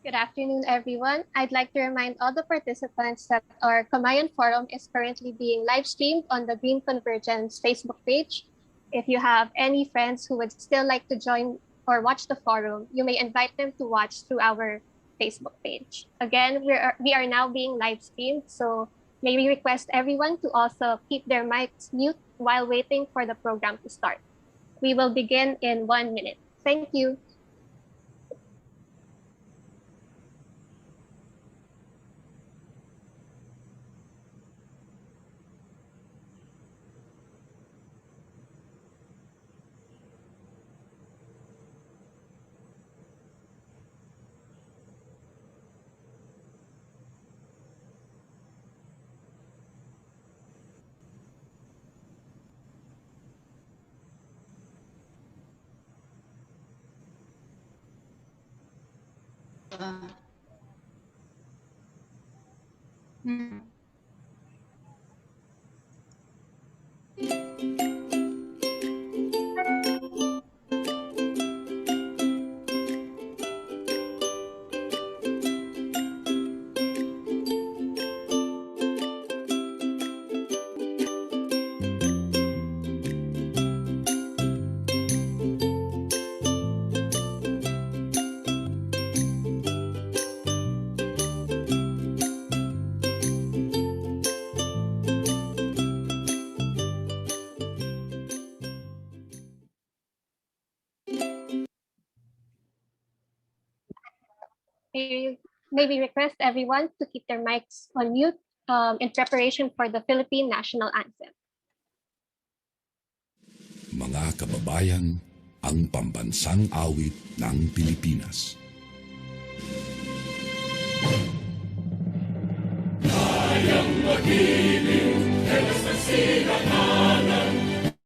Good afternoon, everyone. I'd like to remind all the participants that our Kamayan Forum is currently being live streamed on the Green Convergence Facebook page. If you have any friends who would still like to join or watch the forum, you may invite them to watch through our Facebook page. Again, we are now being live streamed, so may we request everyone to also keep their mics mute while waiting for the program to start. We will begin in 1 minute. Thank you. Hmm. May we request everyone to keep their mics on mute in preparation for the Philippine national anthem. Mga kababayan, ang pambansang awit ng Pilipinas. Kayang magiliw, helas ng sinakanan,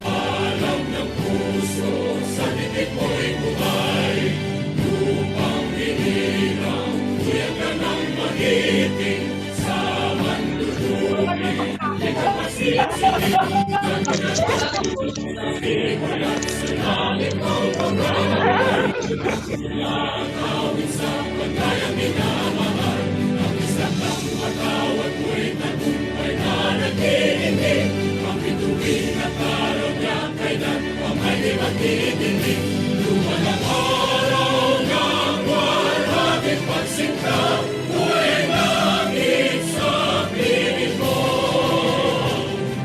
alam ng puso, sa dikit mo'y buhay. Lupang hinirang, kuya ka ng magiting, sa manlulubing, di ka masisinig, ikulat sa langit ng pagkakamay, awit sa pagkayang minamahal, ang isang ng matawad mo'y tagumpay na nagtitindig, ang bituin at araw niya kailan ang may di magtitindig, lumalang araw ng warhabing pagsinta, buhay langit sa piling mo,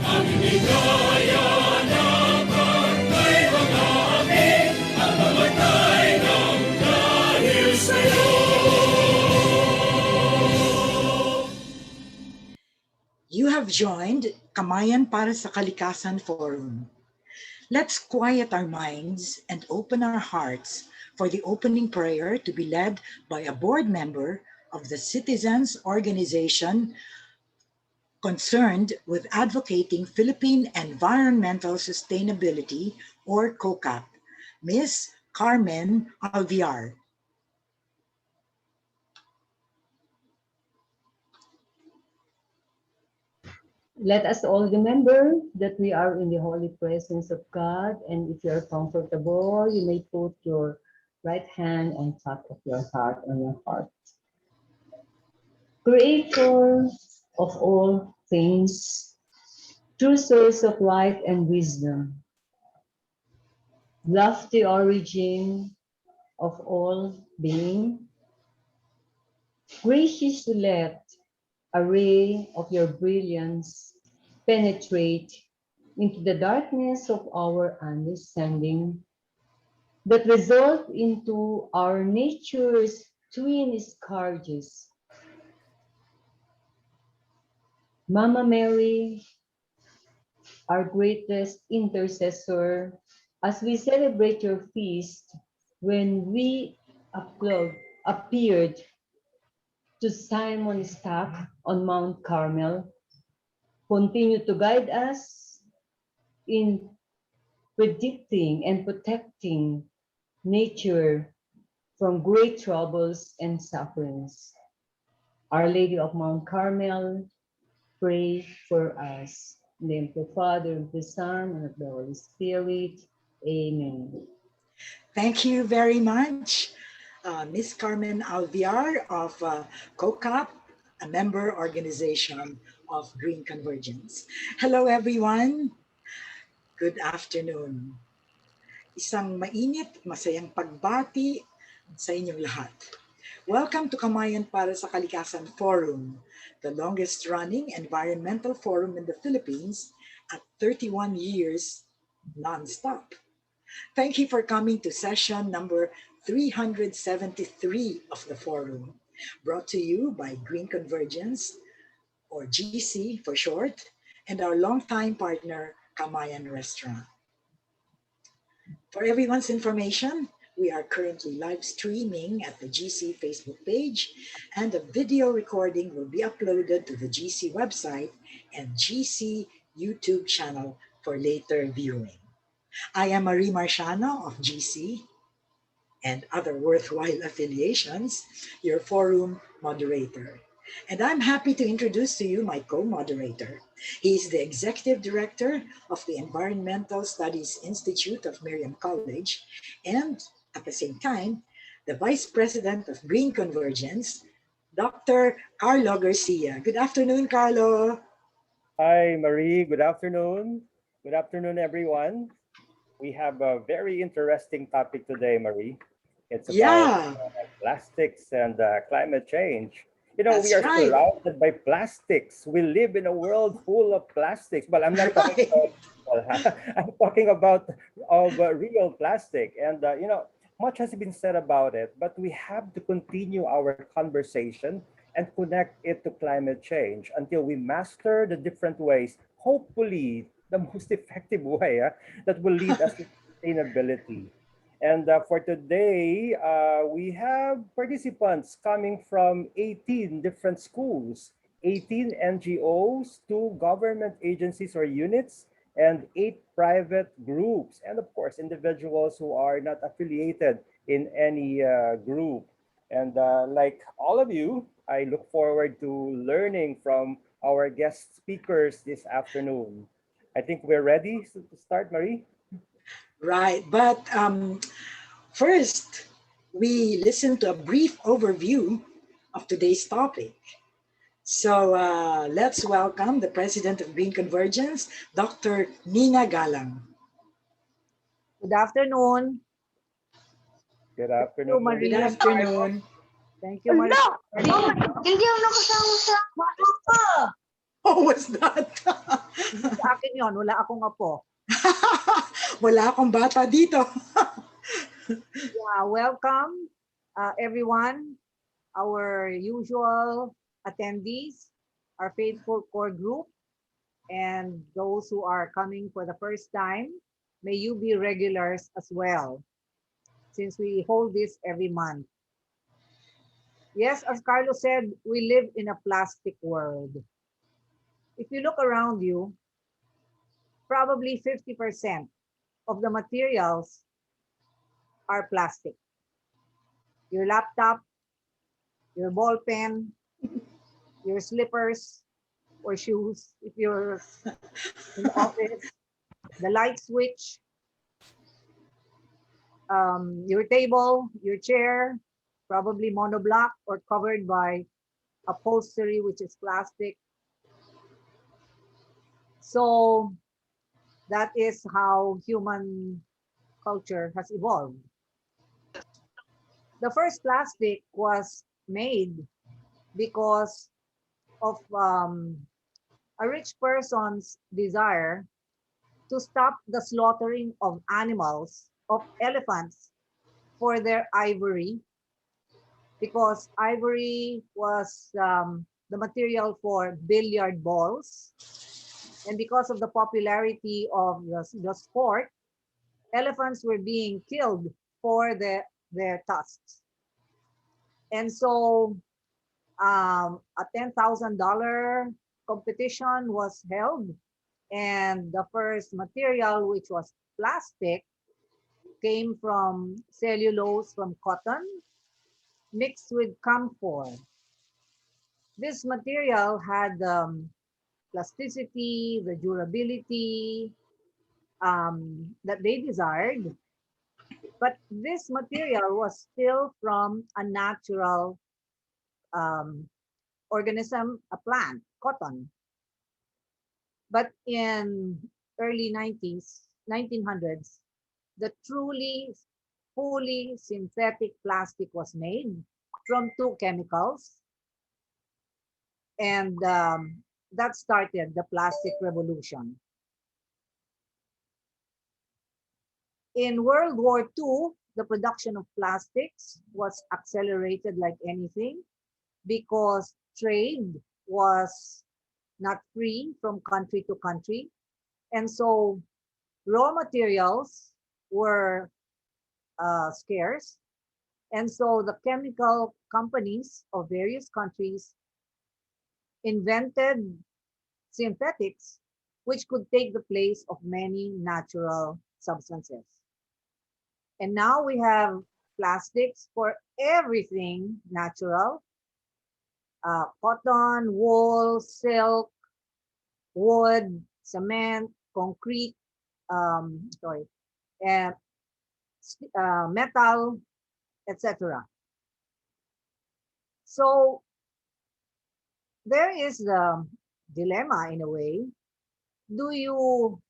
ang inigaya ng pagkay mga amin, ang mamatay ng dahil sa'yo. You have joined Kamayan para sa Kalikasan Forum. Let's quiet our minds and open our hearts for the opening prayer to be led by a board member of the Citizens Organization concerned with advocating Philippine environmental sustainability, or COCAP, Ms. Carmen Alviar. Let us all remember that we are in the holy presence of God, and if you are comfortable, you may put your right hand on top of your heart, on your heart. Creator of all things, true source of life and wisdom, lofty origin of all being, graciously let a ray of your brilliance penetrate into the darkness of our understanding that result into our nature's twin scourges. Mama Mary, our greatest intercessor, as we celebrate your feast, when we appeared to Simon Stock on Mount Carmel, continue to guide us in predicting and protecting nature from great troubles and sufferings. Our Lady of Mount Carmel, pray for us. In the name of the Father, of the Son, and of the Holy Spirit. Amen. Thank you very much. Ms. Carmen Alviar of COCAP, a member organization of Green Convergence. Hello, everyone. Good afternoon. Isang mainit at masayang pagbati sa inyong lahat. Welcome to Kamayan para sa Kalikasan Forum, the longest running environmental forum in the Philippines at 31 years non-stop. Thank you for coming to session number 373 of the forum, brought to you by Green Convergence, or GC for short, and our longtime partner, Kamayan Restaurant. For everyone's information, we are currently live streaming at the GC Facebook page, and a video recording will be uploaded to the GC website and GC YouTube channel for later viewing. I am Marie Marciano of GC and other worthwhile affiliations, your forum moderator. And I'm happy to introduce to you my co-moderator. He is the Executive Director of the Environmental Studies Institute of Miriam College, and at the same time, the Vice President of Green Convergence, Dr. Carlo Garcia. Good afternoon, Carlo. Hi, Marie. Good afternoon. Good afternoon, everyone. We have a very interesting topic today, Marie. It's about plastics and climate change. You know, we are surrounded by plastics. We live in a world full of plastics. But I'm not talking about, I'm talking about real plastic. And, you know, much has been said about it, but we have to continue our conversation and connect it to climate change until we master the different ways, hopefully the most effective way that will lead us to sustainability. And for today, we have participants coming from 18 different schools, 18 NGOs, 2 government agencies or units, and 8 private groups, and of course, individuals who are not affiliated in any group. And like all of you, I look forward to learning from our guest speakers this afternoon. I think we're ready to start, Marie. Right, but first, we listen to a brief overview of today's topic. So let's welcome the President of Green Convergence, Dr. Nina Galang. Good afternoon. Good afternoon. Good afternoon. Thank you, Maria. Oh, what's that? Sa akin yun, wala akong apo. Wala akong bata dito. Yeah, welcome everyone, our usual attendees, our faithful core group, and those who are coming for the first time. May you be regulars as well, since we hold this every month. Yes, as Carlos said, we live in a plastic world. If you look around you, probably 50% of the materials are plastic. Your laptop, your ball pen, your slippers or shoes, if you're in the office, the light switch, your table, your chair, probably monoblock or covered by upholstery, which is plastic. So that is how human culture has evolved. The first plastic was made because of a rich person's desire to stop the slaughtering of animals, of elephants, for their ivory, because ivory was the material for billiard balls. And because of the popularity of the sport, elephants were being killed for their tusks. And so a $10,000 competition was held, and the first material, which was plastic, came from cellulose from cotton mixed with camphor. This material had plasticity, the durability that they desired, But this material was still from a natural um, organism, a plant, cotton. But in early 1900s, the truly fully synthetic plastic was made from two chemicals, and that started the plastic revolution. In World War II, the production of plastics was accelerated like anything because trade was not free from country to country. And so raw materials were scarce. And so the chemical companies of various countries invented synthetics which could take the place of many natural substances. And now we have plastics for everything natural, cotton, wool, silk, wood, cement, concrete, sorry, and metal, etc. So there is the dilemma in a way. Do you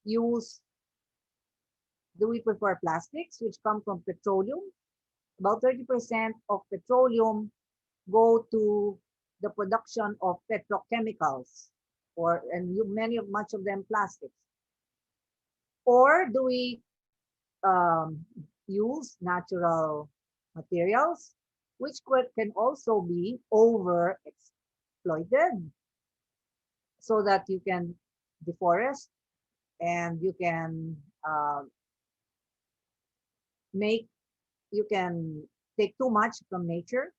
use, do we prefer plastics which come from petroleum? About 30% of petroleum go to the production of petrochemicals, or many of much of them plastics. Or do we use natural materials, which can also be over exploited, so that you can deforest and you can make, you can take too much from nature,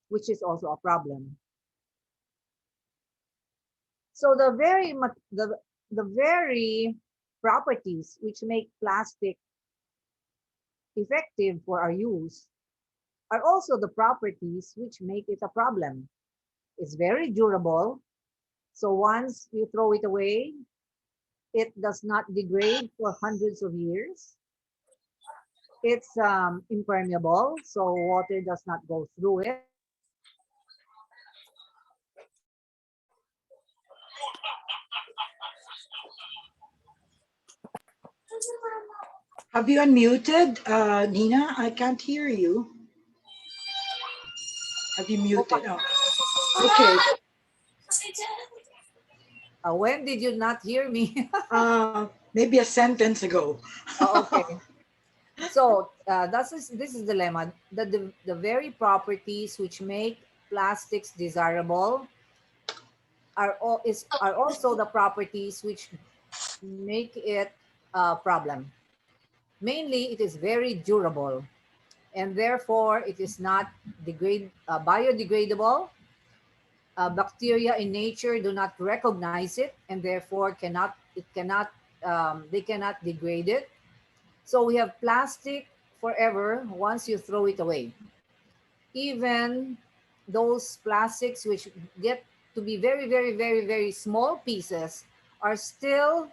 which is also a problem. So the very properties which make plastic effective for our use are also the properties which make it a problem. It's very durable. So once you throw it away, it does not degrade for hundreds of years. It's impermeable, so water does not go through it. Have you unmuted, Nina? I can't hear you. Have you muted? Oh, okay. When did you not hear me? Maybe a sentence ago. Oh, okay. So this is the dilemma. The very properties which make plastics desirable are also the properties which make it a problem. Mainly, it is very durable, and therefore it is not biodegradable. Bacteria in nature do not recognize it, and therefore they cannot degrade it. So we have plastic forever once you throw it away. Even those plastics which get to be very, very, very, very small pieces are still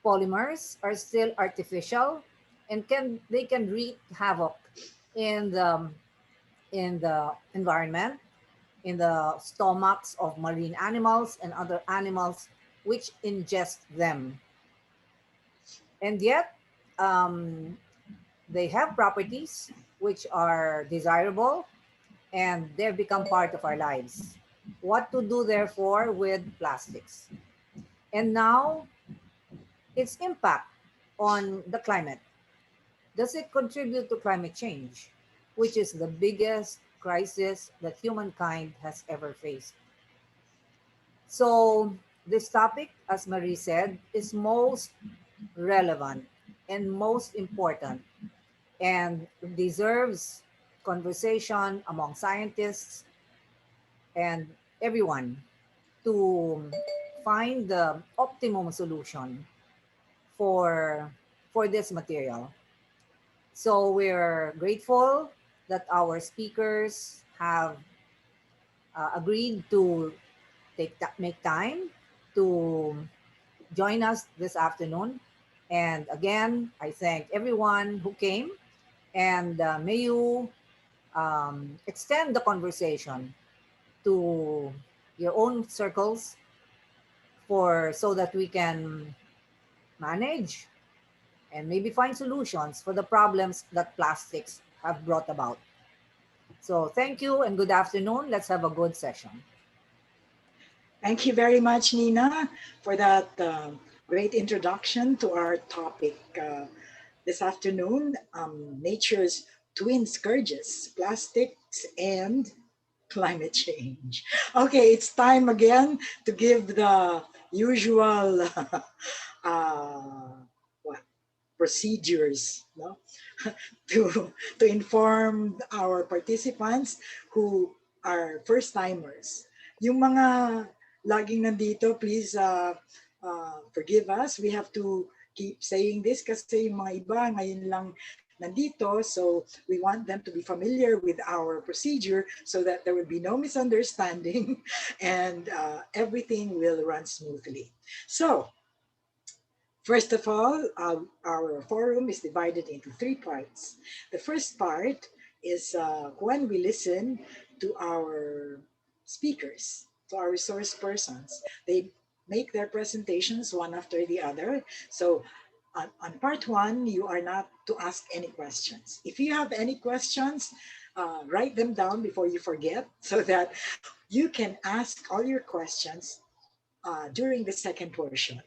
polymers, are still artificial, and they can wreak havoc in the environment, in the stomachs of marine animals and other animals which ingest them. And yet, they have properties which are desirable, and they've become part of our lives. What to do, therefore, with plastics? And now, its impact on the climate. Does it contribute to climate change, which is the biggest crisis that humankind has ever faced? So, this topic, as Marie said, is most relevant and most important, and deserves conversation among scientists and everyone to find the optimum solution for this material. So we're grateful that our speakers have agreed to make time to join us this afternoon. And again, I thank everyone who came And may you extend the conversation to your own circles so that we can manage and maybe find solutions for the problems that plastics have brought about. So thank you and good afternoon. Let's have a good session. Thank you very much, Nina, for that great introduction to our topic this afternoon, nature's twin scourges, plastics and climate change. Okay, it's time again to give the usual what, procedures, no? to inform our participants who are first timers. Yung mga laging nandito, please forgive us. We have to keep saying this kasi yung mga iba ngayon lang nandito. So we want them to be familiar with our procedure so that there will be no misunderstanding and everything will run smoothly. So first of all, our forum is divided into three parts. The first part is when we listen to our speakers, to our resource persons. They make their presentations one after the other. So on part one, you are not to ask any questions. If you have any questions, write them down before you forget so that you can ask all your questions during the second portion,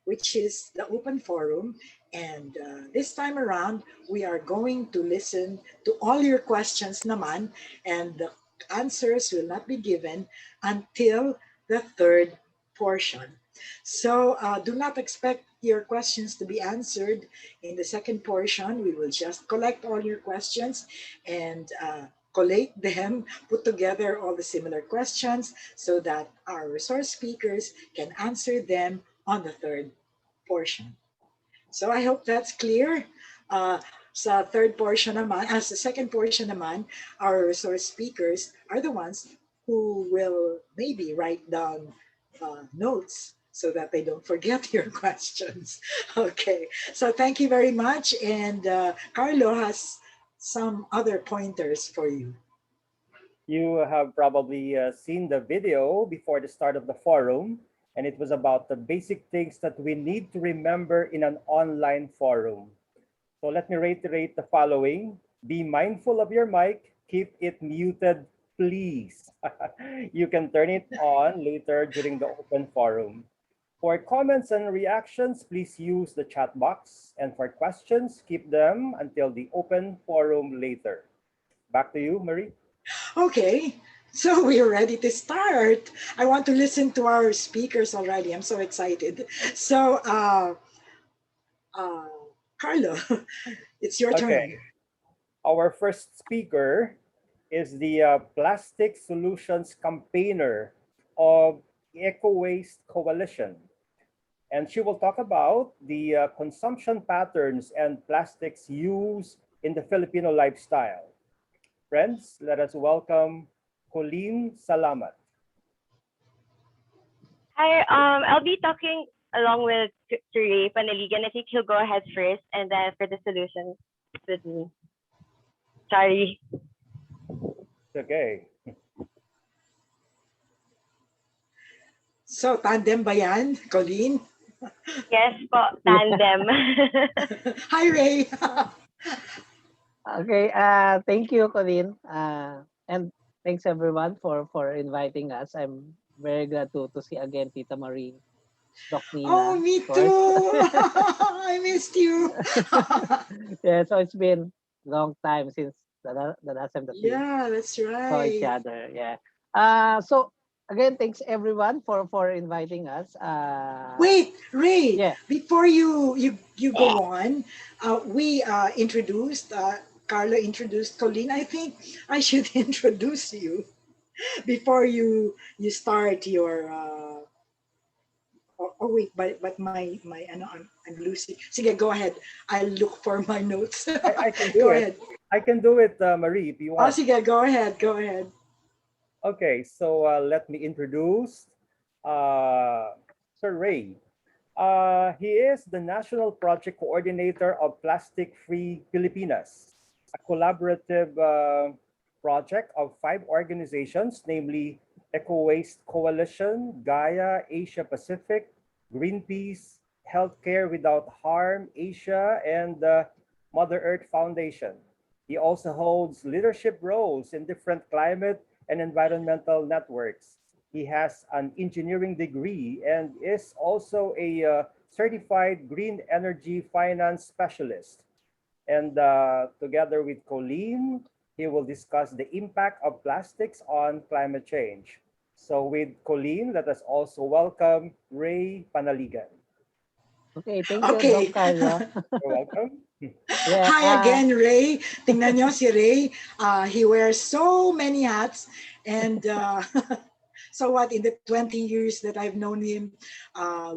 which is the open forum. And this time around, we are going to listen to all your questions naman, and the answers will not be given until the third portion. So do not expect your questions to be answered in the second portion. We will just collect all your questions and collate them, put together all the similar questions so that our resource speakers can answer them on the third portion. So I hope that's clear. Sa third portion naman, as the second portion naman, our resource speakers are the ones who will maybe write down notes so that they don't forget your questions. Okay, so thank you very much. And Carlo has some other pointers for you. You have probably seen the video before the start of the forum, and it was about the basic things that we need to remember in an online forum. So let me reiterate the following. Be mindful of your mic. Keep it muted, please. You can turn it on later during the open forum. For comments and reactions, please use the chat box. And for questions, keep them until the open forum later. Back to you, Marie. Okay, so we're ready to start. I want to listen to our speakers already. I'm so excited. So, Carlo, it's your Okay, turn. our first speaker is the Plastic Solutions Campaigner of Eco Waste Coalition. And she will talk about the consumption patterns and plastics use in the Filipino lifestyle. Friends, let us welcome Colleen Salamat. Hi, I'll be talking along with Ray Panaligan. I think he'll go ahead first, and then for the solutions with me. Sorry. Okay. So, tandem ba yan, Colleen? Yes po, tandem. Hi, Ray. Okay, thank you, Colleen. And thanks everyone for inviting us. I'm very glad to see again Tita Marie, Doc Nina. Oh, me too. I missed you. Yeah, so it's been a long time since the last time that we Yeah, that's saw each right. other. Yeah. So again, thanks everyone for inviting us. Wait, Ray, Yeah. before you go on, we introduced, Carla introduced Colleen. I think I should introduce you before you start your oh wait, but my ano, I'm losing. Sige, go ahead. I'll look for my notes. I can do Go it. ahead. I can do it, Marie, if you Oh, want. sige, go ahead. Go ahead. Okay, so let me introduce Sir Ray. He is the National Project Coordinator of Plastic Free Filipinas. a collaborative project of 5 organizations, namely Eco Waste Coalition, Gaia, Asia Pacific, Greenpeace, Healthcare Without Harm, Asia, and the Mother Earth Foundation. He also holds leadership roles in different climate and environmental networks. He has an engineering degree and is also a certified green energy finance specialist. And together with Colleen, he will discuss the impact of plastics on climate change. So with Colleen, let us also welcome Ray Panaligan. Okay, thank you, Doc Okay. Carlo. You're welcome. Yeah, Hi again, Ray. Tingnan nyo si Ray. He wears so many hats. And so what, in the 20 years that I've known him,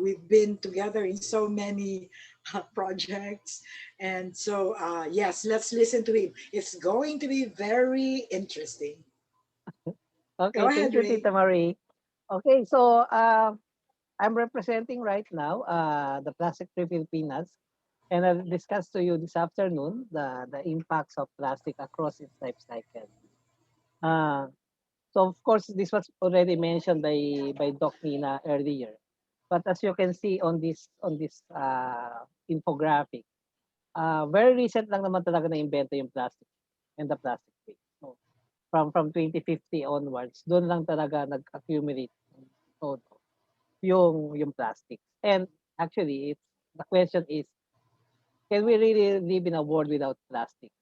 we've been together in so many projects. And so, yes, let's listen to him. It's going to be very interesting. Go okay, thank ahead, you, Ray. Tita Marie. Okay, so I'm representing right now the Plastic Free Filipinas, and I'll discuss to you this afternoon the impacts of plastic across its life cycle. Uh, so of course, this was already mentioned by Doc Nina earlier. But as you can see on this infographic, very recent lang naman talaga na-invento yung plastic and the plastic waste. So from 2050 onwards, doon lang talaga nag-accumulate todo yung plastic. And actually, the question is, can we really live in a world without plastic?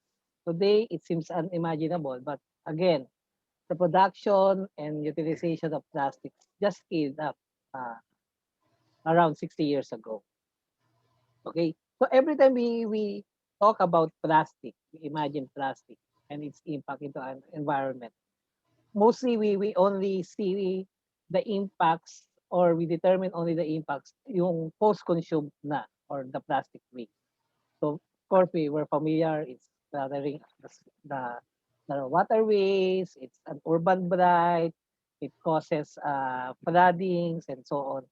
Today, it seems unimaginable, but again, the production and utilization of plastics just scaled up uh, around 60 years ago. Okay, so every time we talk about plastic, we imagine plastic and its impact into an environment. Mostly, we only see the impacts, or we determine only the impacts yung post-consumed na, or the plastic waste. So of course, we were familiar. It's cluttering the waterways. It's an urban blight. It causes floodings and so on.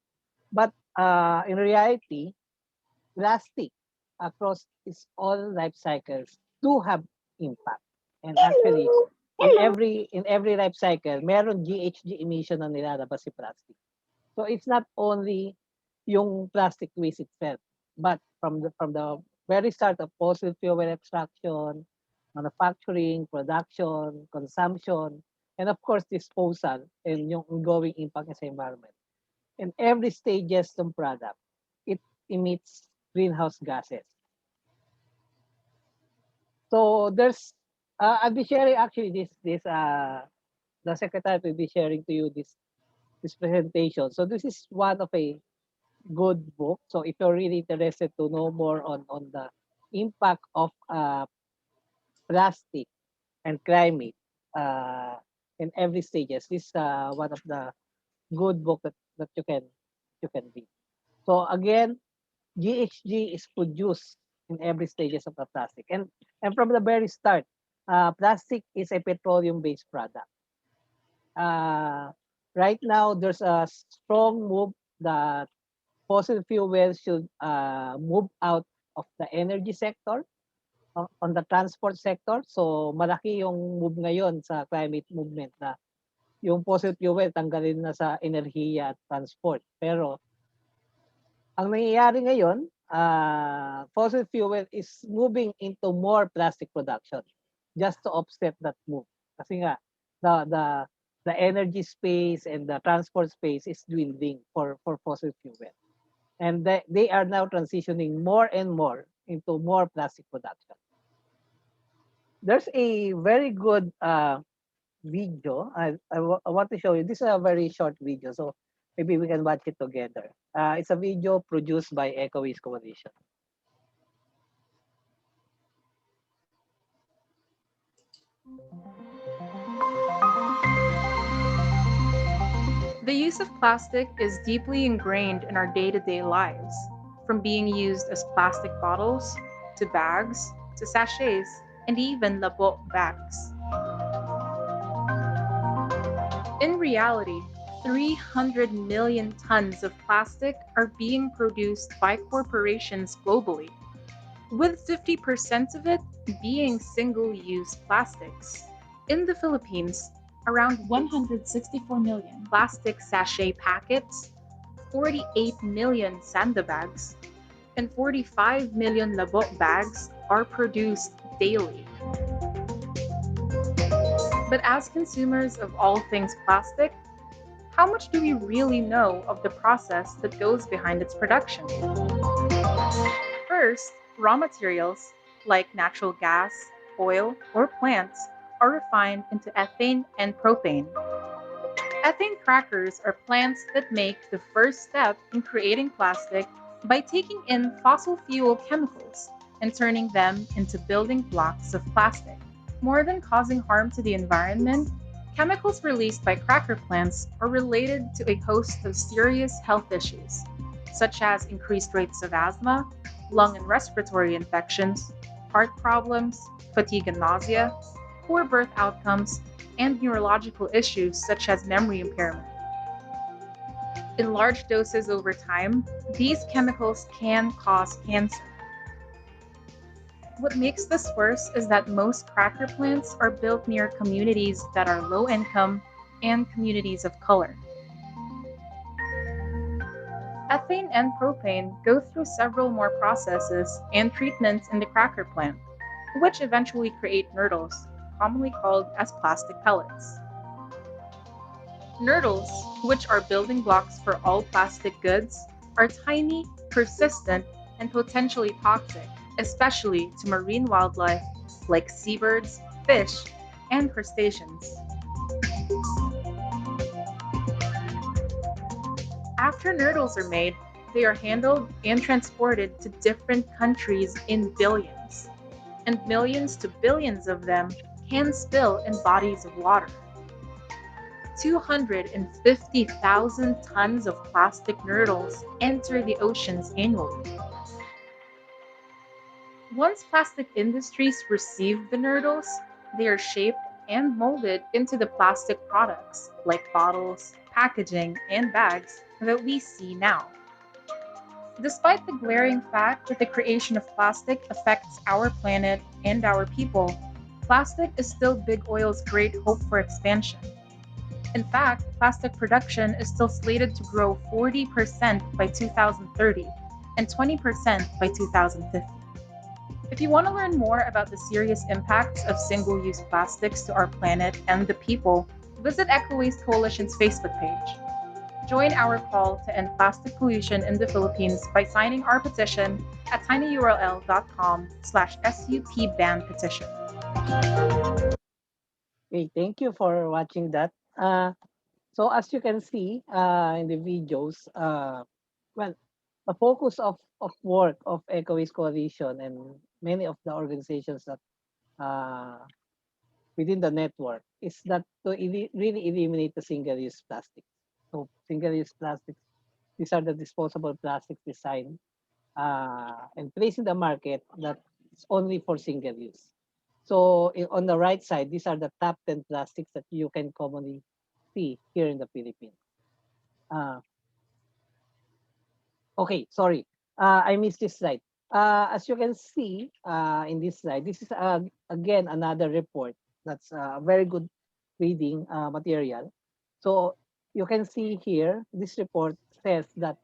But in reality, plastic across its all life cycles do have impact. And actually, in every life cycle, meron GHG emission na nilalabas si plastic. So it's not only yung plastic waste itself, but from the very start of fossil fuel extraction, manufacturing, production, consumption, and of course disposal, and yung ongoing impact sa environment. In every stages ng product, it emits greenhouse gases. So I'll be sharing actually the secretary will be sharing to you this presentation. So this is one of a good book. So if you're really interested to know more on the impact of plastic and climate uh, in every stages, this is one of the good book that you can read. So again, GHG is produced in every stages of the plastic, and from the very start, plastic is a petroleum-based product. Uh, right now, there's a strong move that fossil fuels should move out of the energy sector on the transport sector. So malaki yung move ngayon sa climate movement na yung fossil fuel tanggalin na sa enerhiya at transport. Pero ang nangyayari ngayon, fossil fuel is moving into more plastic production just to offset that move. Kasi nga the energy space and the transport space is dwindling for fossil fuel. And they are now transitioning more and more into more plastic production. There's a very good video. I want to show you. This is a very short video, so maybe we can watch it together. It's a video produced by Eco Waste Coalition. The use of plastic is deeply ingrained in our day-to-day lives, from being used as plastic bottles, to bags, to sachets, and even labo bags. In reality, 300 million tons of plastic are being produced by corporations globally, with 50% of it being single-use plastics. In the Philippines, around 164 million plastic sachet packets, 48 million sandbags, and 45 million labok bags are produced daily. But as consumers of all things plastic, how much do we really know of the process that goes behind its production? First, raw materials like natural gas, oil, or plants are refined into ethane and propane. Ethane crackers are plants that make the first step in creating plastic by taking in fossil fuel chemicals and turning them into building blocks of plastic. More than causing harm to the environment, chemicals released by cracker plants are related to a host of serious health issues, such as increased rates of asthma, lung and respiratory infections, heart problems, fatigue and nausea, poor birth outcomes, and neurological issues such as memory impairment. In large doses over time, these chemicals can cause cancer. What makes this worse is that most cracker plants are built near communities that are low income and communities of color. Ethane and propane go through several more processes and treatments in the cracker plant, which eventually create nurdles, commonly called as plastic pellets. Nurdles, which are building blocks for all plastic goods, are tiny, persistent, and potentially toxic, especially to marine wildlife like seabirds, fish, and crustaceans. After nurdles are made, they are handled and transported to different countries in billions, and millions to billions of them can spill in bodies of water. 250,000 tons of plastic nurdles enter the oceans annually. Once plastic industries receive the nurdles, they are shaped and molded into the plastic products like bottles, packaging, and bags that we see now. Despite the glaring fact that the creation of plastic affects our planet and our people, plastic is still big oil's great hope for expansion. In fact, plastic production is still slated to grow 40% by 2030 and 20% by 2050. If you want to learn more about the serious impacts of single use plastics to our planet and the people, visit Eco Waste Coalition's Facebook page. Join our call to end plastic pollution in the Philippines by signing our petition at tinyurl.com/SUPBanPetition. Okay, thank you for watching that. So as you can see in the videos, well, the focus of work of EcoWaste Coalition and many of the organizations that uh, within the network is that to really eliminate the single-use plastic. So single-use plastics, these are the disposable plastics designed and placed in the market that is only for single use. So on the right side, these are the top 10 plastics that you can commonly see here in the Philippines. Uh, okay, sorry, I missed this slide. As you can see in this slide, this is again another report that's very good reading material. So you can see here, this report says that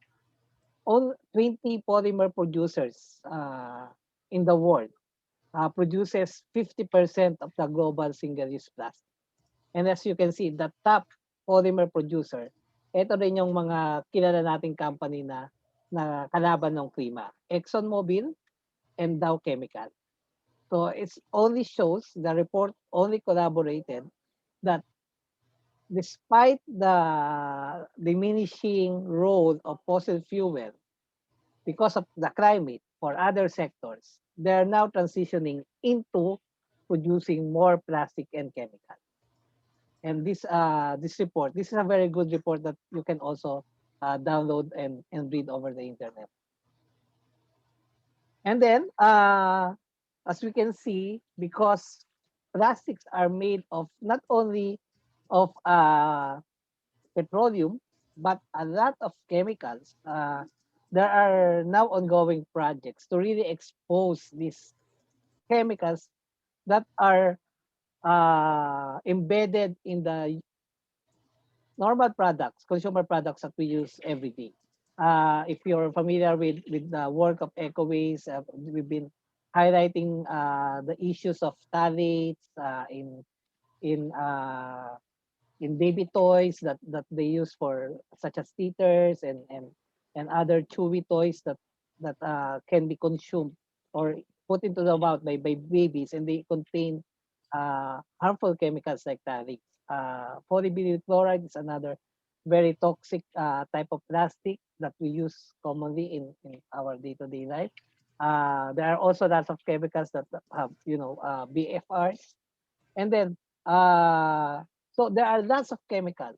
all 20 polymer producers in the world produces 50% of the global single-use plastic. And as you can see, the top polymer producer, ito rin yung mga kilala nating company na kalaban ng klima, ExxonMobil and Dow Chemical. So it only shows, the report only collaborated that despite the diminishing role of fossil fuel because of the climate for other sectors, they are now transitioning into producing more plastic and chemical. And this report, this is a very good report that you can also download and read over the internet. And then, as we can see, because plastics are made of not only of petroleum, but a lot of chemicals. There are now ongoing projects to really expose these chemicals that are embedded in the normal products, consumer products that we use every day. If you're familiar with the work of EcoWaste, we've been highlighting the issues of phthalates in uh, in baby toys that they use for such as teethers and other chewy toys that can be consumed or put into the mouth by babies, and they contain harmful chemicals like phthalates. Polyvinyl chloride is another very toxic type of plastic that we use commonly in our day-to-day life. There are also lots of chemicals that have, BFRs. And then, uh, so there are lots of chemicals,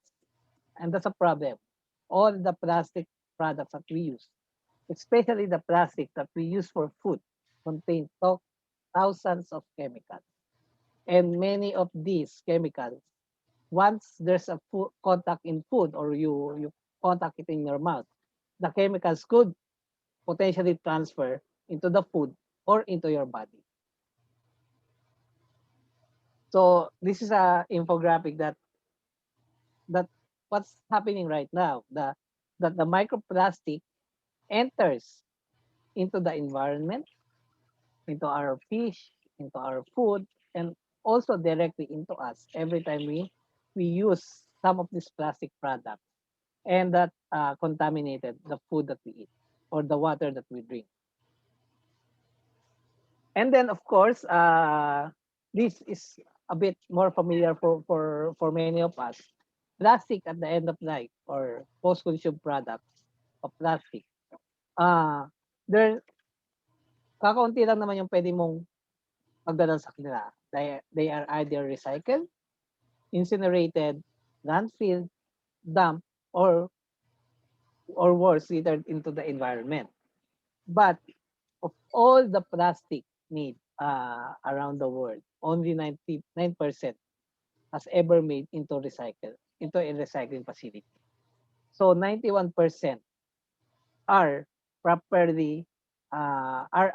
and that's a problem. All the plastic products that we use, especially the plastic that we use for food, contain thousands of chemicals. And many of these chemicals, once there's a food contact in food or you contact it in your mouth, the chemicals could potentially transfer into the food or into your body. So this is a infographic that what's happening right now, that the microplastic enters into the environment, into our fish, into our food, and also directly into us every time we use some of these plastic products, and that contaminated the food that we eat or the water that we drink. And then, of course, this is a bit more familiar for many of us. Plastic at the end of life or post-consumer products of plastic. Uh, there, kakaunti lang naman yung pwede mong pagdala sa kanila. They are either recycled, incinerated, landfill, dumped, or worse, littered into the environment. But of all the plastic made around the world, only 99% has ever made into a recycling facility. So 91% are are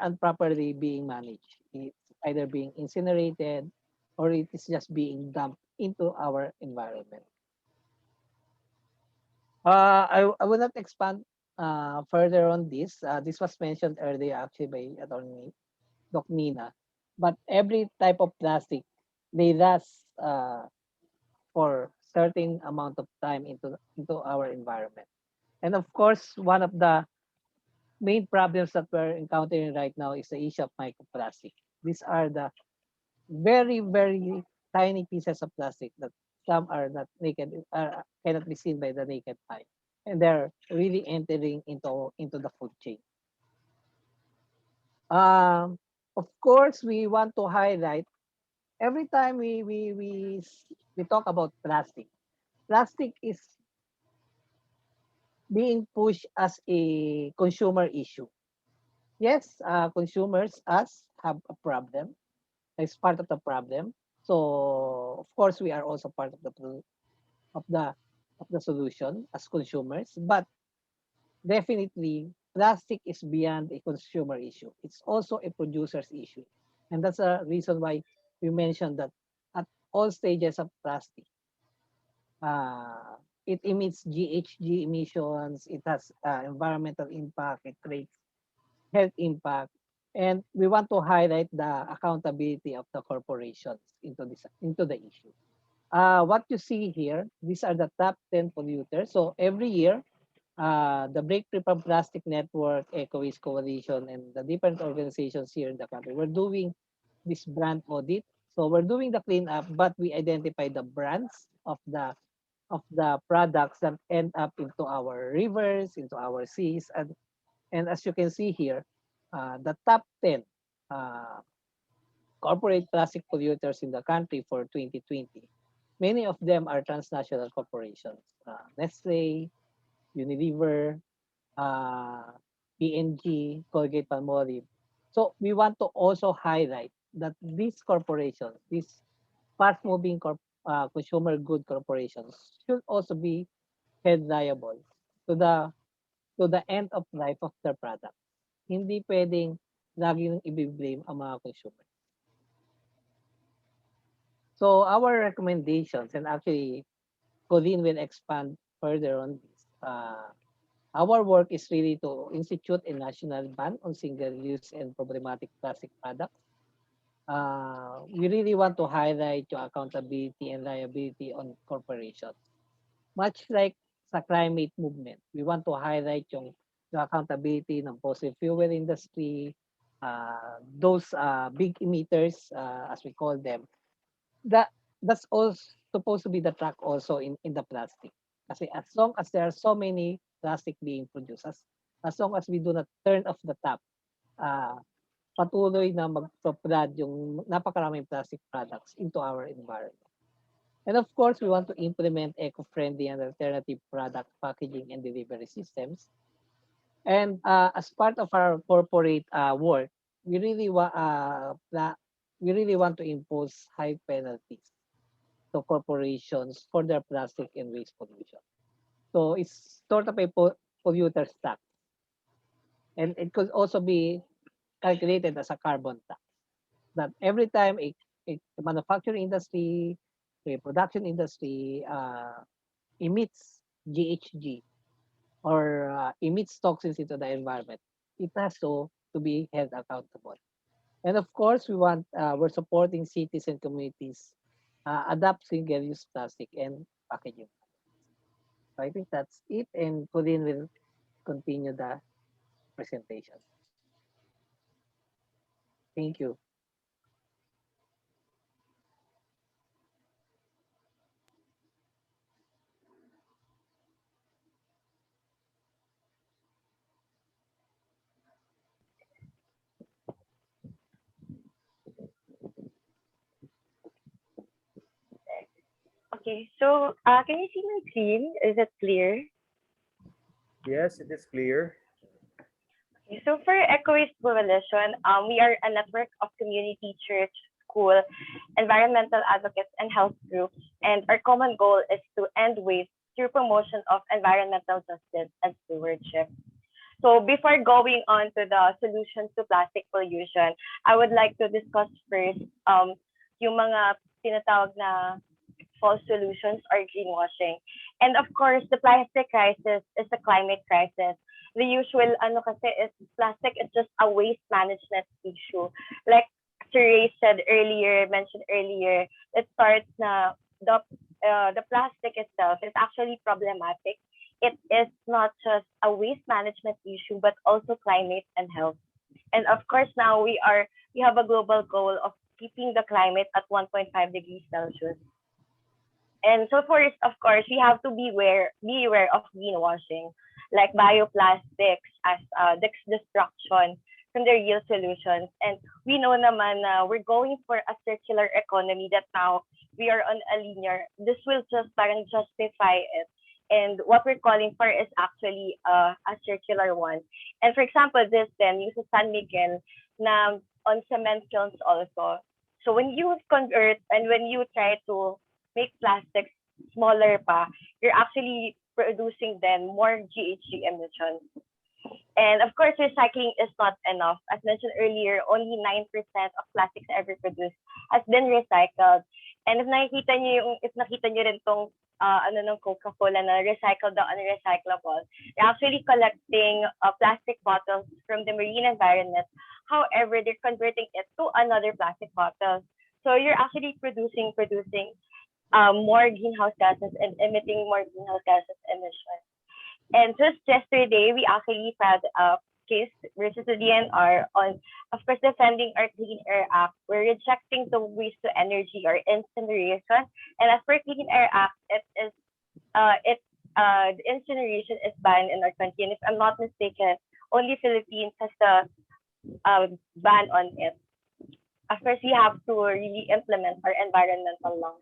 improperly being managed. It's either being incinerated or it is just being dumped into our environment. I will not expand further on this. This was mentioned earlier actually by Attorney Doc Nina. But every type of plastic, they last for certain amount of time into our environment. And of course, one of the main problems that we're encountering right now is the issue of microplastic. These are the very, very tiny pieces of plastic that some are not naked, cannot be seen by the naked eye. And they're really entering into the food chain. Of course, we want to highlight every time we talk about plastic. Plastic is being pushed as a consumer issue. Yes, consumers us have a problem. It's part of the problem. So of course we are also part of of the of the solution as consumers. But definitely plastic is beyond a consumer issue. It's also a producer's issue. And that's a reason why we mentioned that at all stages of plastic, uh, it emits GHG emissions, it has environmental impact, it creates health impact, and we want to highlight the accountability of the corporations into the issue. What you see here, these are the top 10 polluters. So every year, the Break Free from Plastic Network, EcoWaste Coalition, and the different organizations here in the country, we're doing this brand audit. So we're doing the cleanup, but we identify the brands of the products that end up into our rivers, into our seas, and as you can see here, the top 10 uh, corporate plastic polluters in the country for 2020. Many of them are transnational corporations. Nestle, Unilever, uh, P&G, Colgate Palmolive. So we want to also highlight that these corporations, these fast-moving consumer good corporations, should also be held liable to the end of life of their product. Hindi pwedeng lagi nang i-blame ang mga consumer. So our recommendations, and actually Colleen will expand further on this. Our work is really to institute a national ban on single-use and problematic plastic products. We really want to highlight yung accountability and liability on corporations. Much like sa climate movement, we want to highlight yung accountability ng fossil fuel industry, those big emitters, as we call them. That's also supposed to be the track also in the plastic. Kasi as long as there are so many plastic being produced, as long as we do not turn off the tap, patuloy na mag-flood yung napakaraming plastic products into our environment. And of course, we want to implement eco-friendly and alternative product packaging and delivery systems. And as part of our corporate work, we really want to impose high penalties to corporations for their plastic and waste pollution. So it's sort of a polluter tax. And it could also be calculated as a carbon tax. That every time a manufacturing industry, a production industry emits GHG or emits toxins into the environment, it has to be held accountable. And of course, we're supporting cities and communities adopt single-use plastic and packaging. So I think that's it, and Colleen will continue the presentation. Thank you. Okay, so can you see my screen? Is it clear? Yes, it is clear. Okay, so for Eco Waste Coalition, we are a network of community, church, school, environmental advocates, and health groups. And our common goal is to end waste through promotion of environmental justice and stewardship. So before going on to the solutions to plastic pollution, I would like to discuss first yung mga tinatawag na false solutions or greenwashing. And of course, the plastic crisis is a climate crisis. The usual ano kasi is plastic is just a waste management issue. Like Sir Ray mentioned earlier, it starts na the plastic itself is actually problematic. It is not just a waste management issue, but also climate and health. And of course, now we have a global goal of keeping the climate at 1.5 degrees Celsius. And so first, of course, we have to be aware of greenwashing, like bioplastics as destruction from the real solutions. And we know naman na we're going for a circular economy that now we are on a linear. This will just parang justify it. And what we're calling for is actually a circular one. And for example, this then uses San Miguel na on cement kilns also. So when you convert and when you try to make plastics smaller pa, you're actually producing then more GHG emissions. And of course, recycling is not enough. As mentioned earlier, only 9% of plastics ever produced has been recycled. And if nakita nyo rin tong ng Coca-Cola na recycle the unrecyclable, they're actually collecting plastic bottles from the marine environment. However, they're converting it to another plastic bottle. So you're actually producing more greenhouse gases and emitting more greenhouse gases emissions. And just yesterday, we actually filed a case versus the DNR on, of course, defending our Clean Air Act. We're rejecting the waste to energy or incineration. And as per Clean Air Act, the incineration is banned in our country. And if I'm not mistaken, only Philippines has the ban on it. Of course, we have to really implement our environmental laws.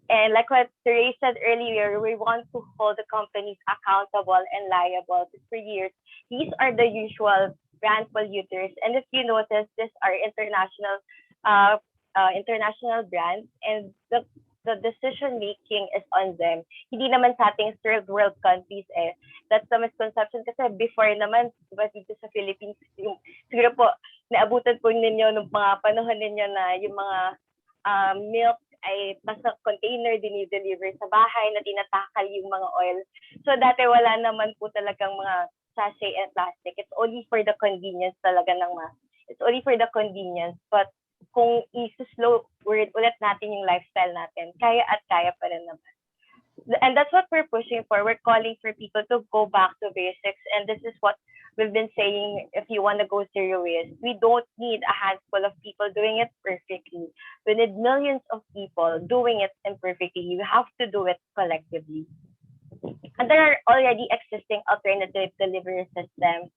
And like what Ray said earlier, we want to hold the companies accountable and liable. For years, these are the usual brand polluters. And if you notice, these are international brands, and the decision making is on them. Hindi naman sa ating third world countries eh. That's the misconception kasi before naman, diba dito sa Philippines, siguro po, naabutan po ninyo nung mga panahon ninyo na yung mga milk ay basta container dinideliver sa bahay na tinatakal yung mga oil. So dati wala naman po talagang mga sachet and plastic. It's only for the convenience talaga ng It's only for the convenience. But kung i-slow ulit natin yung lifestyle natin, kaya at kaya pa rin naman. And that's what we're pushing for. We're calling for people to go back to basics. And this is what we've been saying, if you want to go zero waste. We don't need a handful of people doing it perfectly. We need millions of people doing it imperfectly. You have to do it collectively. And there are already existing alternative delivery systems.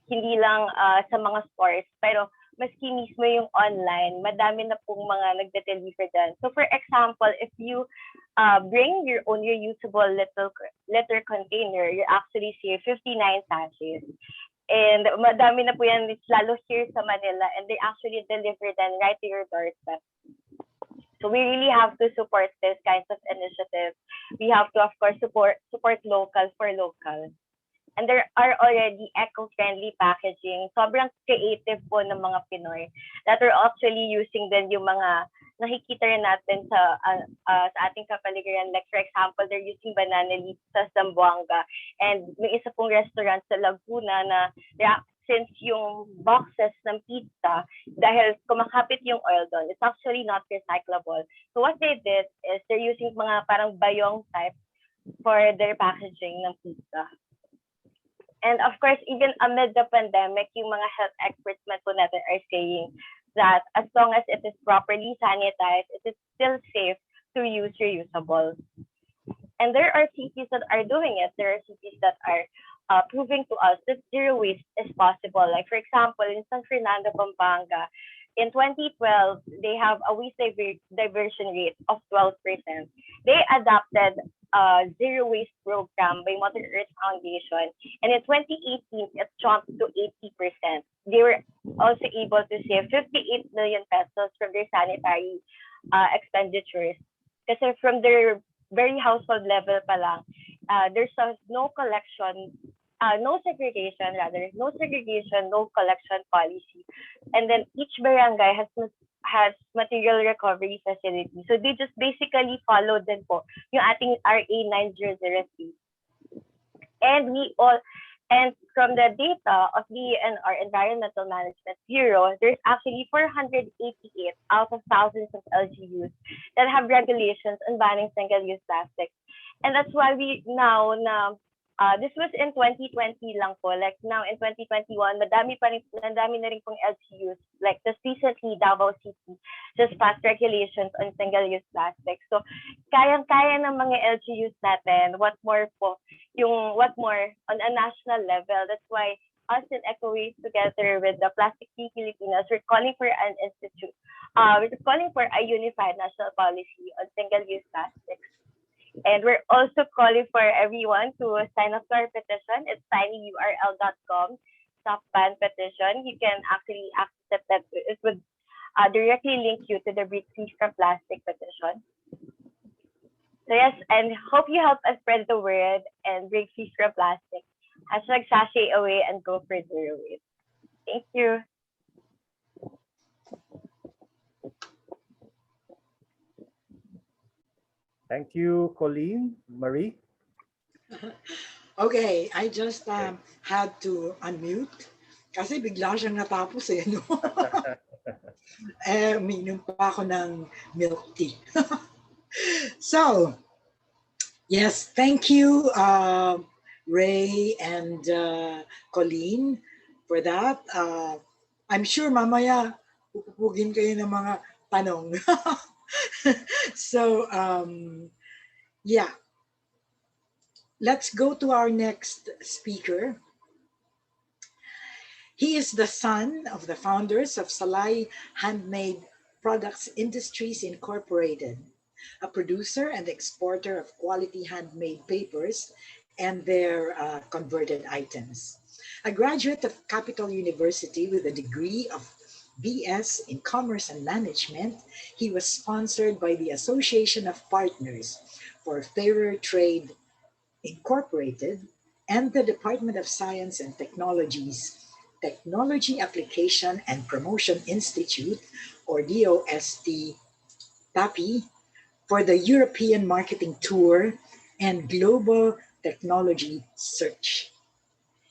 Hindi lang sa mga stores, pero maski mismo yung online, madami na pong mga nagde-deliver dyan. So for example, if you bring your own reusable litter container, you actually save 59 sachets. And madami na po yan, lalo here sa Manila, and they actually deliver them right to your doorstep. So we really have to support this kinds of initiatives. We have to, of course, support local for local. And there are already eco-friendly packaging. Sobrang creative po ng mga Pinoy that are actually using din yung mga nakikita rin natin sa ating kapaligiran. Like for example, they're using banana leaves sa Zamboanga. And may isa pong restaurant sa Laguna na since yung boxes ng pizza, dahil kumakapit yung oil doon, it's actually not recyclable. So what they did is they're using mga parang bayong type for their packaging ng pizza. And of course, even amid the pandemic, yung mga health experts man po natin are saying that as long as it is properly sanitized, it is still safe to use reusable. And there are cities that are doing it. There are cities that are proving to us that zero waste is possible. Like for example, in San Fernando, Pampanga, in 2012, they have a waste diversion rate of 12%. They adopted zero waste program by Mother Earth Foundation, and in 2018 it jumped to 80%. They were also able to save 58 million pesos from their sanitary expenditures. Kasi from their very household level pa lang, there's no collection, no segregation, no collection policy, and then each barangay has material recovery facility. So they just basically follow din po yung ating RA 9003. And from the data of the ENR Environmental Management Bureau, there's actually 488 out of thousands of LGUs that have regulations on banning single-use plastics. And that's why we now this was in 2020 lang po. Like now in 2021, madami na rin pong LGUs. Like just recently, Davao City just passed regulations on single-use plastic. So kayang-kaya ng mga LGUs natin. What more on a national level. That's why us in EcoWaste together with the Plastic Free Filipinas, we're calling for an institute. We're calling for a unified national policy on single-use plastics. And we're also calling for everyone to sign up to our petition. It's tinyurl.com /ban petition. You can actually access that. It would directly link you to the Break Free from Plastic petition. So yes, and hope you help us spread the word and break free from plastic. #sashay away and go for zero waste. Thank you. Thank you, Colleen. Marie? Okay, I just had to unmute kasi bigla siyang natapos eh. No? Uminom pa ako ng milk tea. So, yes, thank you, Ray and Colleen, for that. I'm sure mamaya pupugin kayo ng mga tanong. So, yeah. Let's go to our next speaker. He is the son of the founders of Salai Handmade Products Industries Incorporated, a producer and exporter of quality handmade papers and their converted items. A graduate of Capital University with a degree of BS in Commerce and Management, he was sponsored by the Association of Partners for Fairer Trade Incorporated and the Department of Science and Technology's Technology Application and Promotion Institute, or DOST Papi, for the European Marketing Tour and Global Technology Search.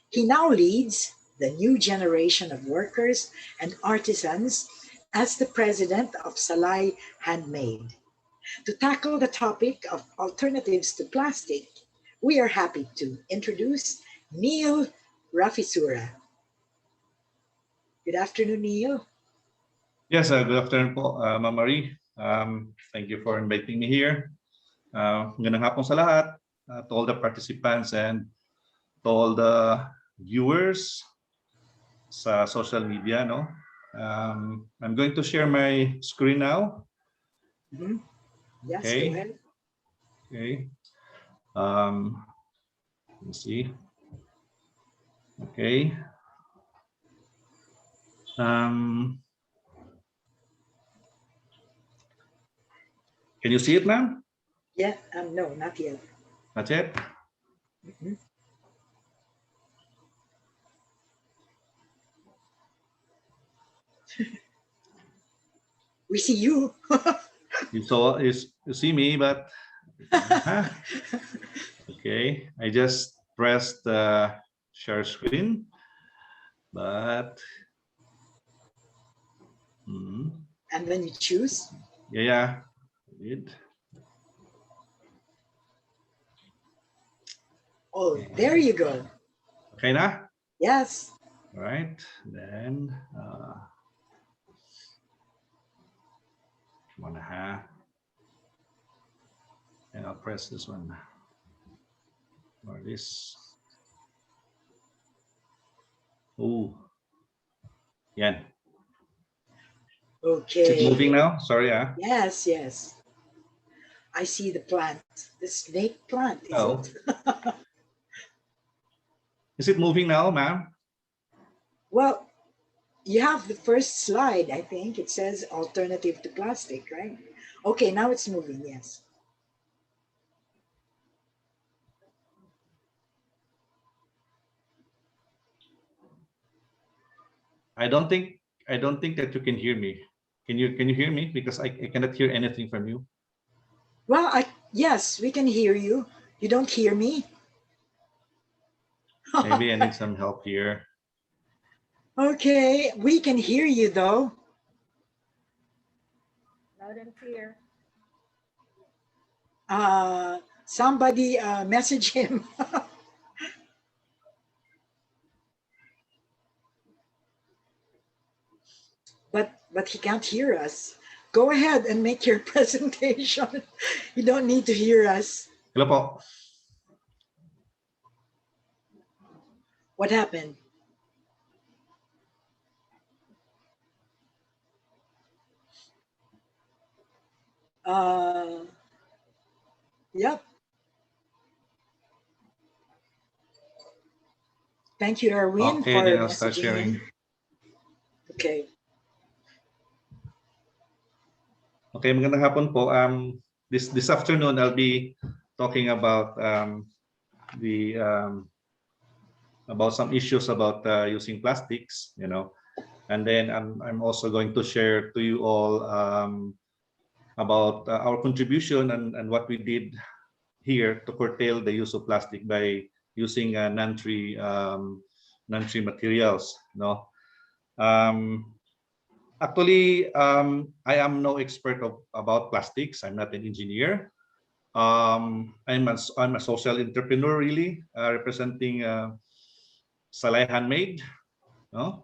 He now leads the new generation of workers and artisans as the president of Salai Handmade. To tackle the topic of alternatives to plastic, we are happy to introduce Neil Rafisura. Good afternoon, Neil. Yes, good afternoon po, Ma'am Marie. Thank you for inviting me here. Magandang hapon sa lahat, to all the participants and to all the viewers sa social media. No, I'm going to share my screen now. Yes, okay. Go ahead. Okay. Let's see. Okay. Can you see it, ma'am? Yeah, no, not yet. Not yet? We see you. You see me, but okay. I just pressed the share screen, but and then you choose. Yeah, did. Oh, there you go. Okay, na? Yes. All right, then and I'll press this one or this. Oh, yeah. Okay. Is it moving now? Sorry, Yes, yes. I see the plant, the snake plant. Is it? Is it moving now, ma'am? Well, you have the first slide, I think. It says alternative to plastic, right? Okay, now it's moving, yes. I don't think that you can hear me. Can you hear me? Because I cannot hear anything from you. Well, yes, we can hear you. You don't hear me? Maybe I need some help here. Okay, we can hear you though. Loud and clear. Somebody message him. But he can't hear us. Go ahead and make your presentation. You don't need to hear us. Hello po. What happened? Yep. Thank you, Erwin, Okay, for then I'll start messaging sharing. in. Okay. Okay, magandang hapon po. This afternoon I'll be talking about about some issues about using plastics, and then I'm also going to share to you all about our contribution and what we did here to curtail the use of plastic by using non-tree materials. Actually, I am no expert about plastics. I'm not an engineer. I'm a social entrepreneur, really, representing Salai Handmade. No?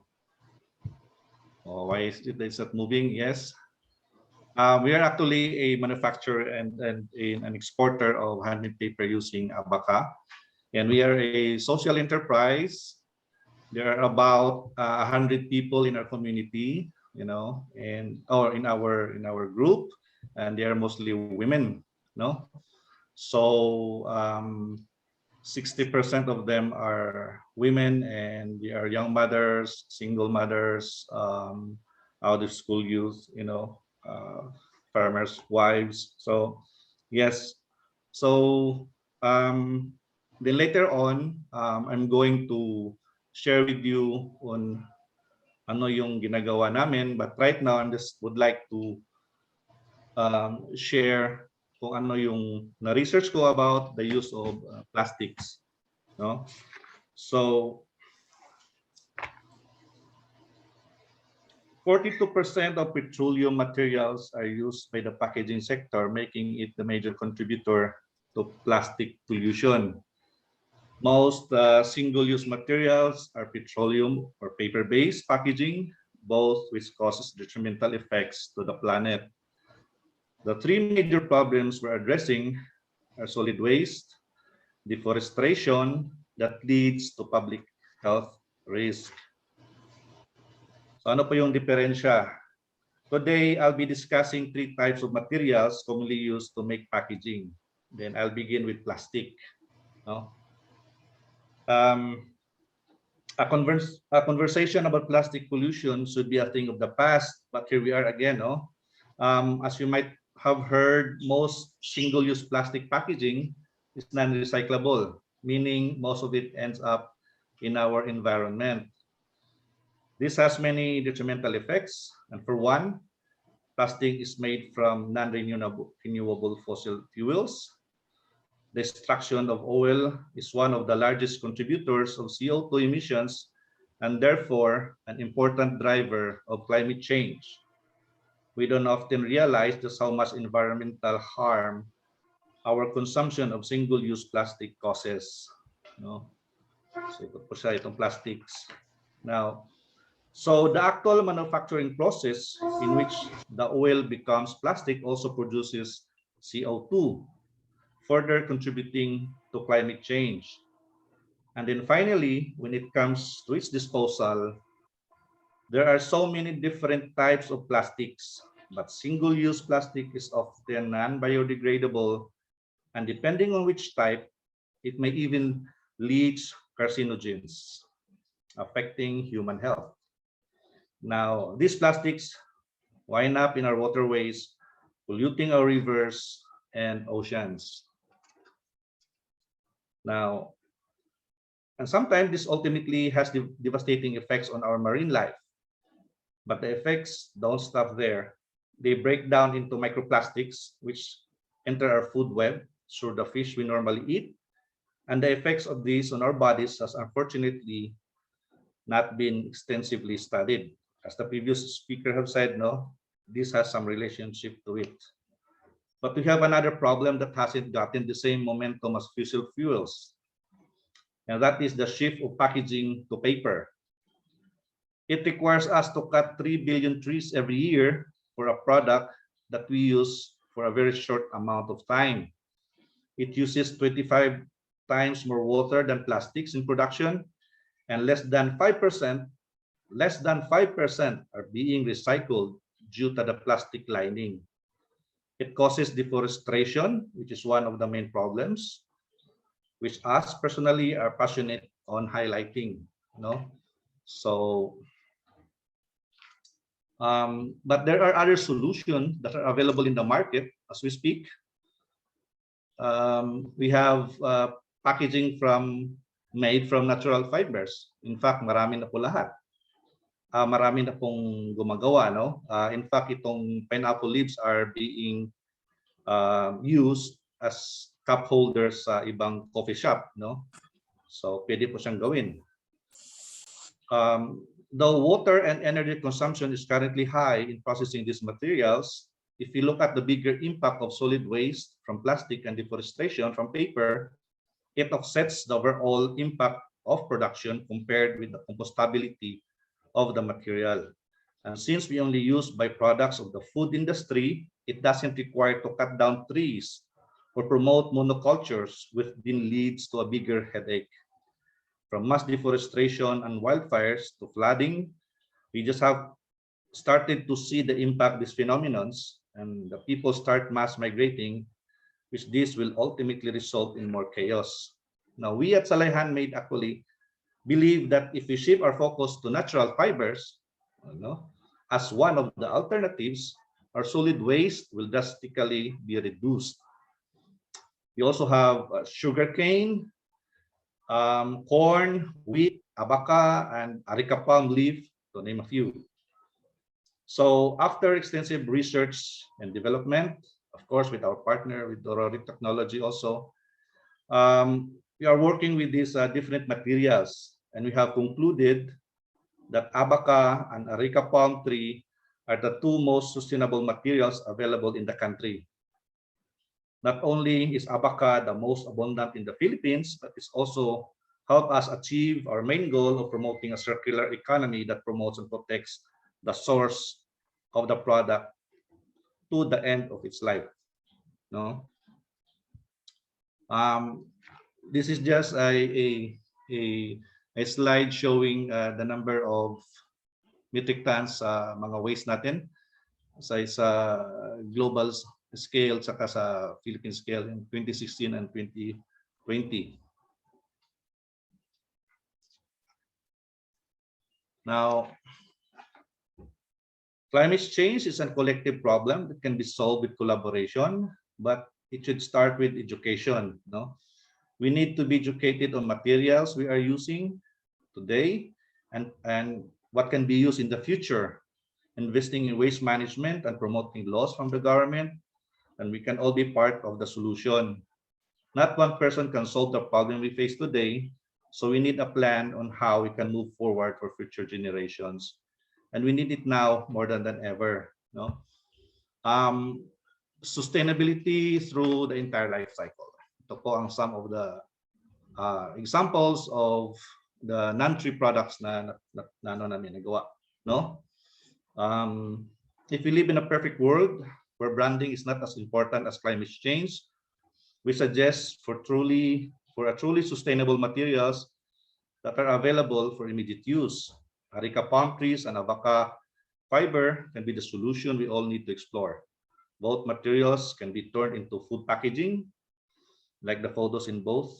Oh, why is it not moving? Yes. We are actually a manufacturer and an exporter of handmade paper using abaca, and we are a social enterprise. There are about 100 people in our community, or in our group, and they are mostly women. So 60% of them are women, and they are young mothers, single mothers, out of school youth, farmers' wives. So yes, so then later on, I'm going to share with you on ano yung ginagawa namin, but right now I just would like to share kung ano yung na-research ko about the use of plastics. No? So, 42% of petroleum materials are used by the packaging sector, making it the major contributor to plastic pollution. Most single-use materials are petroleum or paper-based packaging, both which causes detrimental effects to the planet. The three major problems we're addressing are solid waste, deforestation that leads to public health risk. So ano pa yung diferensya? Today, I'll be discussing three types of materials commonly used to make packaging. Then I'll begin with plastic. No? A conversation about plastic pollution should be a thing of the past, but here we are again. No? As you might have heard, most single-use plastic packaging is non-recyclable, meaning most of it ends up in our environment. This has many detrimental effects, and for one, plastic is made from non-renewable fossil fuels. The extraction of oil is one of the largest contributors of CO2 emissions and therefore an important driver of climate change. We don't often realize just how much environmental harm our consumption of single-use plastic causes. No? So ito po siya, itong plastics. Now, so the actual manufacturing process in which the oil becomes plastic also produces CO2, further contributing to climate change. And then finally, when it comes to its disposal, there are so many different types of plastics, but single-use plastic is often non-biodegradable, and depending on which type, it may even leach carcinogens, affecting human health. Now, these plastics wind up in our waterways, polluting our rivers and oceans. Now, and sometimes this ultimately has devastating effects on our marine life. But the effects don't stop there. They break down into microplastics, which enter our food web through the fish we normally eat. And the effects of these on our bodies has unfortunately not been extensively studied. As the previous speaker have said, no, this has some relationship to it. But we have another problem that hasn't gotten the same momentum as fossil fuels, and that is the shift of packaging to paper. It requires us to cut 3 billion trees every year for a product that we use for a very short amount of time. It uses 25 times more water than plastics in production, and less than 5% are being recycled due to the plastic lining. It causes deforestation, which is one of the main problems, which us personally are passionate on highlighting. No? So, but there are other solutions that are available in the market as we speak. We have packaging made from natural fibers. In fact, marami na po lahat. Marami na pong gumagawa, no? In fact, itong pineapple leaves are being used as cup holders sa ibang coffee shop, no? So, pwede po siyang gawin. Though water and energy consumption is currently high in processing these materials, if you look at the bigger impact of solid waste from plastic and deforestation from paper, it offsets the overall impact of production compared with the compostability of the material. And since we only use byproducts of the food industry, it doesn't require to cut down trees or promote monocultures, which then leads to a bigger headache. From mass deforestation and wildfires to flooding, we just have started to see the impact of these phenomenons, and the people start mass migrating, which this will ultimately result in more chaos. Now, we at Salay Handmade actually believe that if we shift our focus to natural fibers, as one of the alternatives, our solid waste will drastically be reduced. We also have sugarcane, corn, wheat, abaca, and areca palm leaf, to name a few. So after extensive research and development, of course, with our partner, with Dorori Technology also, we are working with these different materials, and we have concluded that abaca and areca palm tree are the two most sustainable materials available in the country. Not only is abaca the most abundant in the Philippines, but it's also help us achieve our main goal of promoting a circular economy that promotes and protects the source of the product to the end of its life. No, this is just a slide showing the number of metric tons mga waste natin sa global scale saka sa Philippine scale in 2016 and 2020. Now, climate change is a collective problem that can be solved with collaboration, but it should start with education. No, we need to be educated on materials we are using today and what can be used in the future, investing in waste management and promoting laws from the government, and we can all be part of the solution. Not one person can solve the problem we face today, so we need a plan on how we can move forward for future generations. And we need it now more than ever. No? Sustainability through the entire life cycle. Ito po ang some of the examples of the non-tree products na namin nagawa. No? If we live in a perfect world where branding is not as important as climate change, we suggest for a truly sustainable materials that are available for immediate use. Areca palm trees and abaca fiber can be the solution we all need to explore. Both materials can be turned into food packaging, like the photos in both,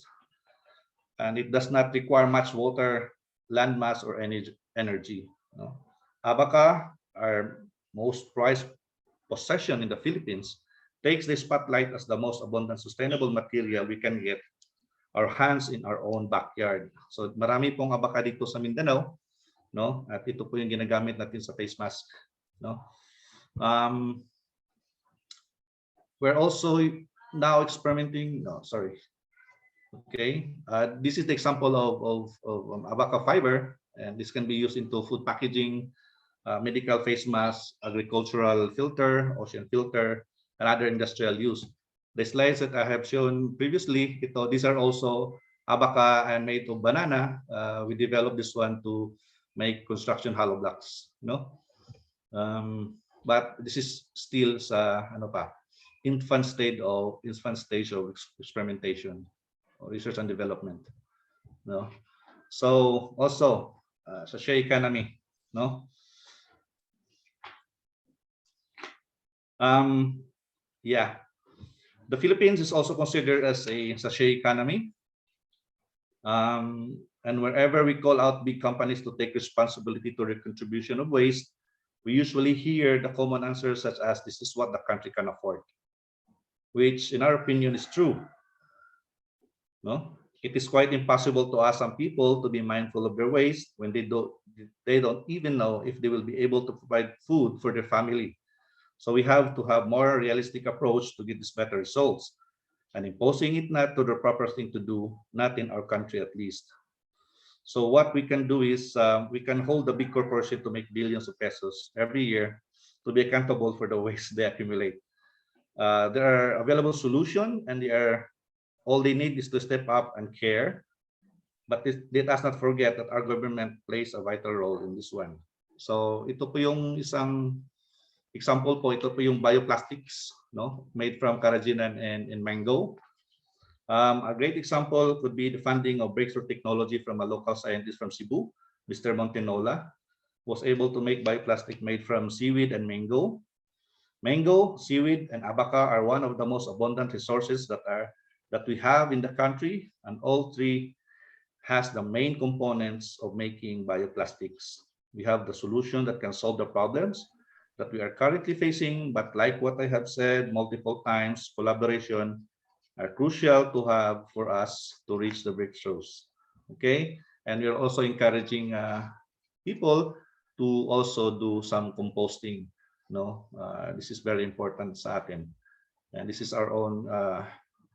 and it does not require much water, land mass, or energy. No? Abaca, our most prized possession in the Philippines, takes the spotlight as the most abundant sustainable material we can get our hands in our own backyard. So marami pong abaca dito sa Mindanao, no? At ito po yung ginagamit natin sa face mask, no? We're also now experimenting, okay, this is the example of abaca fiber, and this can be used into food packaging, medical face mask, agricultural filter, ocean filter, and other industrial use. The slides that I have shown previously, these are also abaca and made of banana. We developed this one to make construction hollow blocks. No, but this is still sa infant stage of experimentation or research and development. No, so also sa share economy. No. Yeah, the Philippines is also considered as a sachet economy. And wherever we call out big companies to take responsibility to the contribution of waste, we usually hear the common answers such as, this is what the country can afford, which in our opinion is true. No? It is quite impossible to ask some people to be mindful of their waste when they don't even know if they will be able to provide food for their family. So we have to have more realistic approach to get these better results, and imposing it not to the proper thing to do, not in our country at least. So what we can do is we can hold the big corporation to make billions of pesos every year to be accountable for the waste they accumulate. There are available solutions, and all they need is to step up and care. But let us not forget that our government plays a vital role in this one. So ito po yung isang example po, ito po yung bioplastics, no, made from carrageenan and mango. A great example could be the funding of breakthrough technology from a local scientist from Cebu, Mr. Montenola, was able to make bioplastic made from seaweed and mango. Mango, seaweed, and abaca are one of the most abundant resources that we have in the country, and all three has the main components of making bioplastics. We have the solution that can solve the problems that we are currently facing, but like what I have said multiple times, collaboration are crucial to have for us to reach the breakthroughs. Okay, and we are also encouraging people to also do some composting. This is very important sa atin. And this is our own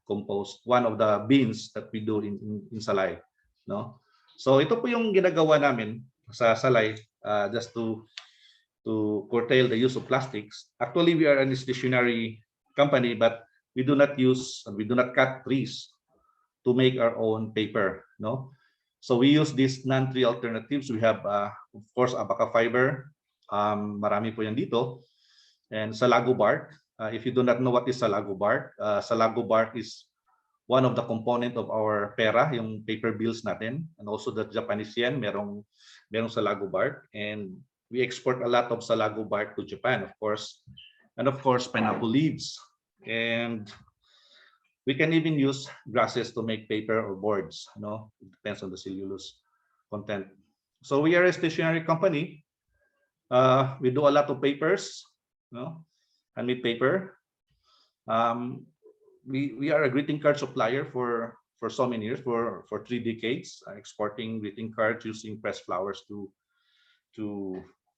compost, one of the beans that we do in Salay. So ito po yung ginagawa namin sa Salay, just to curtail the use of plastics. Actually, we are a stationary company, but we do not cut trees to make our own paper. So we use these non-tree alternatives. We have, of course, abaca fiber. Marami po yan dito. And salago bark. If you do not know what is salago bark is one of the component of our pera, yung paper bills natin, and also the Japanese yen, merong salago bark, and we export a lot of salago bark to Japan, of course, and of course pineapple leaves, and we can even use grasses to make paper or boards. It depends on the cellulose content. So we are a stationary company. We do a lot of papers, handmade paper. We are a greeting card supplier for so many years, for 3 decades, exporting greeting cards using pressed flowers to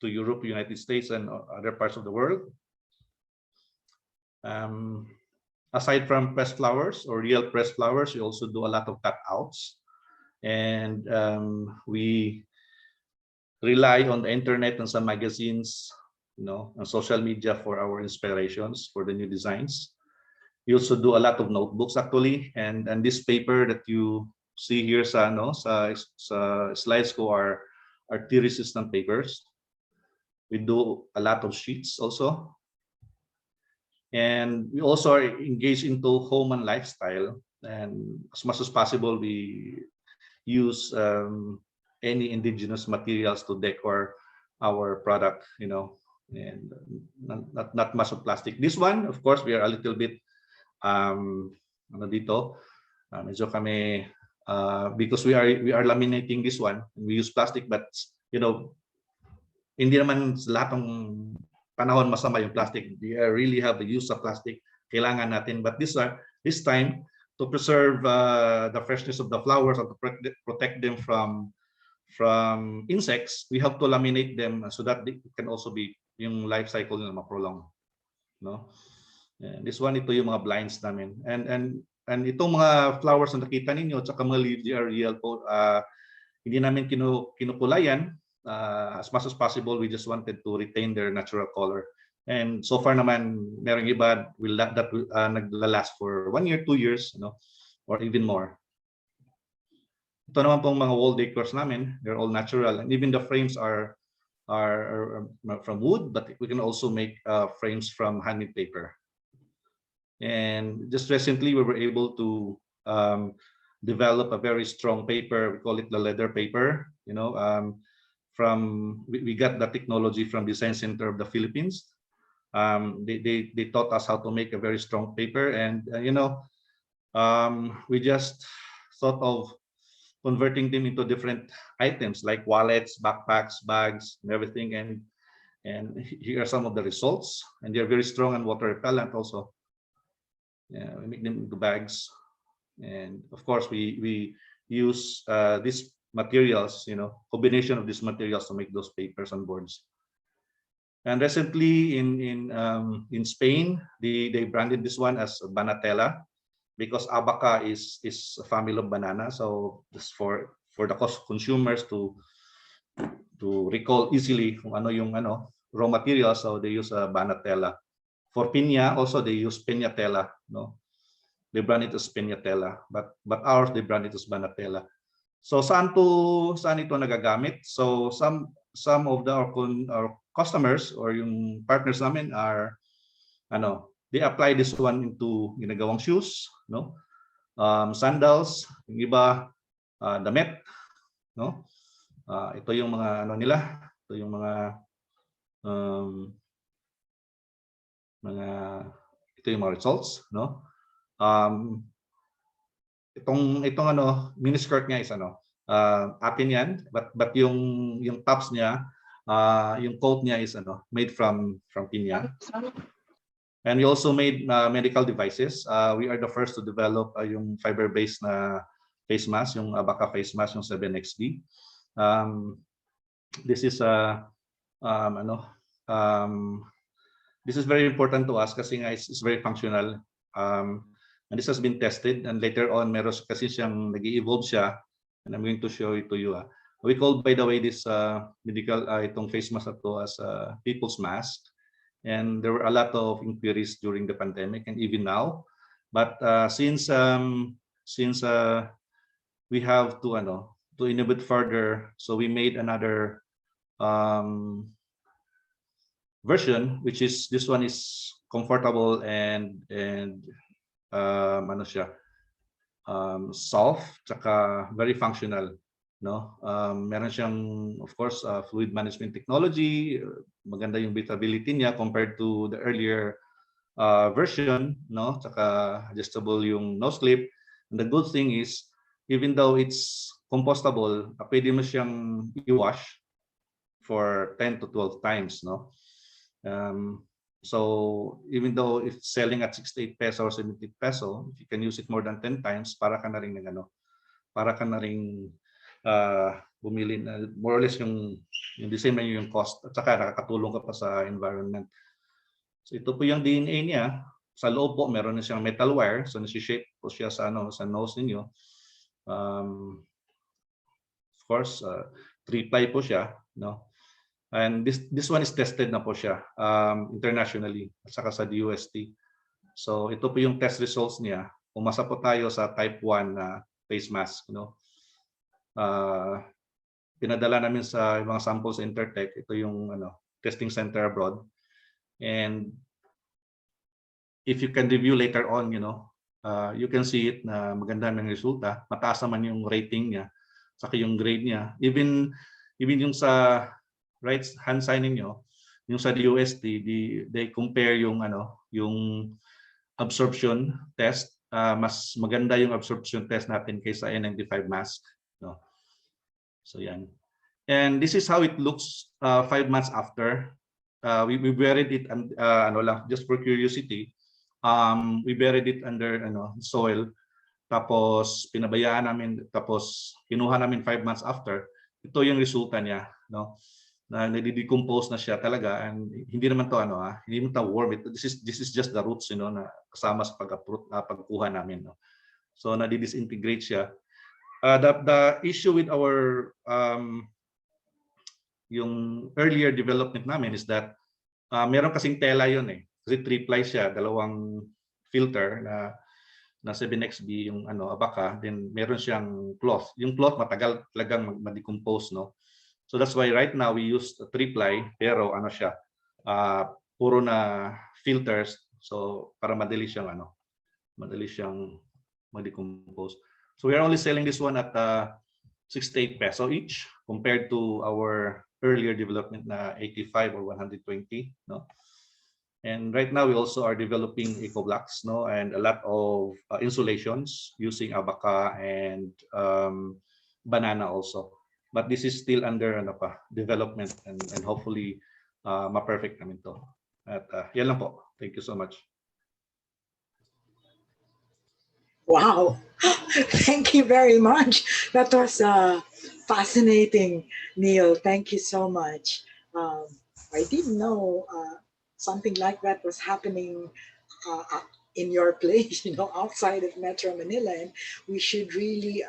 Europe, United States, and other parts of the world. Aside from pressed flowers or real pressed flowers, we also do a lot of cutouts, and we rely on the internet and some magazines, and social media for our inspirations for the new designs. We also do a lot of notebooks actually, and this paper that you see here sa slides ko are tea resistant papers. We do a lot of sheets also, and we also are engaged into home and lifestyle, and as much as possible we use any indigenous materials to decor our product, and not much of plastic. This one, of course, we are a little bit medyo kami because we are laminating this one, we use plastic, but hindi naman sa lahat ng panahon masama yung plastic. We really have the use of plastic, kailangan natin, but this time to preserve the freshness of the flowers and to protect them from insects, we have to laminate them so that it can also be yung life cycle nila ma-prolong. This one, ito yung mga blinds namin, and itong mga flowers na nakita ninyo at saka mga leaves, they are real po. Hindi namin kinukulayan. As much as possible, we just wanted to retain their natural color, and so far naman merong iba that naglalast for 1 year, 2 years, or even more. Ito naman pong mga wall decors namin, they're all natural, and even the frames are from wood, but we can also make frames from handmade paper. And just recently, we were able to develop a very strong paper. We call it the leather paper. We got the technology from Design Center of the Philippines. They taught us how to make a very strong paper, and we just thought of converting them into different items like wallets, backpacks, bags, and everything. And here are some of the results, and they're very strong and water repellent also. Yeah, we make them into bags, and of course we use these materials, combination of these materials to make those papers and boards. And recently in Spain, they branded this one as Banatela, because abaca is a family of banana, so this for the consumers to recall easily kung ano yung raw materials, so they use Banatela. For piña, also they use Peñatela. They brand it as Peñatela, but ours they brand it as Banatela. So saan ito nagagamit? So some of our customers or yung partners namin are they apply this one into ginagawang shoes, sandals, yung iba damit, ito yung mga nila, ito yung ito yung mga results, itong miniskirt niya is atin yan, but yung tops niya, yung coat niya is made from piña. And we also made medical devices. We are the first to develop yung fiber-based na face mask, yung abaca face mask, yung 7XD. This is ano, this is very important to us kasi nga it's very functional. And this has been tested, and later on meron kasi siyang nag-evolve siya, and I'm going to show it to you. We call, by the way, this medical itong face mask na to as people's mask, and there were a lot of inquiries during the pandemic and even now. But since we have to innovate further, so we made another version, which is this one is comfortable and ano siya, soft, tsaka very functional, no? Meron siyang, of course, fluid management technology. Maganda yung breathability niya compared to the earlier version, no? Tsaka adjustable yung nose clip. And the good thing is, even though it's compostable, pwede mo siyang i-wash for 10 to 12 times, no? So even though it's selling at 68 peso or 70 peso, if you can use it more than 10 times, para ka na rin bumili na more or less yung the same na yung cost, at saka nakakatulong ka pa sa environment. So ito po yung DNA niya. Sa loob po meron na siyang metal wire, so nasi-shape po siya sa nose ninyo. Of course, 3-ply po siya, no? And this one is tested na po siya internationally at saka sa DUST. So ito po yung test results niya. Umasa po tayo sa type 1 na face mask, no? Pinadala namin sa mga samples sa Intertech. Ito yung testing center abroad. And if you can review later on, you can see it na maganda ng resulta. Mataas naman yung rating niya, saka yung grade niya. Even yung sa right hand sign ninyo, yung sa DUST, they compare yung absorption test. Mas maganda yung absorption test natin kaysa N95 mask, no? So yan. And this is how it looks 5 months after. We buried it and just for curiosity. We buried it under soil. Tapos pinabayaan namin, tapos kinuha namin 5 months after. Ito yung resulta niya, no? Na nadi-decompose na siya talaga, and hindi naman to hindi naman to worm. This is just the roots, na kasama sa pagkuha namin, no? So nadi-disintegrate siya. The issue with our yung earlier development namin is that meron kasing tela yun kasi 3-ply siya, dalawang filter na 7XB yung abaka, then meron siyang cloth. Yung cloth matagal talagang ma-decompose, no? So that's why right now we use 3-ply, pero siya, puro na filters, so para madali siyang ma-decompose. So we are only selling this one at 68 peso each compared to our earlier development na 85 or 120, no? And right now we also are developing eco blocks, no, and a lot of insulations using abaca and banana also. But this is still under development, and hopefully ma-perfect namin to. At yan lang po. Thank you so much. Wow, thank you very much. That was fascinating, Neil. Thank you so much. I didn't know something like that was happening in your place, outside of Metro Manila, and we should really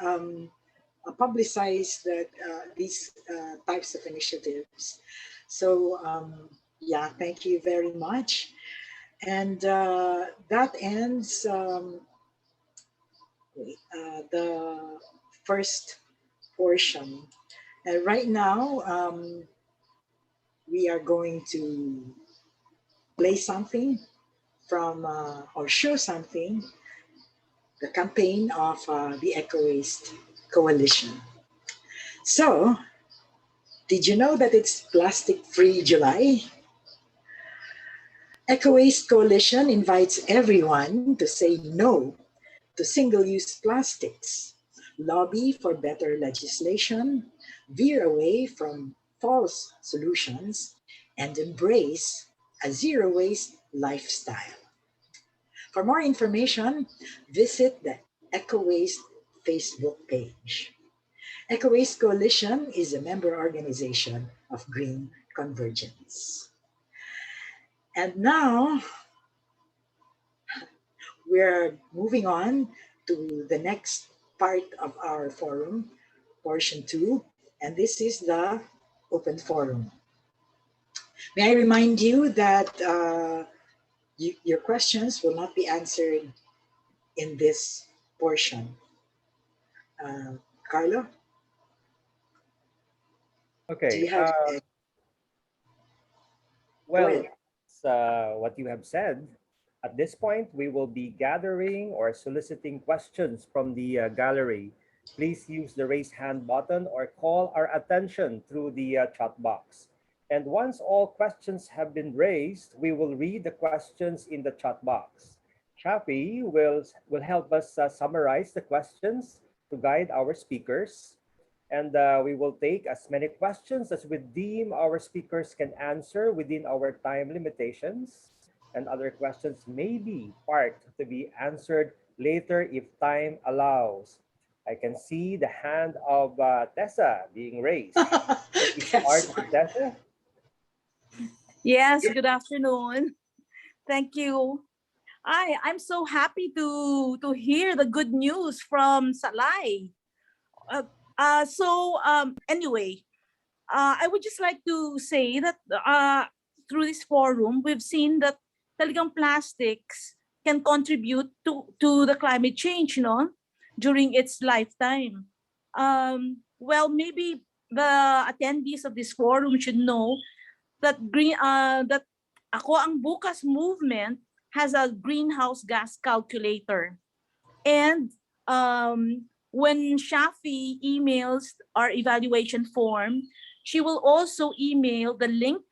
publicize that these types of initiatives. So yeah, thank you very much. And that ends the first portion. And right now, we are going to play something from or show something, the campaign of the Eco Waste Coalition. So, did you know that it's Plastic Free July? Eco Waste Coalition invites everyone to say no to single-use plastics, lobby for better legislation, veer away from false solutions, and embrace a zero-waste lifestyle. For more information, visit the Eco Waste Facebook page. Eco Waste Coalition is a member organization of Green convergence. And now we're moving on to the next part of our forum, portion 2, and this is the open forum. May I remind you that your questions will not be answered in this portion. Carlo, do Okay. you have? Go Well, ahead. what you have said, at this point, we will be gathering or soliciting questions from the gallery. Please use the raise hand button or call our attention through the chat box. And once all questions have been raised, we will read the questions in the chat box. Shafi will help us summarize the questions to guide our speakers. And we will take as many questions as we deem our speakers can answer within our time limitations. And other questions may be parked to be answered later if time allows. I can see the hand of Tessa being raised. Can we start with Tessa? Yes, good afternoon. Thank you. I'm so happy to hear the good news from Salai. Anyway, I would just like to say that through this forum, we've seen that talagang plastics can contribute to the climate change, during its lifetime. Well, maybe the attendees of this forum should know that that Ako Ang Bukas movement has a greenhouse gas calculator. And when Shafi emails our evaluation form, she will also email the link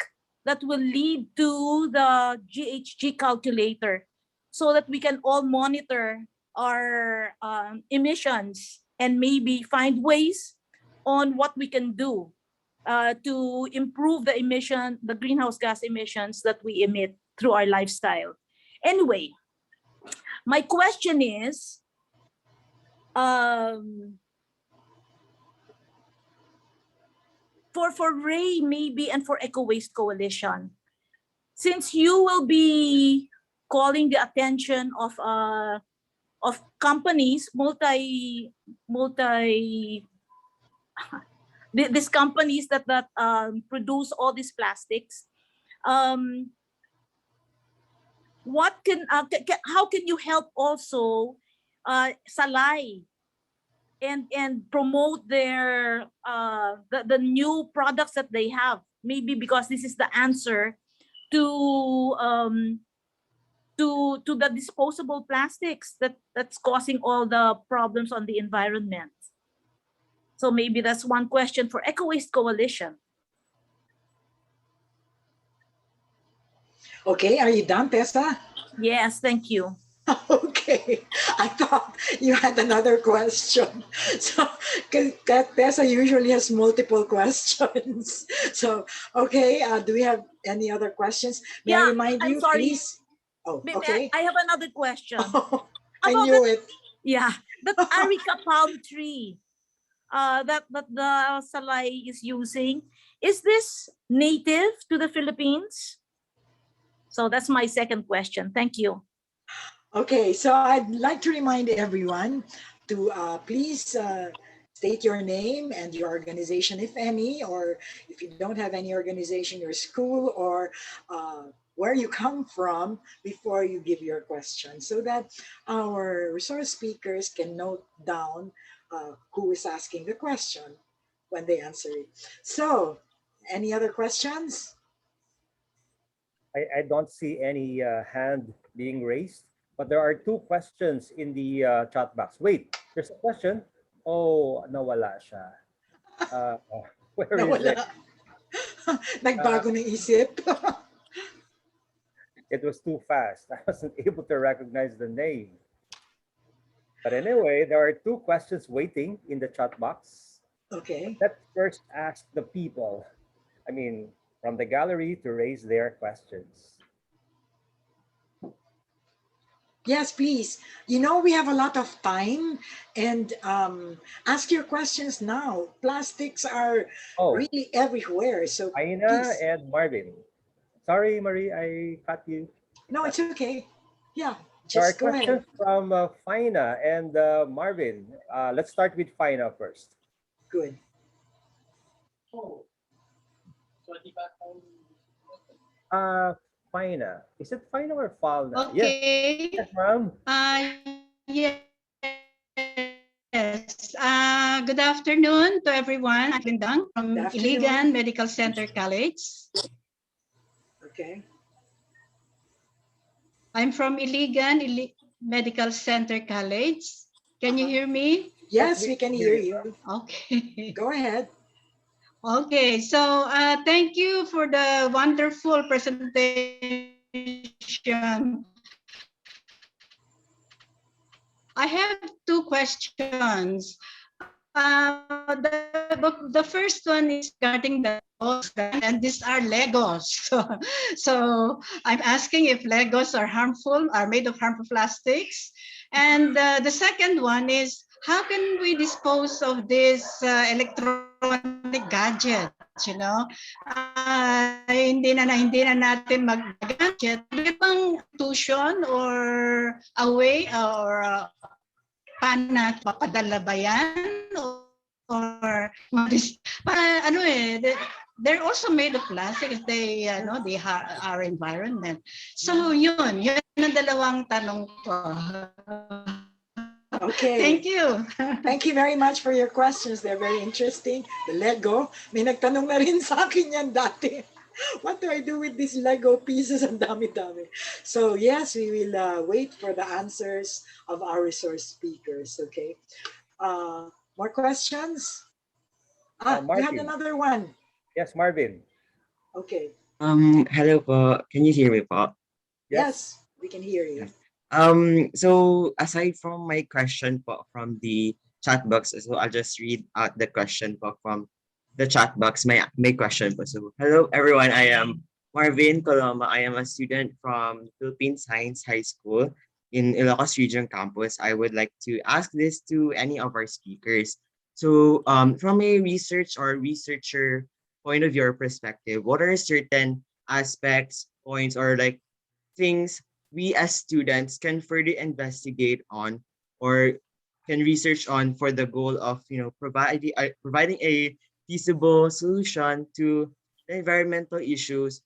that will lead to the GHG calculator so that we can all monitor our emissions and maybe find ways on what we can do to improve the greenhouse gas emissions that we emit through our lifestyle. Anyway, my question is, for Ray maybe and for Eco Waste Coalition, since you will be calling the attention of companies, these companies that produce all these plastics, how can you help also Salai and promote their the new products that they have? Maybe because this is the answer to the disposable plastics that's causing all the problems on the environment. So maybe that's one question for Eco Waste Coalition. Okay, are you done, Tessa? Yes, thank you. Okay, I thought you had another question. So, because Tessa usually has multiple questions. So, okay, do we have any other questions? May I remind you, sorry. please? Oh, okay. I have another question. Oh, I knew it. Yeah, the Areca palm tree that the Salai is using, is this native to the Philippines? So that's my second question. Thank you. Okay, so I'd like to remind everyone to please state your name and your organization, if any, or if you don't have any organization, your school, or where you come from before you give your question, so that our resource speakers can note down who is asking the question when they answer it. So, any other questions? I don't see any hand being raised, but there are two questions in the chat box. Wait, there's a question. Oh, nawala siya. Where is it? Nagbago ng isip. It was too fast. I wasn't able to recognize the name. But anyway, there are two questions waiting in the chat box. Okay. Let's first ask the people, from the gallery, to raise their questions. Yes, please. You know, we have a lot of time, and ask your questions now. Plastics are Oh, really everywhere. So Aina please. and Marvin. Sorry, Marie, I cut you. No, it's okay. Yeah, There are just go ahead. questions from Faina and Marvin. Let's start with Faina first. Good. Uh, Faina. Is it Faina or Falna? Yes, Okay. yes, ma'am. Yes. Good afternoon to everyone. I'm Lindang Good from afternoon. Iligan Medical Center College. Okay. I'm from Medical Center College. Can you hear me? Yes, we can hear you. Okay. Go ahead. Okay. So thank you for the wonderful presentation. I have two questions. The first one is regarding the Legos, and these are Legos. So I'm asking if Legos are harmful, are made of harmful plastics. And the second one is, how can we dispose of these electronic gadgets, you know? Hindi na natin mag-gadget. May bang tuition or a way or paano natin mapadala ba yan? Or para ano they're also made of plastic. They they harm our environment. So yun ang dalawang tanong ko. Okay. Thank you. Thank you very much for your questions. They're very interesting. The Lego, may nagtanong na rin sa akin yan dati. What do I do with these Lego pieces? Ang dami-dami. So yes, we will wait for the answers of our resource speakers. Okay. More questions? You had Marvin. another one. Yes, Marvin. Okay. Hello po. Can you hear me po? Yes, we can hear you. So aside from my question po from the chat box, so I'll just read out the question po from the chat box. My question po. So hello everyone. I am Marvin Coloma. I am a student from Philippine Science High School in Ilocos Region Campus. I would like to ask this to any of our speakers. So from a research or researcher point of your perspective, what are certain aspects, points, or like things we as students can further investigate on or can research on for the goal of providing a feasible solution to the environmental issues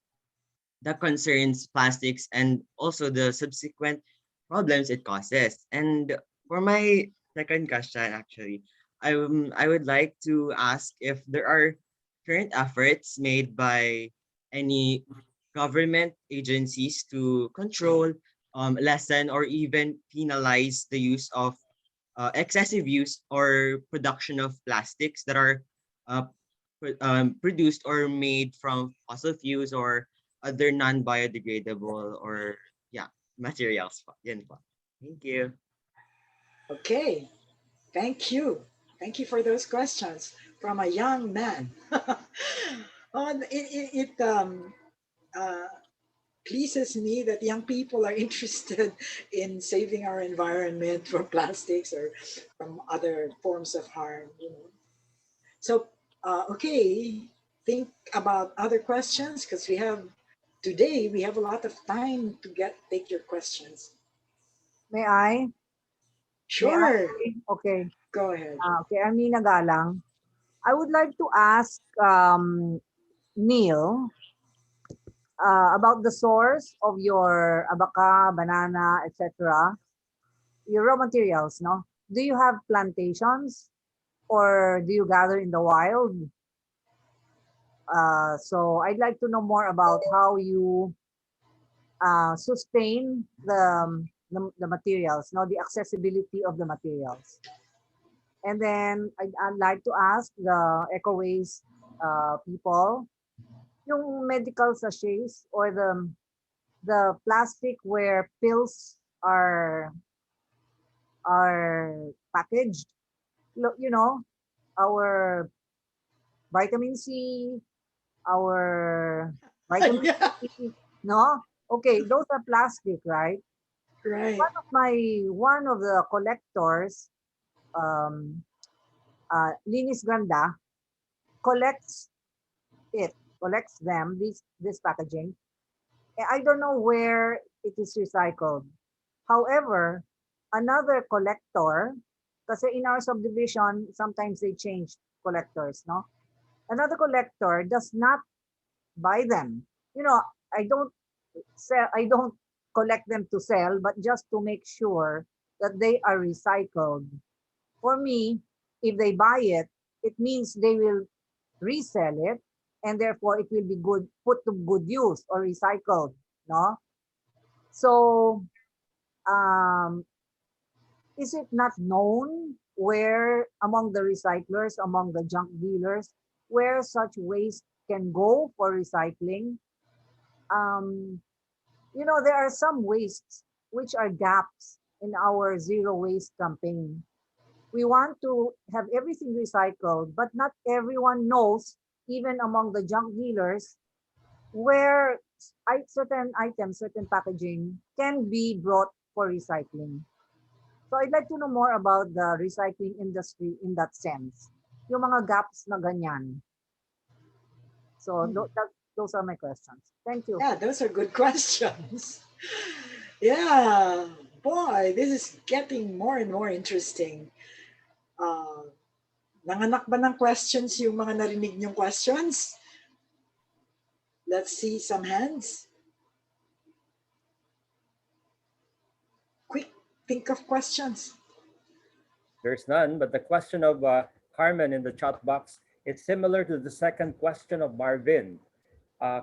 that concerns plastics and also the subsequent problems it causes. And for my second question, actually, I would like to ask if there are current efforts made by any government agencies to control, lessen, or even penalize the use of excessive use or production of plastics that are uh, produced or made from fossil fuels or other non-biodegradable or materials po. Yan po. Thank you. Okay. Thank you. Thank you for those questions from a young man. It pleases me that young people are interested in saving our environment from plastics or from other forms of harm. So, okay, think about other questions because today we have a lot of time to take your questions. May I? Sure. Okay. Go ahead. Okay, Amina Galang. I would like to ask Neil about the source of your abaca, banana, etc. Your raw materials, no? Do you have plantations or do you gather in the wild? So I'd like to know more about how you sustain the materials, no, the accessibility of the materials. And then I'd like to ask the Eco Waste people, yung medical sachets or the plastic where pills are packaged, you know, our vitamin C, our vitamin C, no? Okay, those are plastic, right? Right. One of the collectors, Linis Ganda, collects collects them, this packaging. I don't know where it is recycled. However, another collector, kasi in our subdivision, sometimes they change collectors, no? Another collector does not buy them. You know, I don't collect them to sell, but just to make sure that they are recycled. For me, if they buy it, it means they will resell it, and therefore it will be put to good use or recycled, no? So, um, is it not known where among the recyclers, among the junk dealers, where such waste can go for recycling? Um, there are some wastes which are gaps in our zero waste campaign. We want to have everything recycled, but not everyone knows, even among the junk dealers, where certain items, certain packaging can be brought for recycling. So I'd like to know more about the recycling industry in that sense. Yung mga gaps na ganyan. So those are my questions. Thank you. Yeah, those are good questions. Yeah, boy, this is getting more and more interesting. Nanganak ba ng questions yung mga narinig niyong questions? Let's see some hands. Quick, think of questions. There's none, but the question of Carmen in the chat box, it's similar to the second question of Marvin.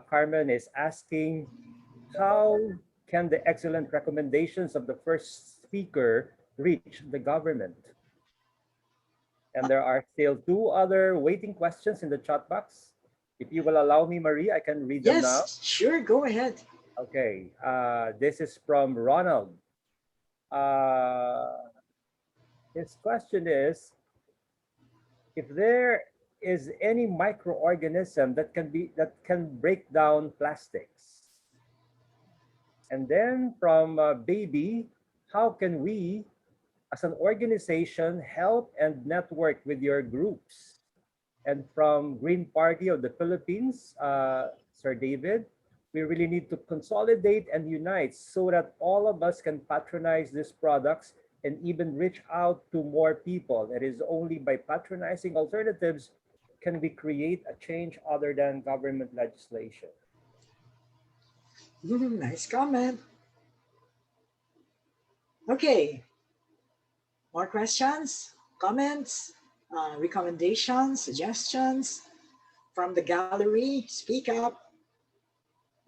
Carmen is asking, how can the excellent recommendations of the first speaker reach the government? And there are still two other waiting questions in the chat box. If you will allow me, Marie, I can read them now. Yes, sure, go ahead. Okay, this is from Ronald. His question is, if there is any microorganism that can break down plastics. And then from Baby, how can we, as an organization, help and network with your groups? And from Green Party of the Philippines, Sir David, we really need to consolidate and unite so that all of us can patronize these products and even reach out to more people. It is only by patronizing alternatives can we create a change other than government legislation. Nice comment. Okay. More questions, comments, recommendations, suggestions from the gallery? Speak up.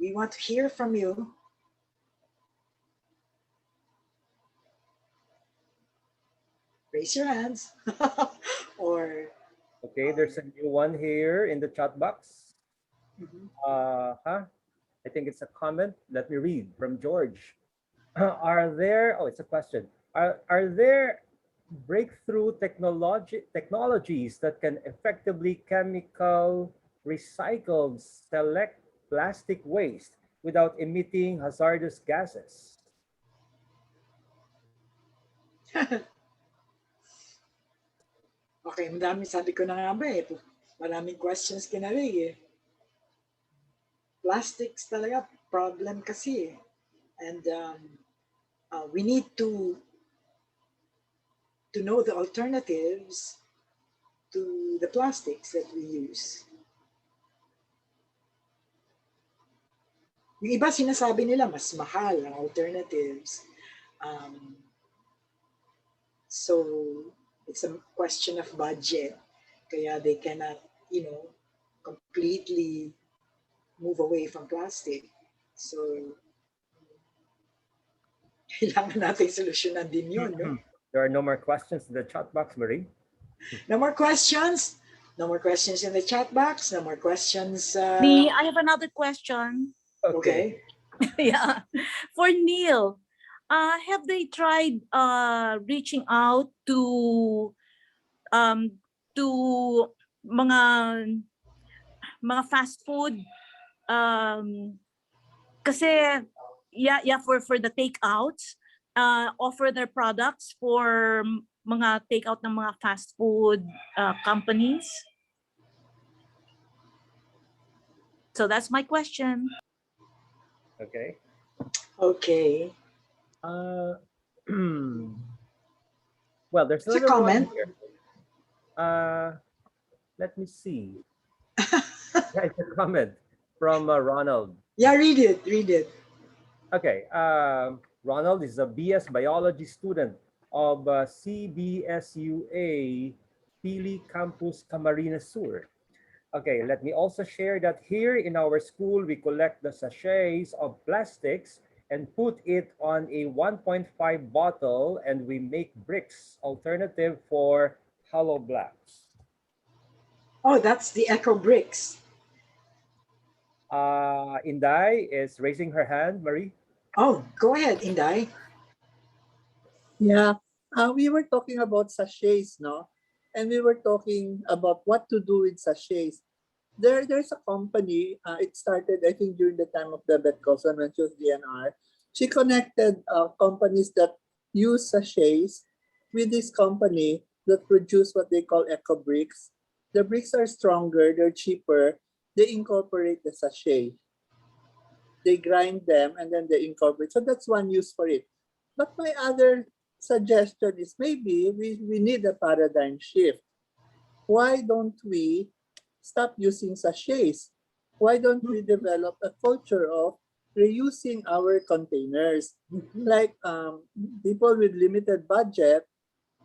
We want to hear from you. Raise your hands. Or okay, there's a new one here in the chat box. I think it's a comment. Let me read from George. It's a question. Are there breakthrough technologies that can effectively chemical recycle select plastic waste without emitting hazardous gases? Okay, madami, sabi ko na nga ba eh. Maraming questions kinalig eh. Plastics talaga, problem kasi eh. And we need to know the alternatives to the plastics that we use. Yung iba sinasabi nila mas mahal ang alternatives. So it's a question of budget. Kaya they cannot, completely move away from plastic. So kailangan natin solusyonan din yun, no? There are no more questions in the chat box, Marie. No more questions? No more questions in the chat box? No more questions? I have another question. Okay. Yeah. For Neil, have they tried reaching out to mga fast food? Kasi for the takeouts, offer their products for mga takeout ng mga fast food companies? So that's my question. Okay. Okay. Well, there's It's a another one comment. here. Let me see. Yeah, it's a comment from Ronald. Yeah, read it. Read it. Okay. Ronald is a BS biology student of CBSUA Pili Campus Camarines Sur. Okay, let me also share that here in our school, we collect the sachets of plastics and put it on a 1.5 bottle, and we make bricks alternative for hollow blocks. Oh, that's the Echo Bricks. Inday is raising her hand, Marie. Oh, go ahead, Inday. Yeah, we were talking about sachets, no? And we were talking about what to do with sachets. There's a company, it started, I think, during the time of Bebet Coulson when she was DNR. She connected companies that use sachets with this company that produce what they call eco bricks. The bricks are stronger, they're cheaper, they incorporate the sachet. They grind them and then they incorporate. So that's one use for it. But my other suggestion is maybe we need a paradigm shift. Why don't we stop using sachets? Why don't we develop a culture of reusing our containers? Like people with limited budget,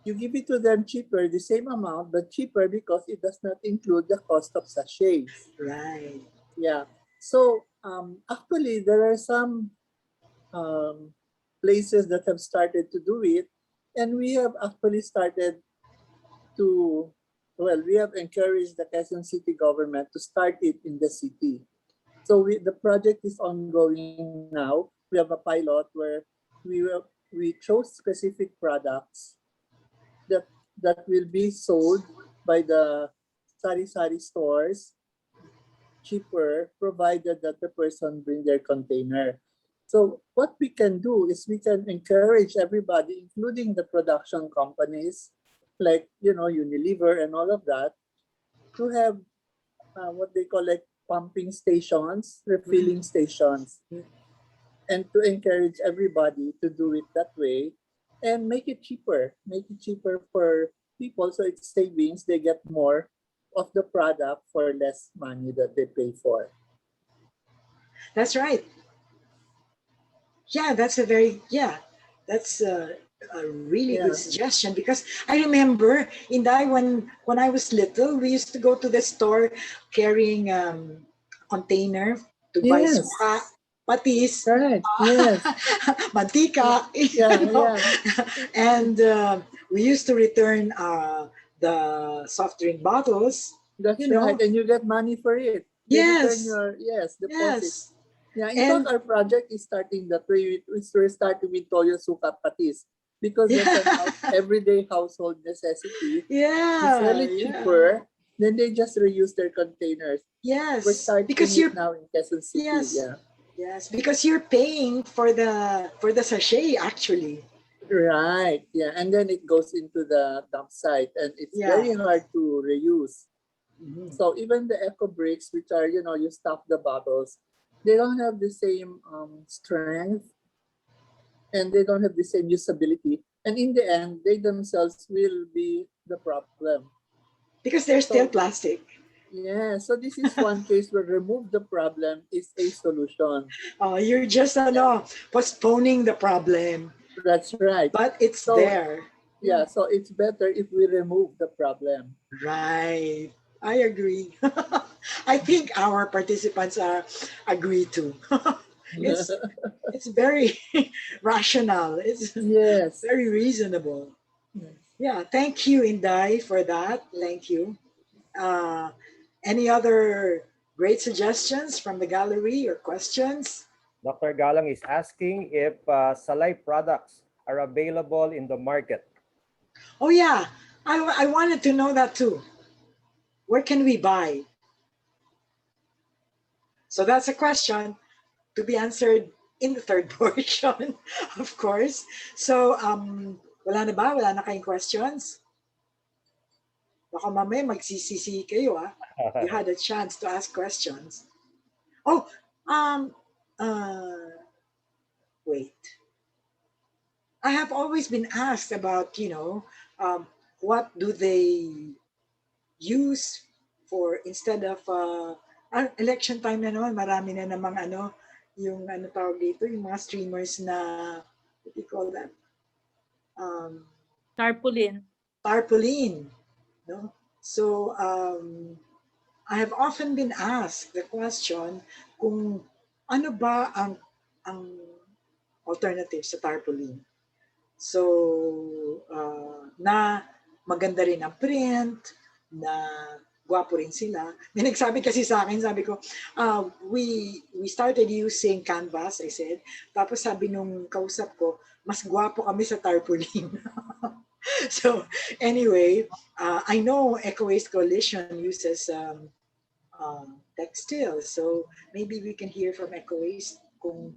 you give it to them cheaper, the same amount, but cheaper because it does not include the cost of sachets. Right. Yeah. So actually, there are some places that have started to do it, and we have actually started to, well, we have encouraged the Quezon City government to start it in the city. So the project is ongoing now. We have a pilot where we chose specific products that will be sold by the sari-sari stores cheaper, provided that the person bring their container. So what we can do is we can encourage everybody, including the production companies, like, you know, Unilever and all of that, to have what they call like pumping stations, refilling stations, and to encourage everybody to do it that way and make it cheaper for people, so it's savings. They get more of the product for less money that they pay for. That's right. Yeah, that's a very, that's a really good suggestion, because I remember Inday, when I was little, we used to go to the store carrying container to buy suka, patis, mantika, and we used to return the soft drink bottles. That's right, and you get money for it. They return your deposit. Yeah, in fact, our project is starting that way. We're starting with Toyo Suka Patis because that's an everyday household necessity. Yeah, it's really cheaper. Then they just reuse their containers. Yes, we're starting because it now in Quezon City. Yes, because you're paying for the sachet actually. Right. Yeah, and then it goes into the dump site, and it's very hard to reuse. So even the eco bricks, which are, you know, you stuff the bottles, they don't have the same strength, and they don't have the same usability. And in the end, they themselves will be the problem. Because they're still plastic. Yeah, so this is one case where remove the problem is a solution. Oh, you're just postponing the problem. That's right. But it's there. Yeah, so it's better if we remove the problem. Right. I agree. I think our participants agree too. It's very rational. It's very reasonable. Yeah, thank you, Inday, for that. Thank you. Any other great suggestions from the gallery or questions? Dr. Galang is asking if Salay products are available in the market. Oh yeah, I wanted to know that too. Where can we buy? So that's a question to be answered in the third portion, of course. So, wala na ba? Wala na kayong questions? Baka mamaya magsisisi kayo, ah. You had a chance to ask questions. Oh, wait. I have always been asked about, what do they use for instead of election time na naman, marami na namang yung tawag dito, yung mga streamers na, what do you call that? Tarpaulin. Tarpaulin, no? So, I have often been asked the question kung ano ba ang alternative sa tarpaulin. So, na maganda rin ang print, na gwapo rin sila. May nagsabi kasi sa akin, sabi ko, we started using canvas, I said. Tapos sabi nung kausap ko, mas gwapo kami sa tarpaulin. So, anyway, I know Eco Waste Coalition uses textile. So, maybe we can hear from Eco Waste kung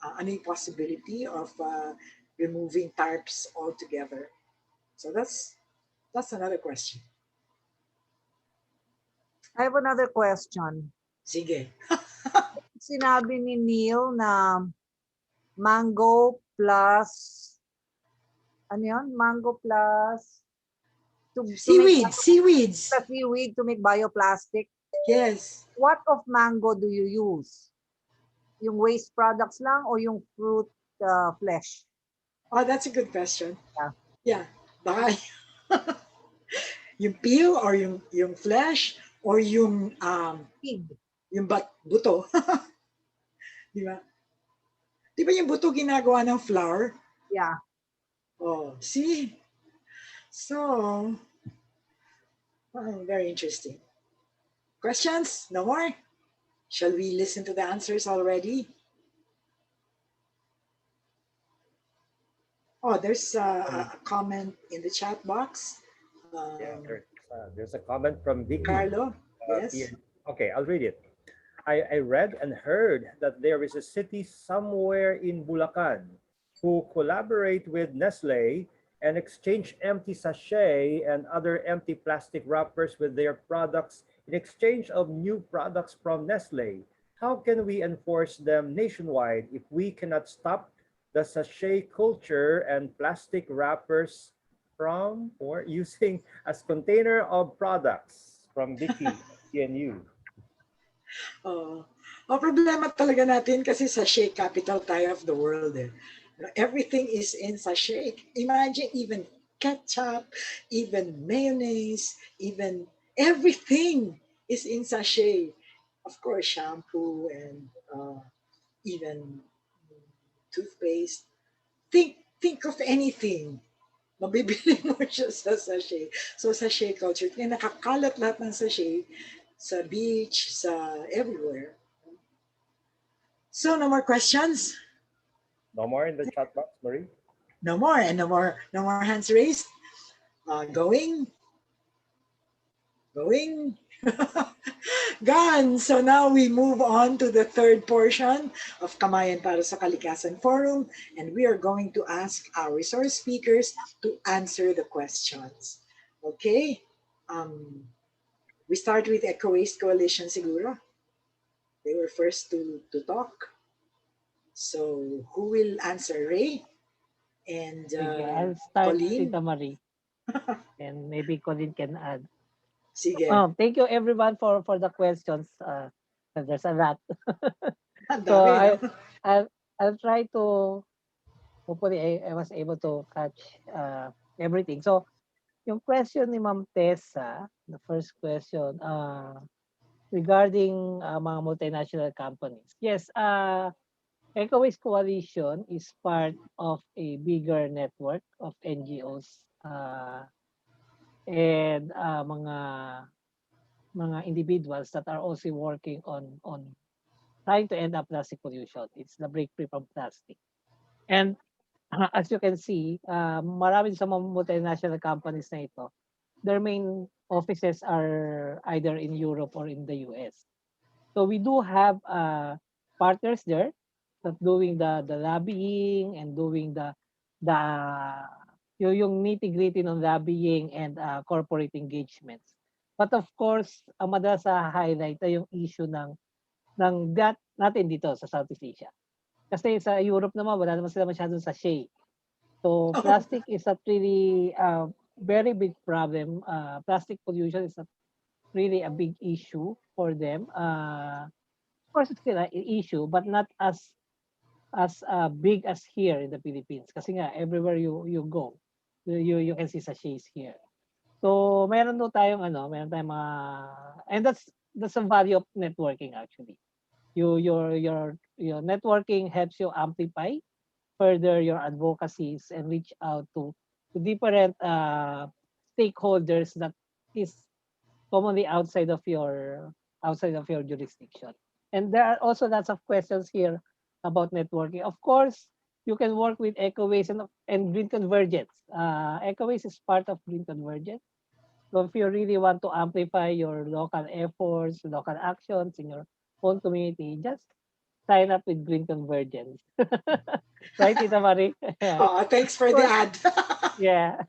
ano yung possibility of removing tarps altogether. So that's another question. I have another question. Sige. Sinabi ni Neil na mango plus, ano yun? Mango plus seaweeds. Plus seaweed to make bioplastic. Yes. What of mango do you use? Yung waste products lang o yung fruit flesh? Oh, that's a good question. Yeah. Yeah. Baka yung peel or yung flesh or yung yung buto. Di ba? Di ba yung buto ginagawa ng flour? Yeah. Oh, see? So, very interesting. Questions? No more? Shall we listen to the answers already? Oh, there's a comment in the chat box. There's a comment from Vicky. Carlo, yes. Okay, I'll read it. I read and heard that there is a city somewhere in Bulacan who collaborate with Nestle and exchange empty sachet and other empty plastic wrappers with their products in exchange of new products from Nestle. How can we enforce them nationwide if we cannot stop the sachet culture and plastic wrappers from or using as container of products? From Vicky, CNU. Problema talaga natin kasi sachet capital tayo of the world. Eh. Everything is in sachet. Imagine even ketchup, even mayonnaise, even everything is in sachet. Of course, shampoo and even toothpaste. Think of anything. Mabibili mo siya sa sachet. So sachet culture. Kaya nakakalat lahat ng sachet sa beach, sa everywhere. So no more questions? No more in the chat box, Marie? No more, and no more hands raised. Going. Gone. So now we move on to the third portion of Kamayan para sa Kalikasan Forum, and we are going to ask our resource speakers to answer the questions. Okay? We start with Eco Waste Coalition siguro. They were first to talk. So who will answer? Ray? And I'll start Colleen? Tita Marie. And maybe Colleen can add. Sige. Thank you everyone for the questions. There's a lot. So I'll try to, hopefully I was able to catch everything. So yung question ni Ma'am Tessa, the first question regarding mga multinational companies. Yes, Eco Waste Coalition is part of a bigger network of NGOs and mga individuals that are also working on trying to end up plastic pollution. It's the break free from plastic. And as you can see, marami sa mga multinational companies na ito, their main offices are either in Europe or in the US. So we do have partners there that doing the lobbying and doing the yung nitty-gritty ng lobbying and corporate engagements. But of course, ang madalas sa highlight ay yung issue ng that natin dito sa Southeast Asia. Kasi sa Europe naman, wala naman sila masyadong sachet. So plastic is a really very big problem. Plastic pollution is really a big issue for them. Of course, it's still an issue, but not as big as here in the Philippines. Kasi nga, everywhere you go, you can see sachets here. So meron tayong mga, and that's a value of networking actually. Your networking helps you amplify further your advocacies and reach out to different stakeholders that is commonly outside of your jurisdiction. And there are also lots of questions here about networking. Of course, you can work with EcoWays and Green Convergence. EcoWays is part of Green Convergence. So if you really want to amplify your local efforts, local actions in your own community, just sign up with Green Convergence. Right, Tita Marie? Oh, thanks for the ad. Yeah.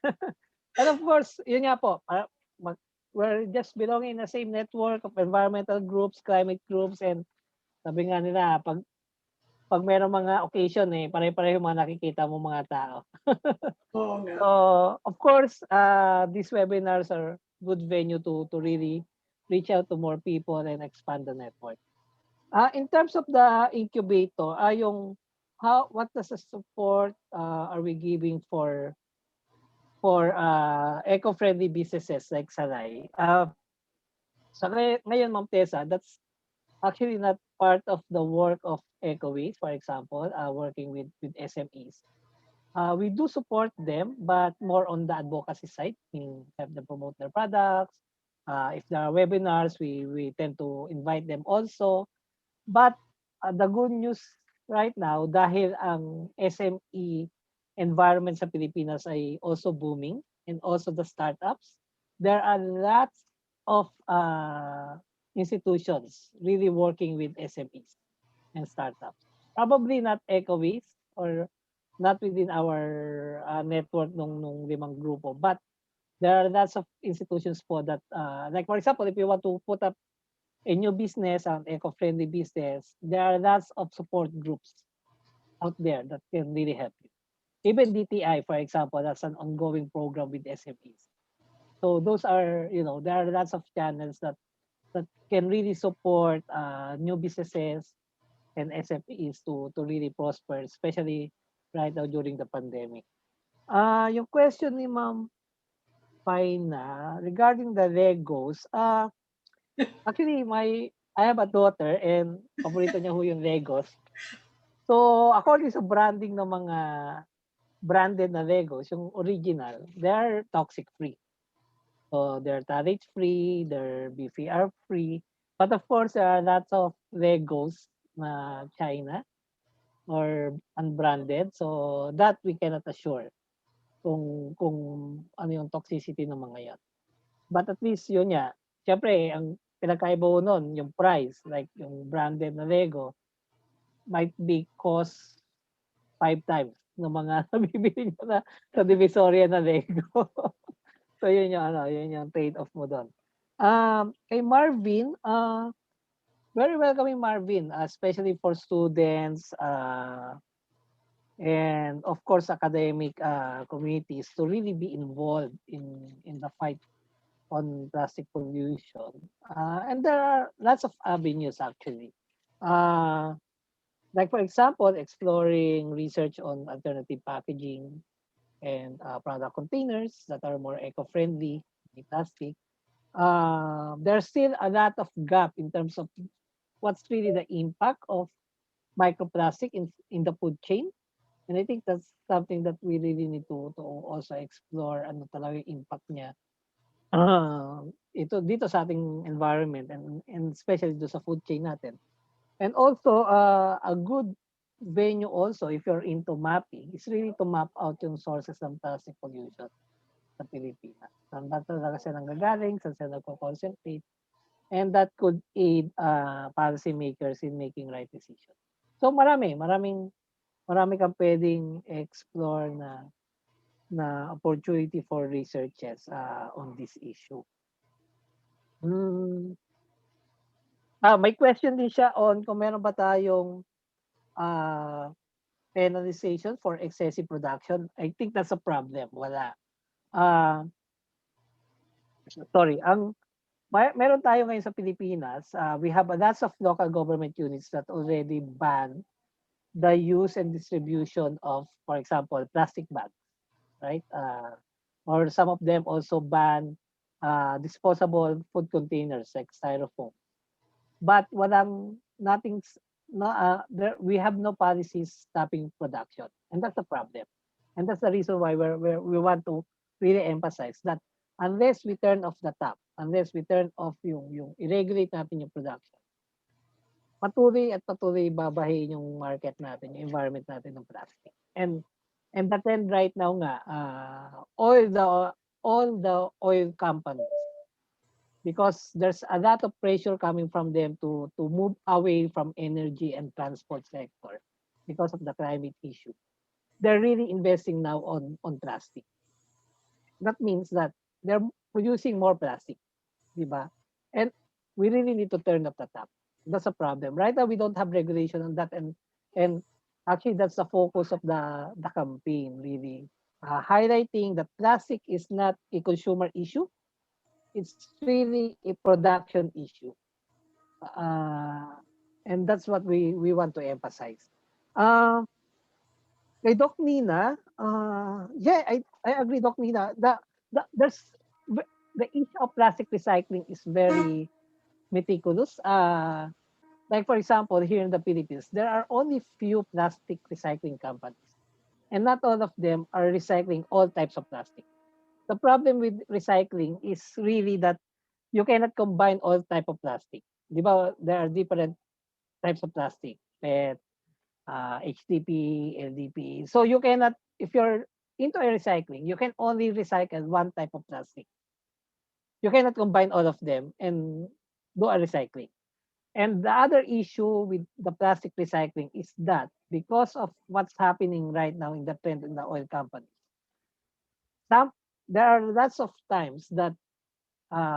And of course, yun nga po, we're just belonging in the same network of environmental groups, climate groups, and sabi nga nila, pag mayroong mga occasion, pare-pareho mga nakikita mo mga tao. Oo nga. So, of course, these webinars are good venue to really reach out to more people and expand the network. In terms of the incubator, what does the support are we giving for eco-friendly businesses like Saray? So ngayon, Ma'am Tessa, that's actually not part of the work of EcoWays, for example, working with SMEs. We do support them, but more on the advocacy side, meaning have them promote their products. If there are webinars, we tend to invite them also. But the good news right now, dahil ang SME environment sa Pilipinas ay also booming, and also the startups, there are lots of institutions really working with SMEs and startups. Probably not EcoWays or not within our network nung limang grupo, but there are lots of institutions po that, like for example, if you want to put up a new business, an eco-friendly business, there are lots of support groups out there that can really help you. Even DTI, for example, that's an ongoing program with SMEs. So those are, there are lots of channels that can really support new businesses and SMEs to really prosper, especially right now during the pandemic. Yung question ni Ma'am Paina regarding the Legos, actually I have a daughter and paborito niya ho yung Legos. So according sa branding ng mga branded na Legos, yung original, they're toxic free. So they're phthalate free, they're BPR free. But of course, there are lots of Legos na China or unbranded. So that we cannot assure kung ano yung toxicity ng mga yan. But at least yun nga, syempre, ang pinagkaiba ko nun, yung price, like yung branded na Lego, might be cost 5 times ng mga nabibili nyo na sa Divisoria na Lego. So yun yung trade-off mo doon. Kay Marvin, very welcoming Marvin, especially for students and of course academic communities to really be involved in the fight on plastic pollution. And there are lots of avenues actually. Like for example, exploring research on alternative packaging and product containers that are more eco-friendly with plastic. There's still a lot of gap in terms of what's really the impact of microplastic in the food chain. And I think that's something that we really need to also explore ano talaga yung impact niya ito dito sa ating environment and especially do sa food chain natin. And also a good venue also if you're into mapping is really to map out yung sources ng plastic pollution sa Pilipinas. Saan ba talaga siya nanggagaling, saan siya nagko-concentrate, and that could aid policy makers in making right decisions. So marami kang pwedeng explore na opportunity for researches on this issue. May question din siya on kung meron ba tayong penalization for excessive production. I think that's a problem. Wala. Sorry, meron tayo ngayon sa Pilipinas, we have lots of local government units that already ban the use and distribution of, for example, plastic bags, right? Or some of them also ban disposable food containers like styrofoam. But we have no policies stopping production, and that's the problem. And that's the reason why we want to really emphasize that unless we turn off the tap, unless we turn off yung i-regulate natin yung production, patuloy babahin yung market natin, yung environment natin ng plastic. And the trend right now nga, all the oil companies, because there's a lot of pressure coming from them to move away from energy and transport sector because of the climate issue. They're really investing now on plastic. That means that they're producing more plastic, di ba? And we really need to turn up the tap. That's a problem. Right now, we don't have regulation on that, and actually, that's the focus of the campaign. Really, highlighting that plastic is not a consumer issue; it's really a production issue, and that's what we want to emphasize. Kay Doc Nina, yeah, I agree, Doc Nina. There's the issue of plastic recycling is very meticulous. Like for example, here in the Philippines, there are only few plastic recycling companies, and not all of them are recycling all types of plastic. The problem with recycling is really that you cannot combine all type of plastic. Di ba? There are different types of plastic, PET, HDP, LDP. So you cannot, if you're into a recycling, you can only recycle one type of plastic. You cannot combine all of them and do a recycling. And the other issue with the plastic recycling is that because of what's happening right now in the trend in the oil companies, some there are lots of times that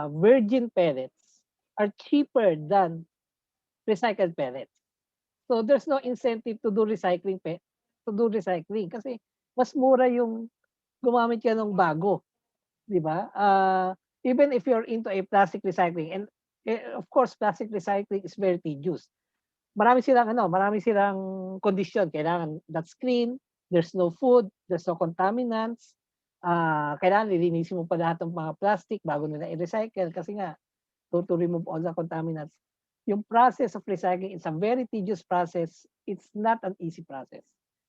virgin pellets are cheaper than recycled pellets. So there's no incentive to do recycling kasi mas mura yung gumamit ka ng bago, 'di ba? Even if you're into a plastic recycling, and of course plastic recycling is very tedious. Marami silang kondisyon. Kailangan that's clean, there's no food, there's no contaminants. Kailangan lilinisin mo pa lahat ng mga plastic bago nila i-recycle kasi nga to remove all the contaminants. Yung process of recycling is a very tedious process. It's not an easy process.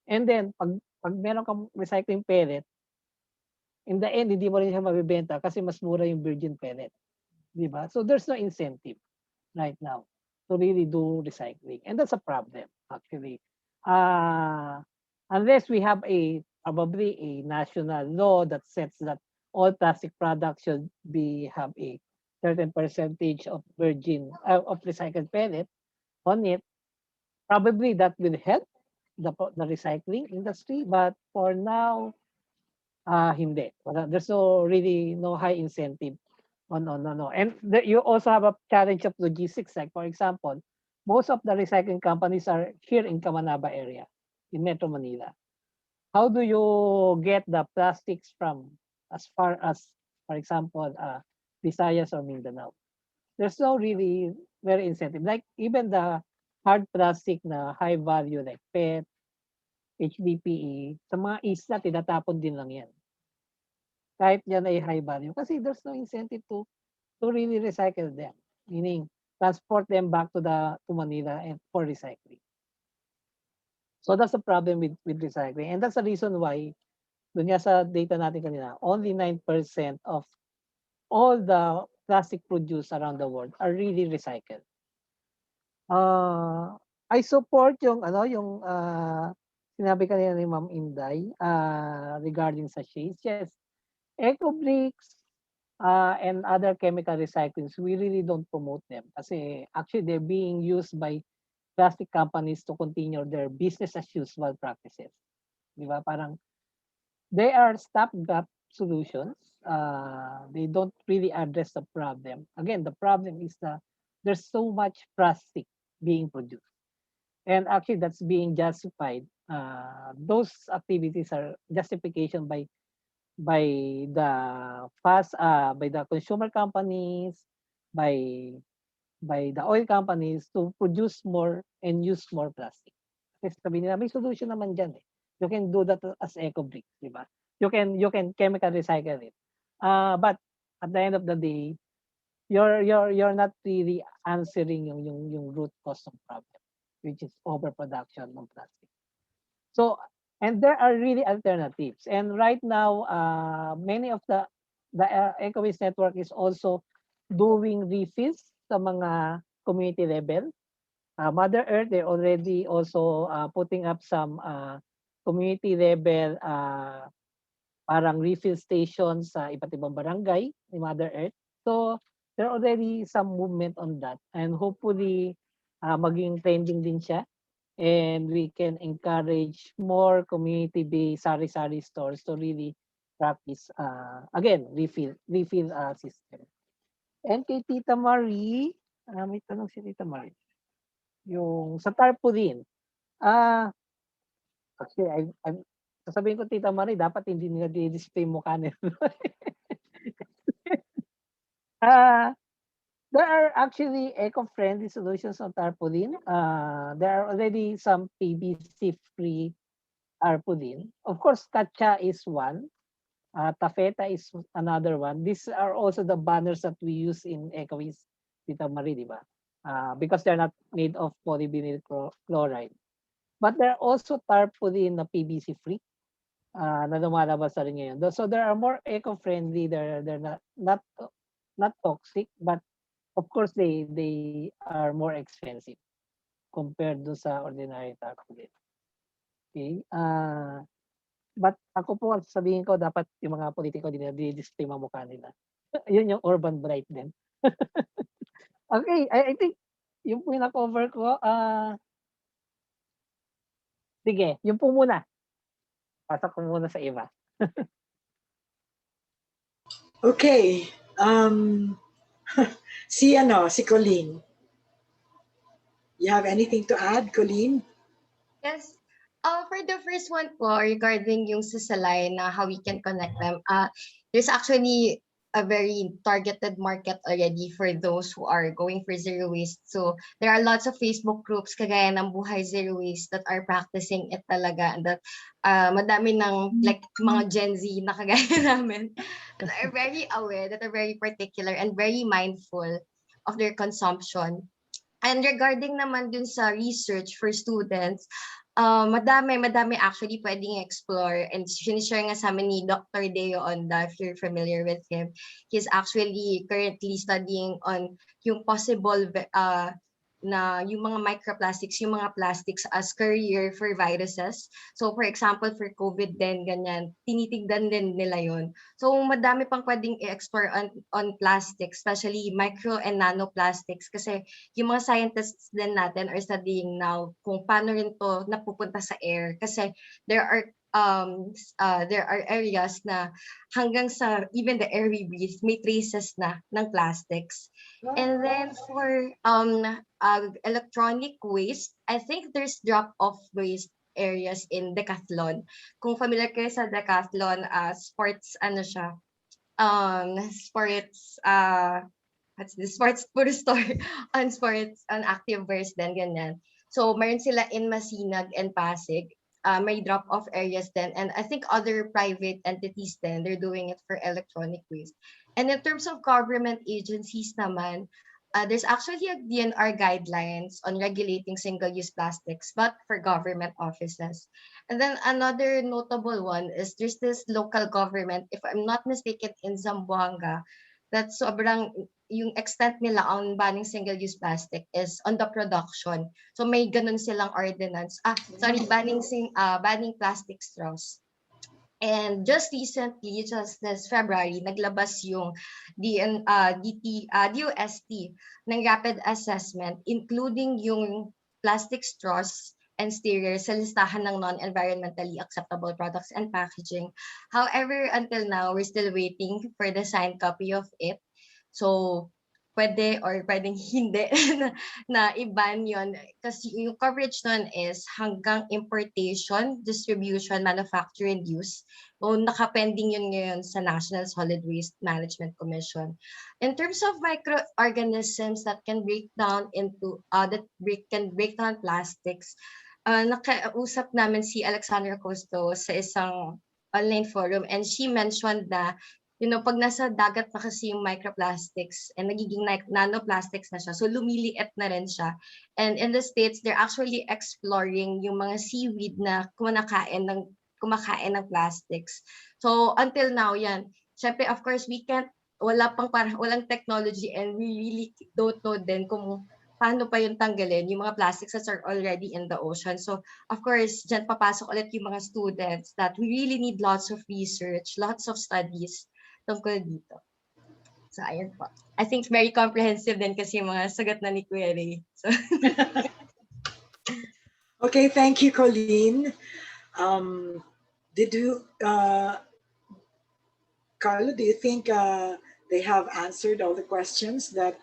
And then pag meron kang recycling pellet, in the end hindi mo rin siya mabebenta kasi mas mura yung virgin pellet, 'di ba? So there's no incentive right now to really do recycling. And that's a problem, actually. Unless we have probably a national law that sets that all plastic products should have a certain percentage of of recycled pellet on it, probably that will help the recycling industry. But for now, hindi. There's no high incentive. No. And you also have a challenge of logistics. Like for example, most of the recycling companies are here in Camanaba area, in Metro Manila. How do you get the plastics from as far as, for example, Visayas or Mindanao? There's no really very incentive. Like even the hard plastic na high value like PET, HDPE, sa mga isla, tinatapon din lang yan. Kahit yan ay high value. Kasi there's no incentive to really recycle them. Meaning, transport them back to Manila and for recycling. So that's the problem with recycling. And that's the reason why, dun nga sa data natin kanina, only 9% of all the plastic produced around the world are really recycled. I support yung sinabi kanina ni Ma'am Inday regarding sa sachets. Yes, eco bricks and other chemical recyclings, we really don't promote them kasi actually they're being used by plastic companies to continue their business as usual practices. Di ba? Parang they are stopgap solutions. They don't really address the problem. Again, the problem is that there's so much plastic being produced. And actually, that's being justified. Those activities are justification by the by the consumer companies, by the oil companies to produce more and use more plastic. Kasi sabi nila, may solution naman dyan eh. You can do that as eco bricks, di ba? You can chemical recycle it. But at the end of the day, you're not really answering yung root cause ng problem, which is overproduction ng plastic. So, and there are really alternatives. And right now, many of the EcoWaste network is also doing refills sa mga community level. Mother Earth, they're already also putting up some community level parang refill stations sa iba't ibang barangay ni Mother Earth. So, there are already some movement on that. And hopefully, maging trending din siya. And we can encourage more community-based sari-sari stores to really practice, again, refill system. And kay Tita Marie, may tanong si Tita Marie. Yung sa tarpaulin, actually, sasabihin ko Tita Marie, dapat hindi nila di-display mukha nila. There are actually eco-friendly solutions on tarpaulin. There are already some PVC-free tarpaulin. Of course, Katcha is one. Tafeta is another one. These are also the banners that we use in EcoWaste, Tita Marie, di ba? Because they're not made of polyvinyl chloride. But there are also tarpaulin na PVC-free na lumalabas na rin ngayon. So there are more eco-friendly. They're not toxic, but of course, they are more expensive compared to sa ordinary tarpaulin. Okay? But ako po, sabihin ko, dapat yung mga politiko din di-display mga mukha nila. Yun yung urban blight din. Okay, I think yung po yung na-cover ko. Sige, yun po muna. Pasok ko muna sa iba. Okay. Si Colleen. You have anything to add, Colleen? Yes. For the first one po, regarding yung sasalay na how we can connect them, there's actually a very targeted market already for those who are going for zero waste. So there are lots of Facebook groups kagaya ng Buhay Zero Waste that are practicing it talaga, and that madami ng like mga Gen Z na kagaya namin that are very aware, that are very particular and very mindful of their consumption. And regarding naman dun sa research for students, madami actually pwedeng explore, and sinishare nga sa amin ni Dr. Deo Onda, if you're familiar with him. He's actually currently studying on yung possible na yung mga microplastics, yung mga plastics as carrier for viruses. So for example, for COVID din, ganyan, tinitigdan din nila yun. So madami pang pwedeng i-explore on plastics, especially micro and nanoplastics, kasi yung mga scientists din natin are studying now kung paano rin to napupunta sa air, kasi there are areas na hanggang sa even the air we breathe may traces na ng plastics. And then for electronic waste, I think there's drop-off waste areas in Decathlon. Kung familiar kayo sa Decathlon, sports siya, sports what's the sports food store on sports on active wears din ganyan. So meron sila in Masinag and Pasig. May drop-off areas then, and I think other private entities then, they're doing it for electronic waste. And in terms of government agencies naman, there's actually a DNR guidelines on regulating single-use plastics, but for government offices. And then another notable one is there's this local government, if I'm not mistaken, in Zamboanga, that sobrang yung extent nila on banning single-use plastic is on the production. So may ganun silang ordinance. Banning plastic straws. And just recently, just this February, naglabas yung DOST ng rapid assessment, including yung plastic straws and steerers sa listahan ng non-environmentally acceptable products and packaging. However, until now, we're still waiting for the signed copy of it. So, pwede or pwedeng hindi na i-ban yun. Kasi yung coverage nun is hanggang importation, distribution, manufacture, and use. So, nakapending yun ngayon sa National Solid Waste Management Commission. In terms of microorganisms that can break down plastics, nakausap namin si Alexandra Costo sa isang online forum, and she mentioned na pag nasa dagat na kasi yung microplastics and nagiging nanoplastics na siya, so lumiliit na rin siya. And in the States, they're actually exploring yung mga seaweed na kumakain ng plastics. So until now, yan. Syempre, of course, walang technology, and we really don't know din kung paano pa yung tanggalin yung mga plastics that are already in the ocean. So, of course, dyan papasok ulit yung mga students that we really need lots of research, lots of studies tungkol dito. So, ayun po. I think very comprehensive din kasi yung mga sagot na ni Kuya Ray. So, Okay, thank you, Colleen. Carlo, do you think they have answered all the questions that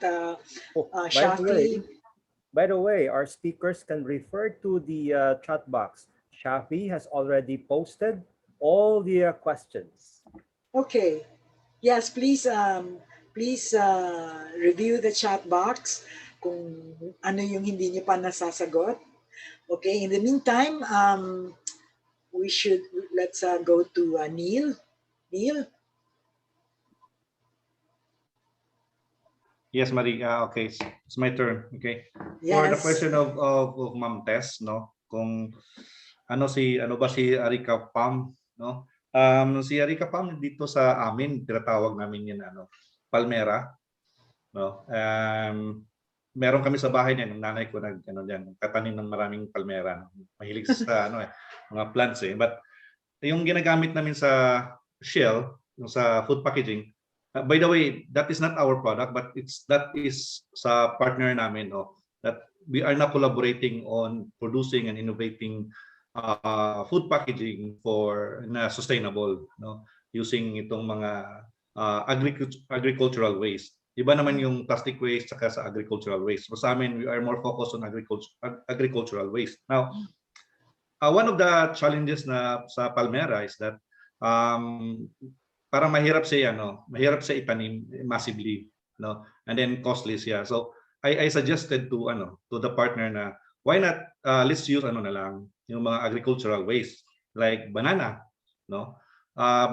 Shafi? By the way, our speakers can refer to the chat box. Shafi has already posted all the questions. Okay. Yes, please review the chat box kung ano yung hindi niyo pa nasasagot. Okay, in the meantime, let's go to Neil. Neil? Yes, Marie. Okay, it's my turn. Okay. Yes. For the question of Ma'am Tess, no, kung ano ba si Arika Pam, no? Si Arika Pam dito sa amin, tinatawag namin yan palmera, no? Meron kami sa bahay niyan, ng nanay ko tatanim ng maraming palmera. Mahilig sa mga plants eh. But yung ginagamit namin sa shell, yung sa food packaging, by the way, that is not our product, but that is sa partner namin, that we are now collaborating on producing and innovating food packaging sustainable, using itong mga agricultural waste. Iba naman yung plastic waste saka sa agricultural waste. So sa amin, we are more focused on agricultural waste. Now, one of the challenges na sa palmera is that parang mahirap siya itanim massively, and then costly siya. So I suggested to the partner na why not let's use na lang yung mga agricultural waste like banana,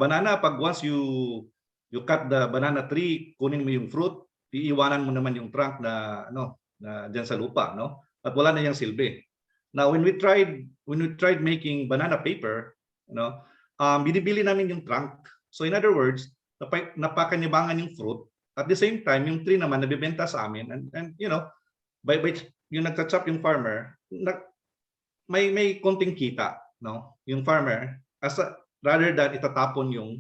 banana, pag once you cut the banana tree, kunin mo yung fruit, iiwanan mo naman yung trunk na diyan sa lupa, at wala na yung silbi. Now when we tried making banana paper, binibili namin yung trunk. So in other words, napakanibangan yung fruit, at the same time yung tree naman nabibenta sa amin, and by yung nagcha-chop yung farmer, may konting kita, yung farmer, rather than itatapon yung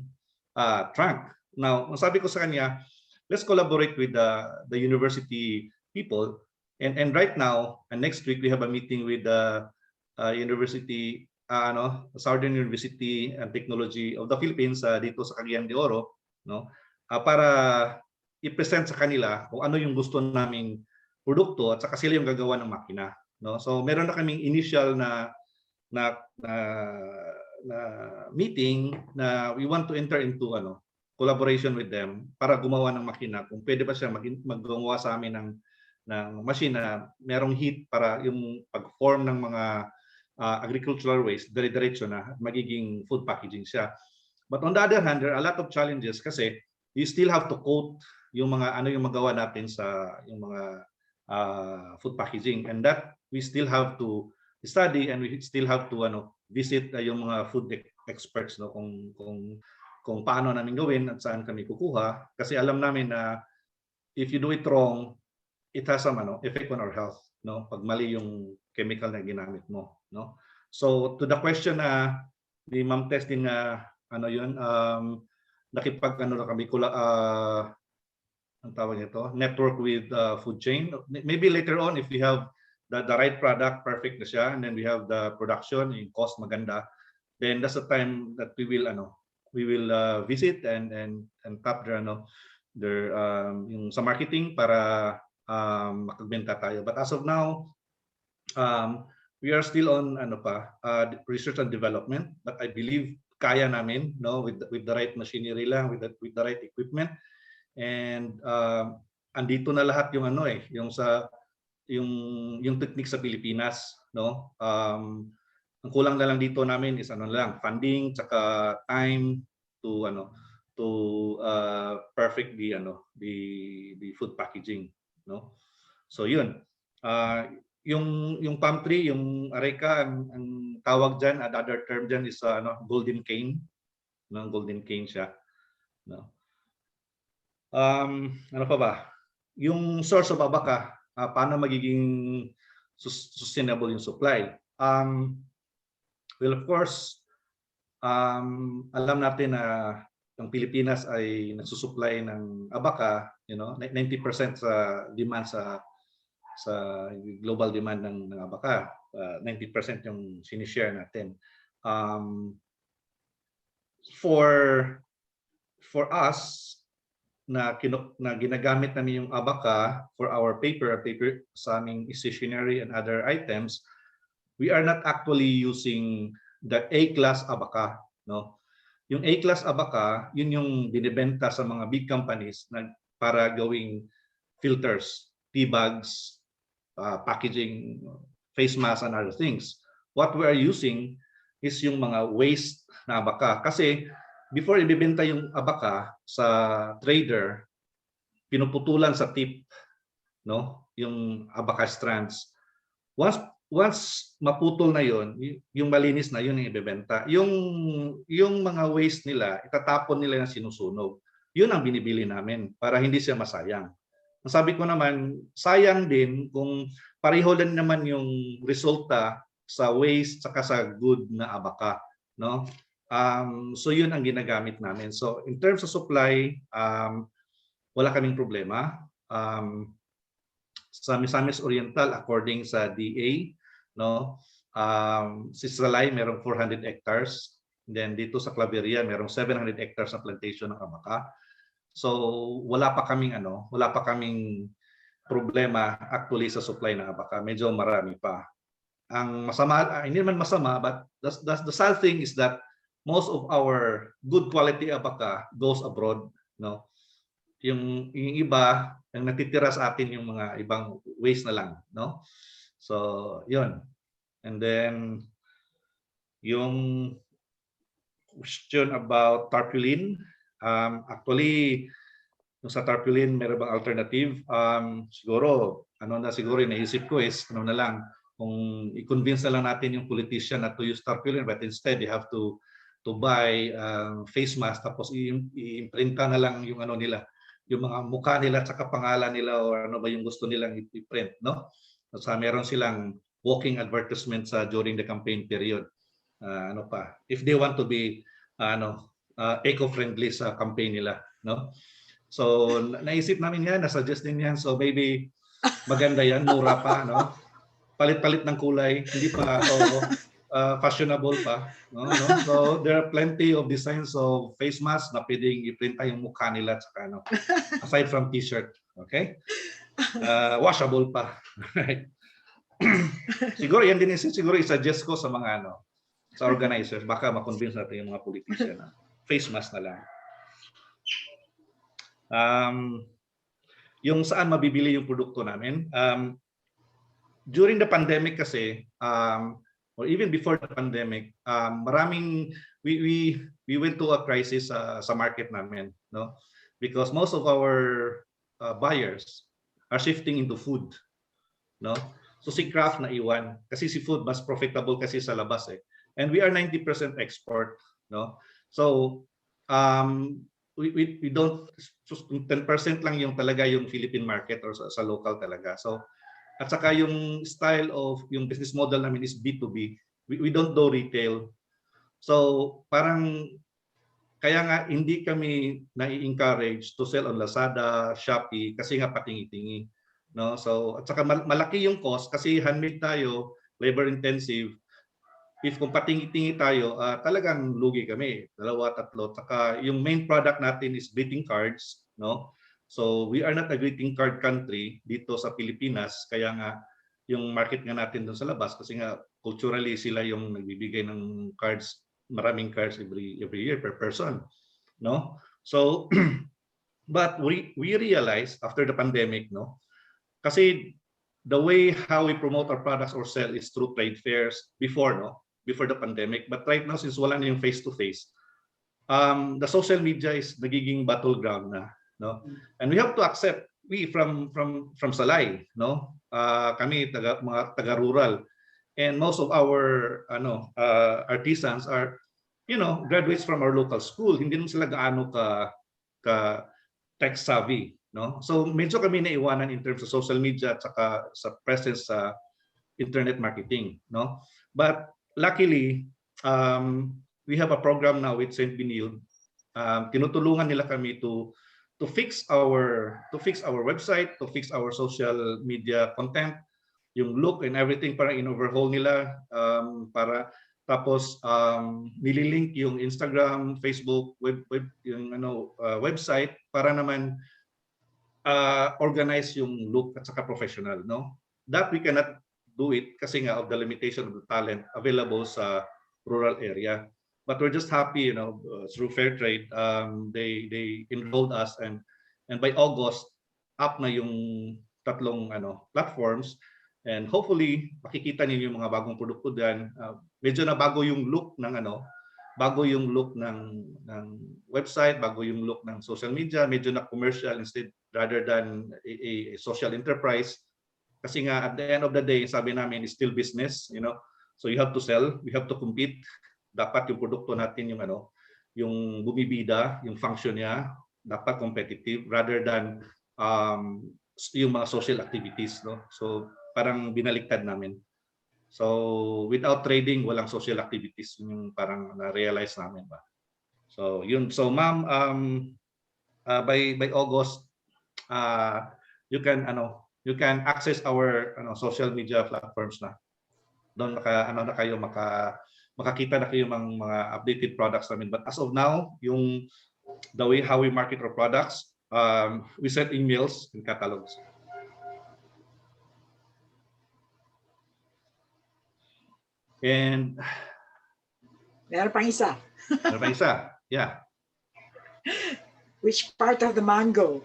trunk. Now, sabi ko sa kanya, let's collaborate with the university people, and right now, and next week we have a meeting with the university, Southern University and Technology of the Philippines dito sa Cagayan de Oro, para i-present sa kanila kung ano yung gusto naming produkto at saka sila yung gagawa ng makina. So meron na kaming initial na meeting na we want to enter into collaboration with them para gumawa ng makina. Kung pwede ba siya maggawa sa amin ng machine na merong heat para yung pag-form ng mga agricultural waste, dire-diretso na magiging food packaging siya. But on the other hand, there are a lot of challenges kasi you still have to coat yung mga yung magawa natin sa yung mga food packaging, and that we still have to study, and we still have to visit yung mga food experts kung paano namin gawin at saan kami kukuha, kasi alam namin na if you do it wrong, it has some effect on our health, pag mali yung chemical na ginamit mo, So to the question na ni Ma'am Testing nakipag kami ang tawag nito, network with food chain. Maybe later on, if we have the right product, perfect na siya, and then we have the production, yung cost maganda, then that's the time that we will visit and tap their yung sa marketing para makagbenta tayo. But as of now, we are still on research and development, but I believe kaya namin, no, with the right machinery lang, with the right equipment, and andito na lahat yung yung technique sa Pilipinas, no. Ang kulang na lang dito namin is funding tsaka time to perfect the food packaging, no. So yun, yung palm tree, yung areca, ang tawag diyan, another term diyan is golden cane, no, golden cane siya, no. Ano pa ba? Yung source of abaca, paano magiging sustainable yung supply? Well, of course, alam natin na ang Pilipinas ay nagsusupply ng abaca, 90% sa demand sa global demand ng abaca, 90% yung sinishare natin. For us na ginagamit namin yung abaca for our paper sa aming stationery and other items, we are not actually using the A-class abaca, no. Yung A-class abaca, yun yung binibenta sa mga big companies para gawing filters, tea bags, packaging, face masks, and other things. What we are using is yung mga waste na abaca. Kasi before ibibenta yung abaca sa trader, pinuputulan sa tip, no, yung abaca strands. Once maputol na yon, yung malinis na yun yung ibebenta. Yung mga waste nila, itatapon nila na sinusunog. Yun ang binibili namin para hindi siya masayang. Ang sabi ko naman, sayang din kung pareho din naman yung resulta sa waste saka sa good na abaca, no? So yun ang ginagamit namin. So in terms of supply, wala kaming problema. Sa Misamis Oriental, according sa DA, no, si Salay merong 400 hectares. Then dito sa Claveria merong 700 hectares na plantation ng abaca. So wala pa kaming problema actually sa supply ng abaca. Medyo marami pa. Ang masama, hindi naman masama, but the sad thing is that most of our good quality abaca goes abroad, no. Yung iba, ang natitira sa atin yung mga ibang waste na lang, no. So yun. And then yung question about tarpaulin, actually yung sa tarpaulin meron bang alternative? Siguro naisip ko is na lang, kung i-convince na lang natin yung politician na to use tarpaulin, but instead they have to buy face mask, tapos i-imprinta na lang yung nila, yung mga mukha nila at saka pangalan nila o ano ba yung gusto nilang i-print, no? So meron silang walking advertisements during the campaign period. If they want to be eco-friendly sa campaign nila, no? So naisip namin yan, na-suggest din yan. So maybe maganda yan, mura pa, no? Palit-palit ng kulay, hindi pa fashionable pa, no? So there are plenty of designs of face mask na pwedeng i-print yung mukha nila, tsaka, aside from t-shirt, okay? Washable pa. Right? Siguro yan din siguro i-suggest ko sa mga sa organizers, baka ma-convince natin yung mga politician na face mask na lang. Yung saan mabibili yung produkto namin, during the pandemic kasi, or even before the pandemic, we went to a crisis sa market namin, no? Because most of our buyers are shifting into food, no? So si craft na iwan kasi si food mas profitable kasi sa labas eh. And we are 90% export, no? So we don't, 10% lang yung talaga yung Philippine market or sa local talaga. So at saka yung style of yung business model namin is B2B. We don't do retail. So parang kaya nga hindi kami nai-encourage to sell on Lazada, Shopee kasi nga patingi-tingi. no? So at saka malaki yung cost kasi handmade tayo, labor intensive. If kung patingi-tingi tayo, talagang lugi kami, dalawa, tatlo. Saka yung main product natin is greeting cards, no? So we are not a greeting card country dito sa Pilipinas, kaya nga yung market nga natin doon sa labas kasi nga culturally sila yung nagbibigay ng cards, maraming cards every year per person, no? So but we realized after the pandemic, no? Kasi the way how we promote our products or sell is through trade fairs before, no? Before the pandemic. But right now, since wala na yung face-to-face, the social media is nagiging battleground na, no? And we have to accept, we from Salay, no? Kami mga taga-rural, and most of our artisans are, graduates from our local school. Hindi naman sila gaano ka tech savvy, no? So medyo kami naiwanan in terms of social media at saka sa presence sa internet marketing, no? But luckily, we have a program now with St. Benilde. Tinutulungan nila kami to fix our website, to fix our social media content, yung look and everything para in-overhaul nila, para tapos nililink yung Instagram, Facebook, yung website para naman organize yung look at saka professional, no? That we cannot do it kasi nga of the limitation of the talent available sa rural area. But we're just happy, through fair trade, they enrolled us, and by August up na yung tatlong platforms, and hopefully makikita niyo yung mga bagong produkto diyan. Medyo na bago yung look ng bago yung look ng website, bago yung look ng social media, medyo na commercial instead rather than a social enterprise. Kasi nga at the end of the day, sabi namin is still business, so you have to sell, we have to compete. Dapat yung produkto natin yung bumibida, yung function niya dapat competitive rather than yung mga social activities, no? So parang binaliktad namin. So without trading, walang social activities, yung parang na-realize namin ba. So yun, so ma'am, by August, you can access our social media platforms na. Doon na kayo makakita na kayo ng mga updated products namin. But as of now, yung the way how we market our products, we send emails and catalogs. And meron pang isa. Meron pang isa, yeah. Which part of the mango?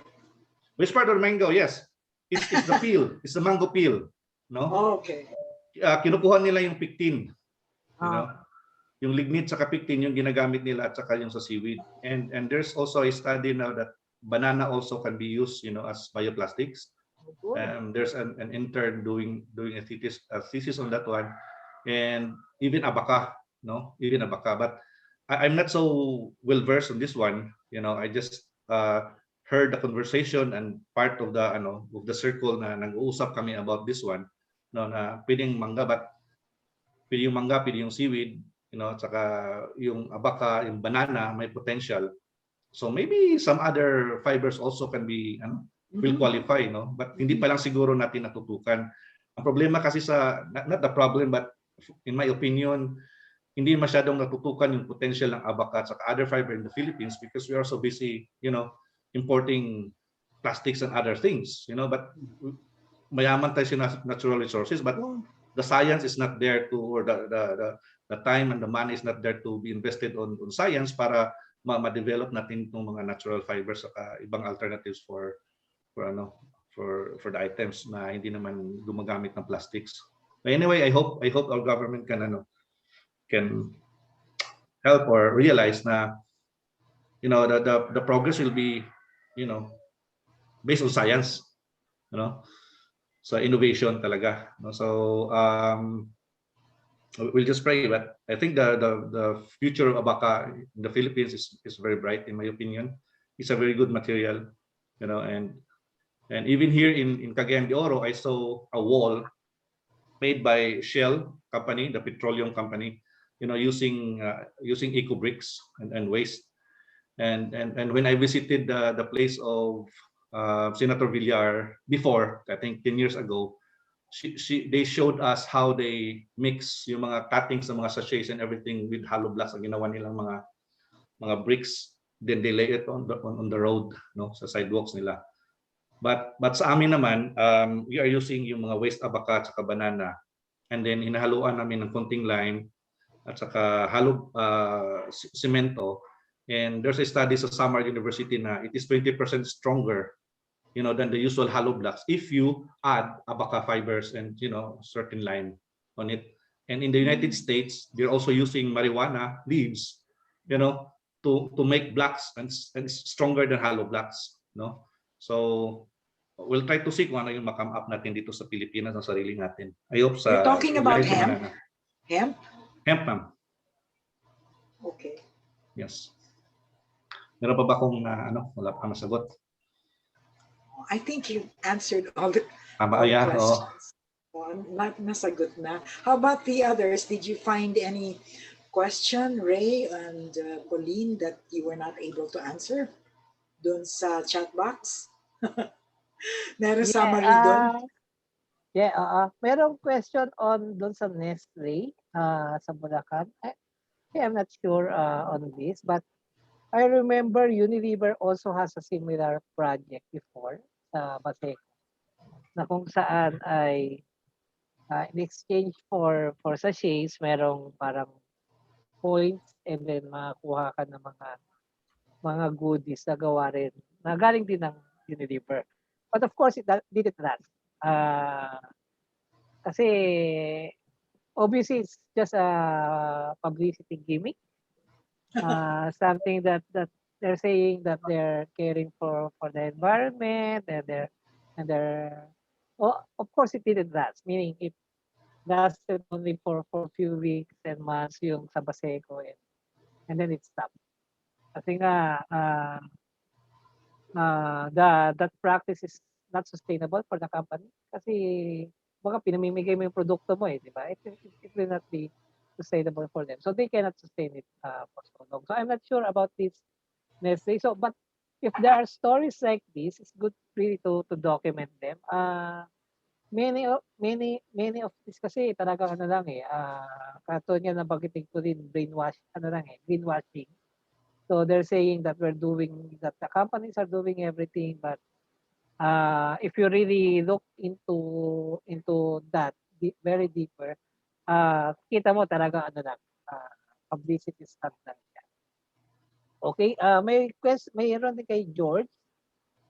Which part of the mango? Yes, it's the peel. It's the mango peel. No. Oh, okay. Kinukuha nila yung pectin. Yung lignit sa pectin yung ginagamit nila at saka yung sa seaweed. And there's also a study now that banana also can be used, as bioplastics. There's an intern doing a thesis on that one, and even abaca, even abaca. But I'm not so well versed on this one. I just heard the conversation and part of the circle na nag-uusap kami about this one. Na pwedeng mangga, but pwede yung mangga, pwede yung seaweed, saka yung abaca, yung banana, may potential. So maybe some other fibers also can be, will qualify, but hindi pa lang siguro natin natutukan. Ang problema kasi not the problem, but in my opinion, hindi masyadong natutukan yung potential ng abaca at other fiber in the Philippines because we are so busy, importing plastics and other things, but mayaman tayo sa natural resources, but the science is not there to, or the time and the money is not there to be invested on science para ma-develop natin itong mga natural fibers at ibang alternatives for the items na hindi naman gumagamit ng plastics. But anyway, I hope our government can help or realize na the progress will be based on science, so innovation talaga. So we'll just pray, but I think the future of abaca in the Philippines is very bright, in my opinion. It's a very good material, and even here in Cagayan de Oro, I saw a wall made by Shell company, the petroleum company, using eco bricks and waste. And when I visited the place of Senator Villar before, I think 10 years ago, they showed us how they mix yung mga cuttings ng mga sachets and everything with hollow blocks ang ginawa nilang mga bricks, then they lay it on the road, no, sa sidewalks nila. But sa amin naman, we are using yung mga waste abaka at saka banana, and then hinahaluan namin ng konting lime at saka hollow semento. And there's a study sa Samar University na it is 20% stronger, you know, than the usual hollow blocks if you add abaca fibers and, you know, certain lime on it. And in the United States, they're also using marijuana leaves, you know, to make blocks and stronger than hollow blocks, no? So we'll try to see kung ano yung makam up natin dito sa Pilipinas ng sarili natin. I hope sa... You're talking about hemp? Hemp? Hemp, ma'am. Okay. Yes. Meron pa ba kung wala pa masagot? I think you answered all the yeah, questions. Nasagot na. How about the others? Did you find any question, Ray and Pauline, that you were not able to answer dun sa chat box? Meron summary dun? Merong question on dun sa Nestle sa Bulacan. I'm not sure on this, but I remember Unilever also has a similar project before sa Baseco, na kung saan ay in exchange for sachets, merong parang points and then makakuha ka ng mga goodies na gawa rin, na galing din ng Unilever. But of course, it didn't last. Kasi obviously it's just a publicity gimmick. Something that they're saying that they're caring for the environment and they're of course it didn't last, meaning it lasted only for a few weeks and months yung sa Baseco and then it stopped. Kasi nga that practice is not sustainable for the company kasi baka pinamimigay mo yung produkto mo di ba? It will not be sustainable for them. So they cannot sustain it for so long. So I'm not sure about this Nestle. So, but if there are stories like this, it's good really to document them. Many of this kasi talaga lang katulad nga nabagitin ko din greenwashing. So they're saying that that the companies are doing everything, but if you really look into that very deeper, kita mo talaga publicity stunt lang siya. Okay, mayroon din kay George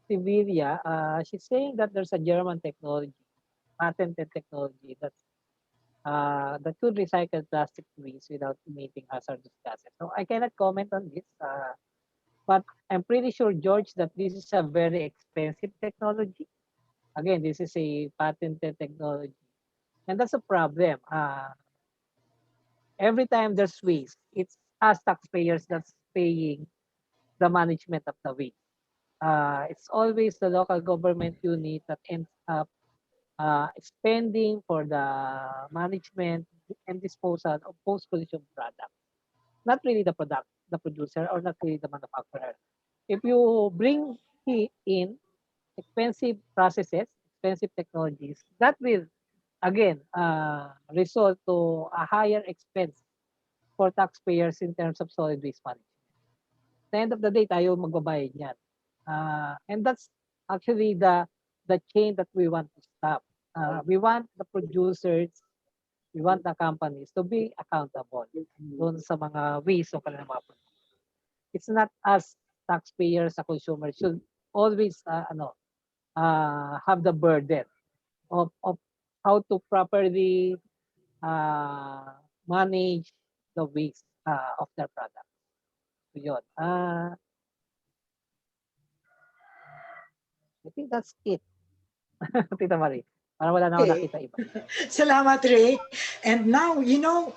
Sivilia. She's saying that there's a German technology, patented technology that could recycle plastic waste without emitting hazardous gases. So I cannot comment on this, but I'm pretty sure, George, that this is a very expensive technology. Again, this is a patented technology. And that's a problem. Every time there's waste, it's us taxpayers that's paying the management of the waste. It's always the local government unit that ends up spending for the management and disposal of post-collision products. Not really the producer, or not really the manufacturer. If you bring in expensive processes, expensive technologies, that will again result to a higher expense for taxpayers in terms of solid waste management. At the end of the day, tayo magbabayad yan. And that's actually the chain that we want to stop. We want the producers, we want the companies to be accountable doon sa mga waste o kanilang mga products. It's not us taxpayers, the consumers should always have the burden of how to properly manage the waste of their product. So yun. I think that's it. Tita Marie. Parang wala na ako nakita iba. Salamat, Ray. And now, you know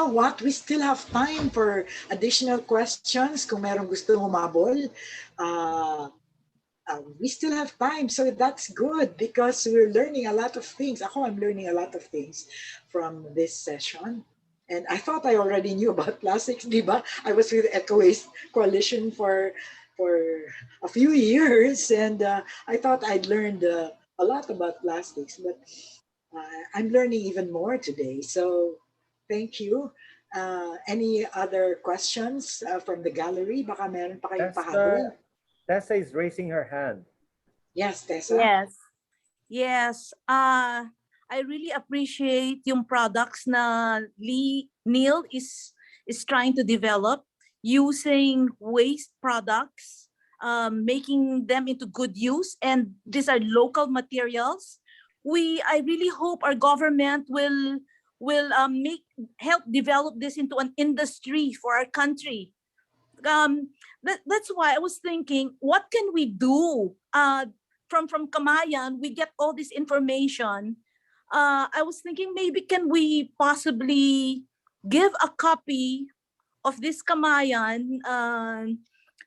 what? We still have time for additional questions. Kung merong gusto humabol, we still have time. So that's good because we're learning a lot of things. I'm learning a lot of things from this session. And I thought I already knew about plastics, di ba? I was with Eco Waste Coalition for for a few years, and I thought I'd learned a lot about plastics, but I'm learning even more today. So thank you. Any other questions from the gallery? Baka meron pa kayong pahabol. Tessa is raising her hand. Yes, Tessa. Yes. Yes. I really appreciate yung products na Neil is trying to develop using waste products, making them into good use, and these are local materials. I really hope our government will help develop this into an industry for our country. That's why I was thinking, what can we do? From Kamayan, we get all this information. I was thinking, maybe can we possibly give a copy of this Kamayan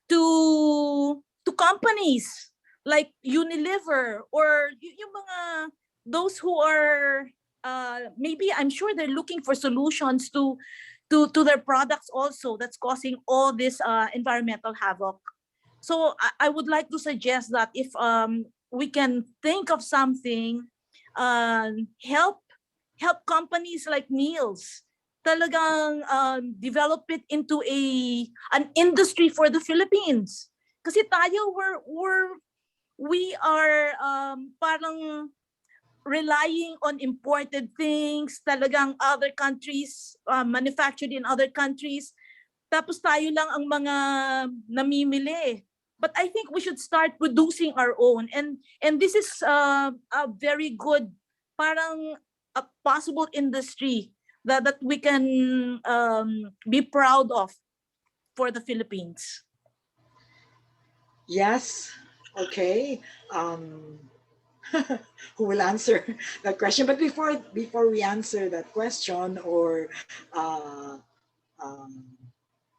to companies like Unilever, or yung mga those who are maybe, I'm sure they're looking for solutions to their products also that's causing all this environmental havoc. So I would like to suggest that if we can think of something, help companies like Neil's talagang develop it into an industry for the Philippines. Kasi tayo we are parang relying on imported things, talagang other countries, manufactured in other countries. Tapos tayo lang ang mga namimili. But I think we should start producing our own. And this is a very good, parang a possible industry that we can be proud of for the Philippines. Yes. Okay. Who will answer that question? But before we answer that question or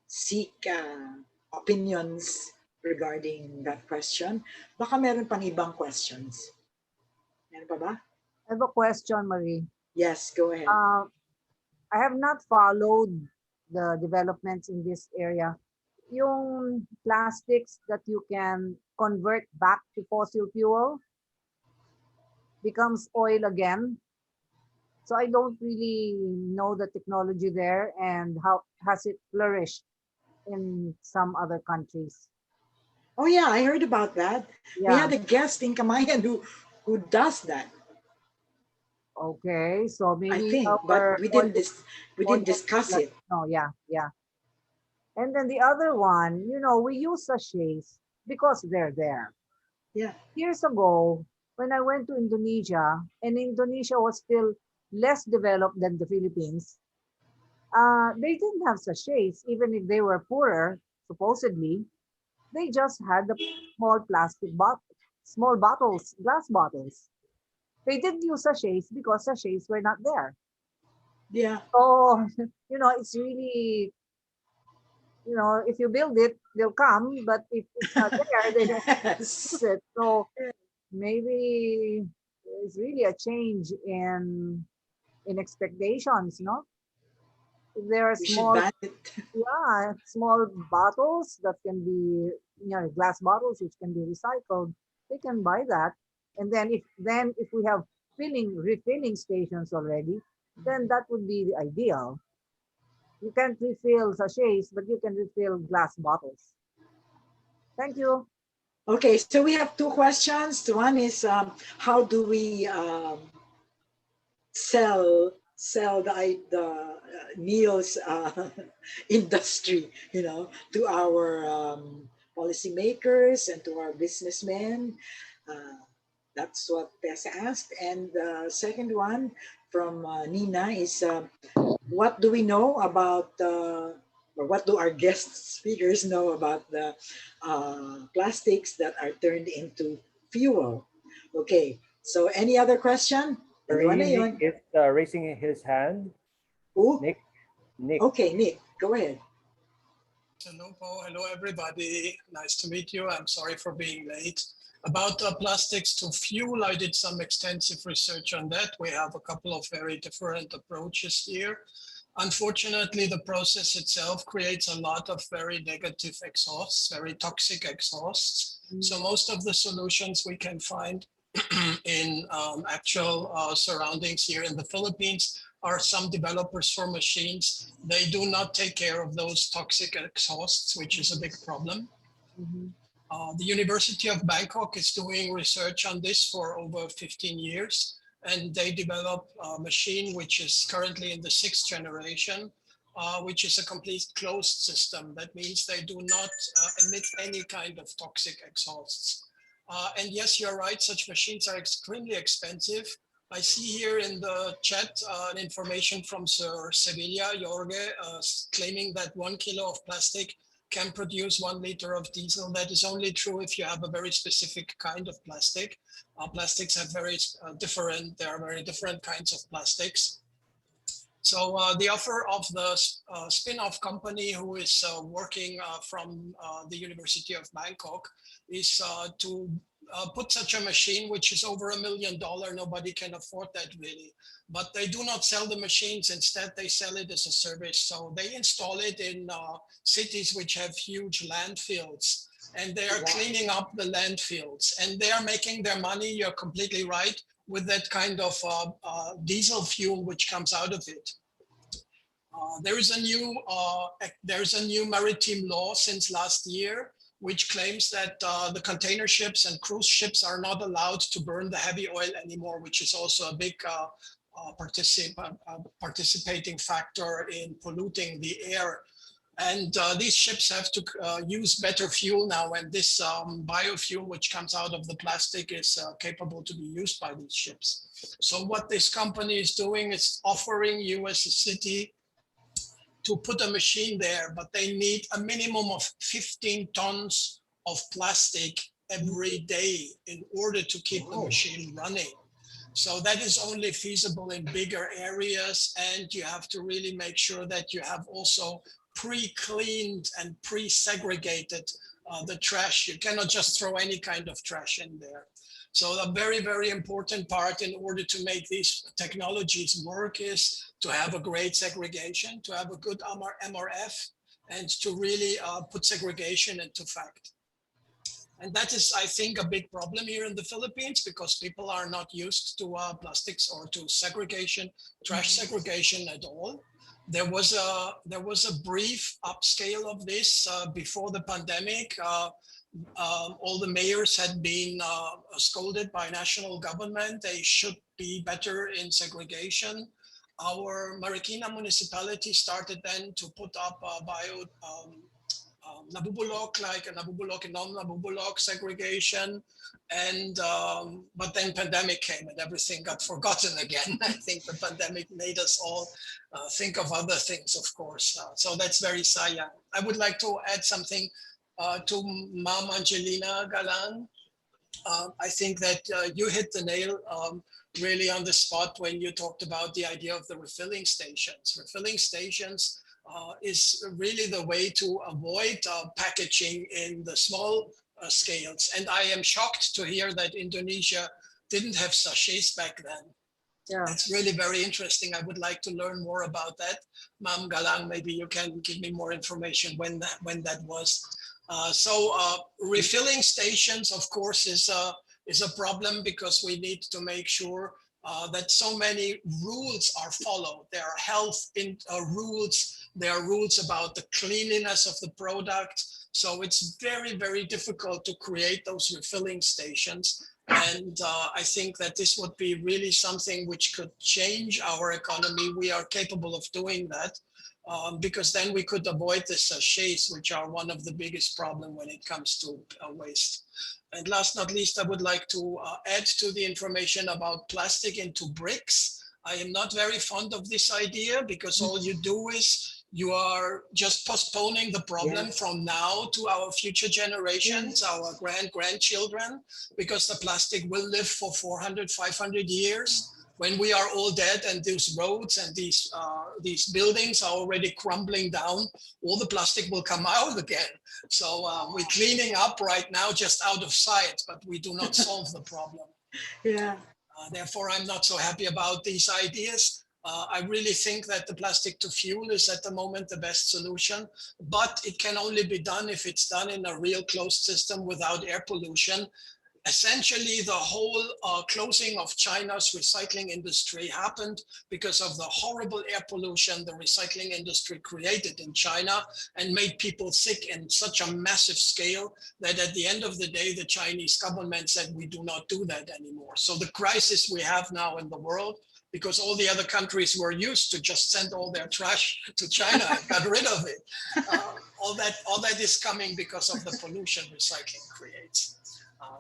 seek opinions regarding that question, baka meron pang ibang questions. Meron pa ba? I have a question, Marie. Yes, go ahead. I have not followed the developments in this area. Yung plastics that you can convert back to fossil fuel becomes oil again. So I don't really know the technology there and how has it flourished in some other countries. Oh yeah, I heard about that. Yeah. We had a guest in Kamayan who does that. Okay, so maybe I think, but we didn't discuss it. No, yeah. And then the other one, we use sachets because they're there. Yeah. Years ago, when I went to Indonesia, and Indonesia was still less developed than the Philippines, they didn't have sachets, even if they were poorer, supposedly. They just had the small bottles, glass bottles. They didn't use sachets because sachets were not there. Yeah. So, it's really, if you build it, they'll come, but if it's not there, they don't use it. So maybe it's really a change in expectations, no? If there are small bottles that can be, glass bottles which can be recycled, they can buy that. And then if we have refilling stations already, then that would be the ideal. You can't refill sachets, but you can refill glass bottles. Thank you. Okay, so we have two questions. One is how do we sell the Neil's industry, to our policymakers and to our businessmen. That's what Tessa asked. And the second one from Nina is what do we know about, or what do our guest speakers know about the plastics that are turned into fuel? Okay, so any other question? Nick is raising his hand. Who? Nick. Okay, Nick, go ahead. Hello, everybody. Nice to meet you. I'm sorry for being late. About plastics to fuel, I did some extensive research on that. We have a couple of very different approaches here. Unfortunately, the process itself creates a lot of very negative exhausts, very toxic exhausts. So most of the solutions we can find in actual surroundings here in the Philippines are some developers for machines. They do not take care of those toxic exhausts, which is a big problem. The University of Bangkok is doing research on this for over 15 years, and they develop a machine which is currently in the 6th generation, which is a complete closed system. That means they do not emit any kind of toxic exhausts. And yes, you're right, such machines are extremely expensive. I see here in the chat information from Sir Sevilla Jorge claiming that 1 kilo of plastic can produce 1 liter of diesel. That is only true if you have a very specific kind of plastic. Plastics have there are very different kinds of plastics. So the offer of the spin-off company who is working from the University of Bangkok is to put such a machine, which is over $1 million. Nobody can afford that really. But they do not sell the machines. Instead, they sell it as a service. So they install it in cities which have huge landfills. And they are cleaning up the landfills. And they are making their money, you're completely right, with that kind of diesel fuel which comes out of it. There is a new maritime law since last year, which claims that the container ships and cruise ships are not allowed to burn the heavy oil anymore, which is also a big participating factor in polluting the air. And these ships have to use better fuel now, and this biofuel which comes out of the plastic is capable to be used by these ships. So what this company is doing is offering you as a city to put a machine there, but they need a minimum of 15 tons of plastic every day in order to keep the machine running. So that is only feasible in bigger areas, and you have to really make sure that you have also pre-cleaned and pre-segregated the trash. You cannot just throw any kind of trash in there. So a very, very important part in order to make these technologies work is to have a great segregation, to have a good MRF, and to really put segregation into fact. And that is, I think, a big problem here in the Philippines because people are not used to plastics or to segregation, trash segregation at all. There was a brief upscale of this before the pandemic. All the mayors had been scolded by national government. They should be better in segregation. Our Marikina municipality started then to put up nabubulok, like a nabubulok and non-nabubulok segregation. And but then pandemic came and everything got forgotten again. I think the pandemic made us all think of other things, of course. So that's very sayang. I would like to add something to Ma'am Angelina Galan. I think that you hit the nail really on the spot when you talked about the idea of the refilling stations. Refilling stations is really the way to avoid packaging in the small scales. And I am shocked to hear that Indonesia didn't have sachets back then. Yeah. That's really very interesting. I would like to learn more about that. Ma'am Galang, maybe you can give me more information when that was. So refilling stations, of course, is a problem because we need to make sure that so many rules are followed. There are health rules. There are rules about the cleanliness of the product. So it's very, very difficult to create those refilling stations. And I think that this would be really something which could change our economy. We are capable of doing that. Because then we could avoid the sachets, which are one of the biggest problems when it comes to waste. And last not least, I would like to add to the information about plastic into bricks. I am not very fond of this idea because all you do is you are just postponing the problem from now to our future generations, our grandchildren, because the plastic will live for 400, 500 years. When we are all dead and these roads and these buildings are already crumbling down, all the plastic will come out again. So we're cleaning up right now just out of sight, but we do not solve the problem. Yeah. Therefore, I'm not so happy about these ideas. I really think that the plastic to fuel is at the moment the best solution, but it can only be done if it's done in a real closed system without air pollution. Essentially, the whole closing of China's recycling industry happened because of the horrible air pollution the recycling industry created in China and made people sick in such a massive scale that at the end of the day, the Chinese government said, we do not do that anymore. So the crisis we have now in the world, because all the other countries were used to just send all their trash to China and got rid of it. All that is coming because of the pollution recycling creates.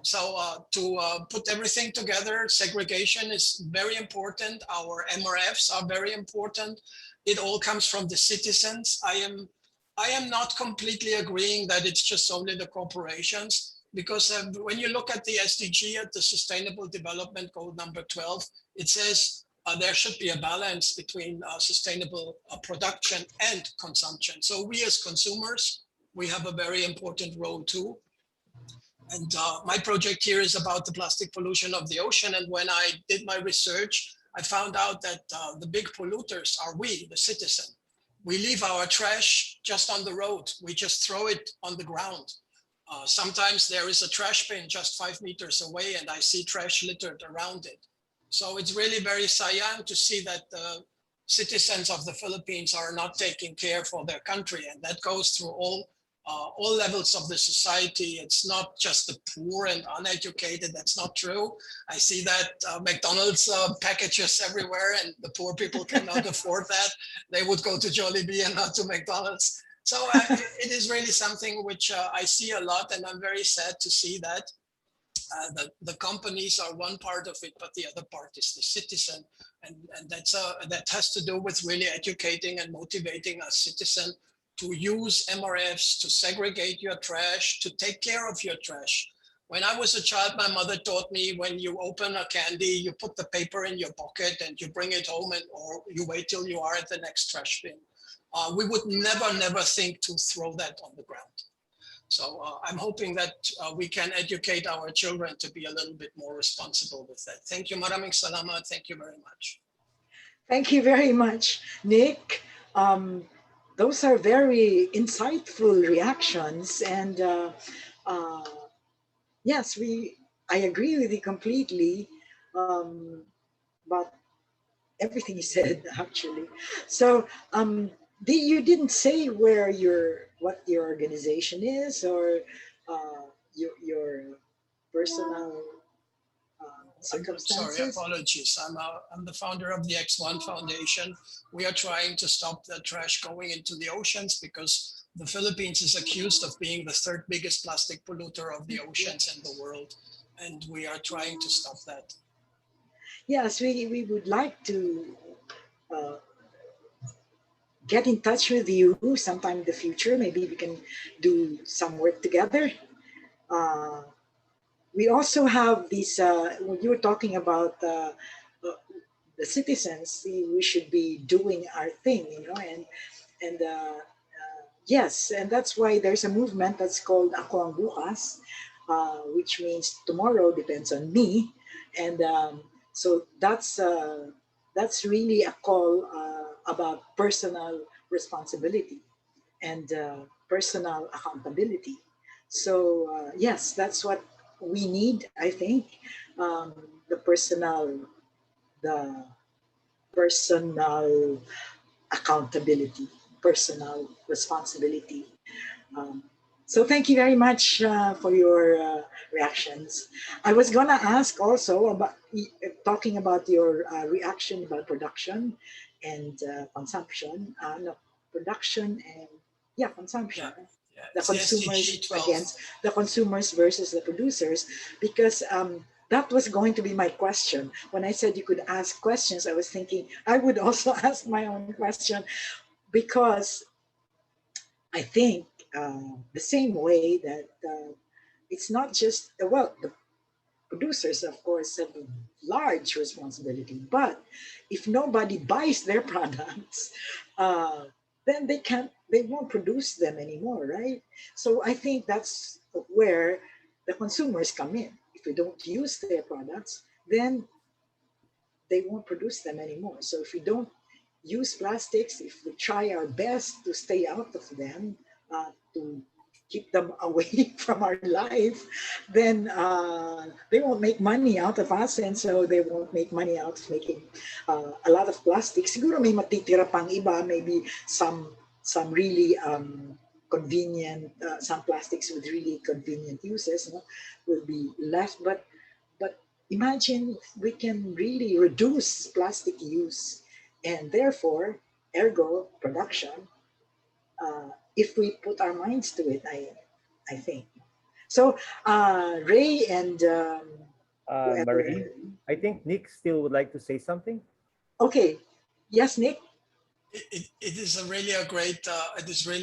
To put everything together, segregation is very important. Our MRFs are very important. It all comes from the citizens. I am not completely agreeing that it's just only the corporations, because when you look at the SDG, at the Sustainable Development Goal number 12, it says there should be a balance between sustainable production and consumption. So we as consumers, we have a very important role too. And my project here is about the plastic pollution of the ocean. And when I did my research, I found out that the big polluters are we, the citizen. We leave our trash just on the road. We just throw it on the ground. Sometimes there is a trash bin just 5 meters away and I see trash littered around it. So it's really very sad to see that the citizens of the Philippines are not taking care for their country. And that goes through all levels of the society. It's not just the poor and uneducated. That's not true. I see that McDonald's packages everywhere and the poor people cannot afford that. They would go to Jollibee and not to McDonald's. So it is really something which I see a lot, and I'm very sad to see that. The companies are one part of it, but the other part is the citizen. And that has to do with really educating and motivating a citizen to use MRFs, to segregate your trash, to take care of your trash. When I was a child, my mother taught me when you open a candy, you put the paper in your pocket and you bring it home, or you wait till you are at the next trash bin. We would never think to throw that on the ground. So I'm hoping that we can educate our children to be a little bit more responsible with that. Thank you, maraming salamat. Thank you very much. Thank you very much, Nick. Those are very insightful reactions, and yes, I agree with you completely about everything you said, actually. So you didn't say what your organization is, or your personal circumstances. Sorry, apologies. I'm the founder of the X1 Foundation. We are trying to stop the trash going into the oceans because the Philippines is accused of being the third biggest plastic polluter of the oceans in the world. And we are trying to stop that. Yes, we would like to get in touch with you sometime in the future. Maybe we can do some work together. We also have these, when you were talking about the citizens, we should be doing our thing, and yes, and that's why there's a movement that's called Ako ang Bukas, which means tomorrow depends on me. And so that's really a call about personal responsibility and personal accountability. So yes, that's what we need, I think. The personal accountability, personal responsibility. So thank you very much for your reactions. I was gonna ask also about talking about your reaction about production and consumption. No, production and consumption. Yeah, The it's the consumers SDG 12. against the consumers versus the producers, because that was going to be my question. When I said you could ask questions, I was thinking I would also ask my own question, because I think the same way that it's not just, well, the producers, of course, have a large responsibility, but if nobody buys their products, then they won't produce them anymore, right? So I think that's where the consumers come in. If we don't use their products, then they won't produce them anymore. So if we don't use plastics, if we try our best to stay out of them, to keep them away from our life, then they won't make money out of us, and so they won't make money out of making a lot of plastic. Siguro may matitira pang iba, maybe some really convenient, some plastics with really convenient uses, no, will be left. But imagine we can really reduce plastic use, and therefore, ergo production, if we put our minds to it, I think. So Ray and whoever. Marie, I think Nick still would like to say something. Okay, yes, Nick. It is really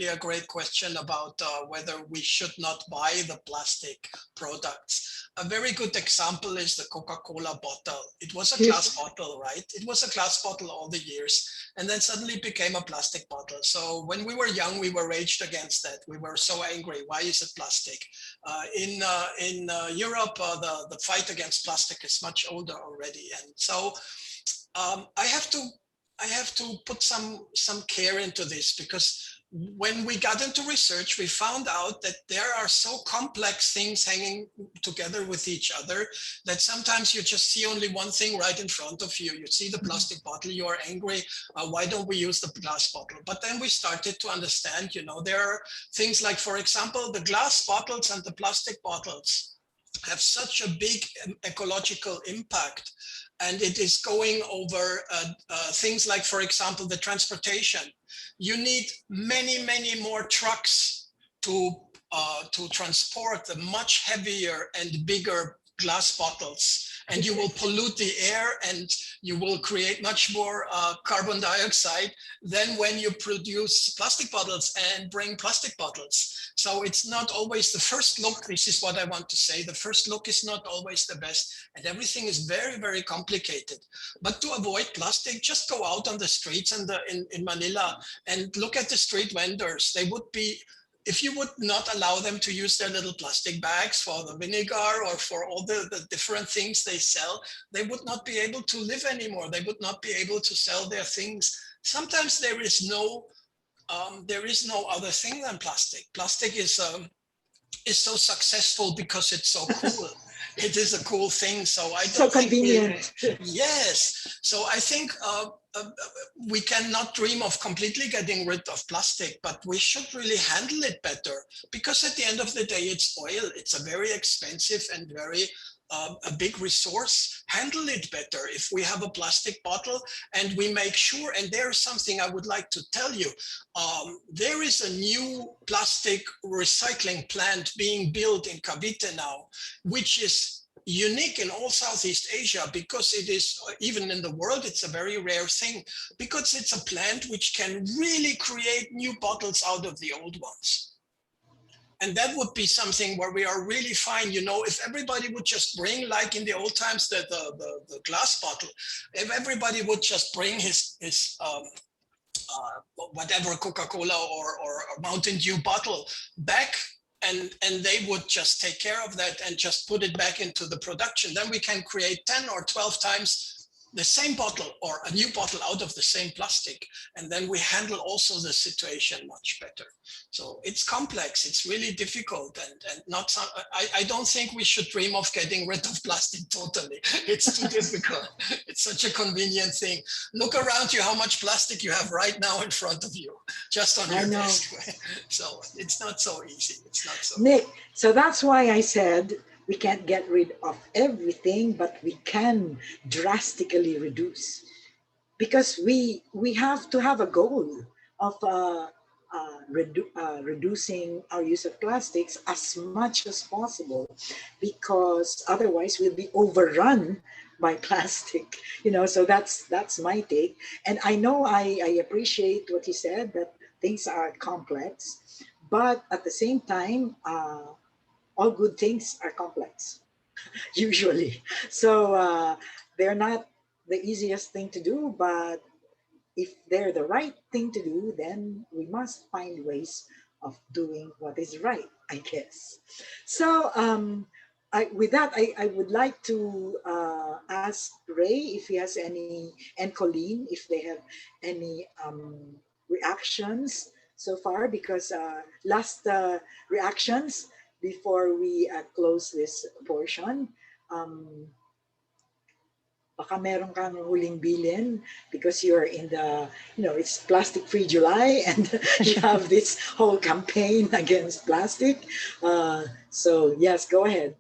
a great question about whether we should not buy the plastic products. A very good example is the Coca-Cola bottle. It was a glass bottle, right? It was a glass bottle all the years, and then suddenly it became a plastic bottle. So when we were young, we were raged against that. We were so angry. Why is it plastic? In Europe, the fight against plastic is much older already, and so I have to put some care into this, because when we got into research, we found out that there are so complex things hanging together with each other that sometimes you just see only one thing right in front of you. You see the plastic bottle, you are angry. Why don't we use the glass bottle? But then we started to understand, there are things like, for example, the glass bottles and the plastic bottles have such a big ecological impact. And it is going over things like, for example, the transportation. You need many, many more trucks to transport the much heavier and bigger glass bottles, and you will pollute the air, and you will create much more carbon dioxide than when you produce plastic bottles and bring plastic bottles. So it's not always the first look. This is what I want to say. The first look is not always the best, and everything is very, very complicated. But to avoid plastic, just go out on the streets in Manila and look at the street vendors. They would be, if you would not allow them to use their little plastic bags for the vinegar or for all the different things they sell, they would not be able to live anymore. They would not be able to sell their things. Sometimes there is no other thing than plastic. Plastic is so successful because it's so cool. It is a cool thing. So I don't so think convenient. Yes. So I think we cannot dream of completely getting rid of plastic, but we should really handle it better, because at the end of the day, it's oil. It's a very expensive and very a big resource. Handle it better. If we have a plastic bottle and we make sure, and there's something I would like to tell you, there is a new plastic recycling plant being built in Cavite now, which is unique in all Southeast Asia, because it is, even in the world, it's a very rare thing, because it's a plant which can really create new bottles out of the old ones. And that would be something where we are really fine. If everybody would just bring, like in the old times, the glass bottle, if everybody would just bring his whatever Coca-Cola or Mountain Dew bottle back, and they would just take care of that and just put it back into the production, then we can create 10 or 12 times the same bottle or a new bottle out of the same plastic. And then we handle also the situation much better. So it's complex, it's really difficult, and not some, I don't think we should dream of getting rid of plastic totally. It's too difficult. It's such a convenient thing. Look around you how much plastic you have right now in front of you, just on your desk. So it's not so easy. It's not so Nick, so that's why I said we can't get rid of everything, but we can drastically reduce, because we have to have a goal of reducing our use of plastics as much as possible, because otherwise we'll be overrun by plastic. So that's my take. And I know I appreciate what you said, that things are complex, but at the same time, all good things are complex, usually. So they're not the easiest thing to do, but if they're the right thing to do, then we must find ways of doing what is right, I guess. So with that, I would like to ask Ray, if he has any, and Colleen, if they have any reactions so far, because last reactions before we close this portion. Baka meron kang huling bilin because you're in the, it's Plastic Free July and you have this whole campaign against plastic. So yes, go ahead.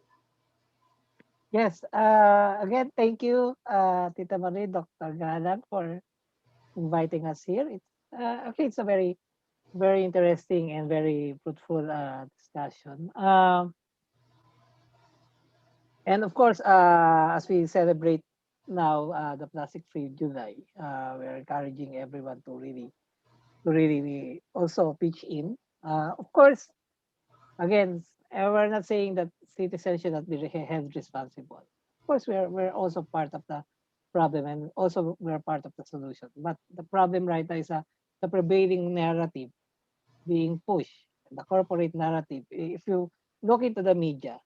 Yes. Again, thank you, Tita Marie, Dr. Galang, for inviting us here. It's a very, very interesting and very fruitful discussion. And of course, as we celebrate now the Plastic Free July, we're encouraging everyone to really also pitch in. Of course, again, we're not saying that citizens should not be held responsible. Of course, we're also part of the problem, and also we're part of the solution. But the problem right now is the prevailing narrative being pushed, the corporate narrative. If you look into the media,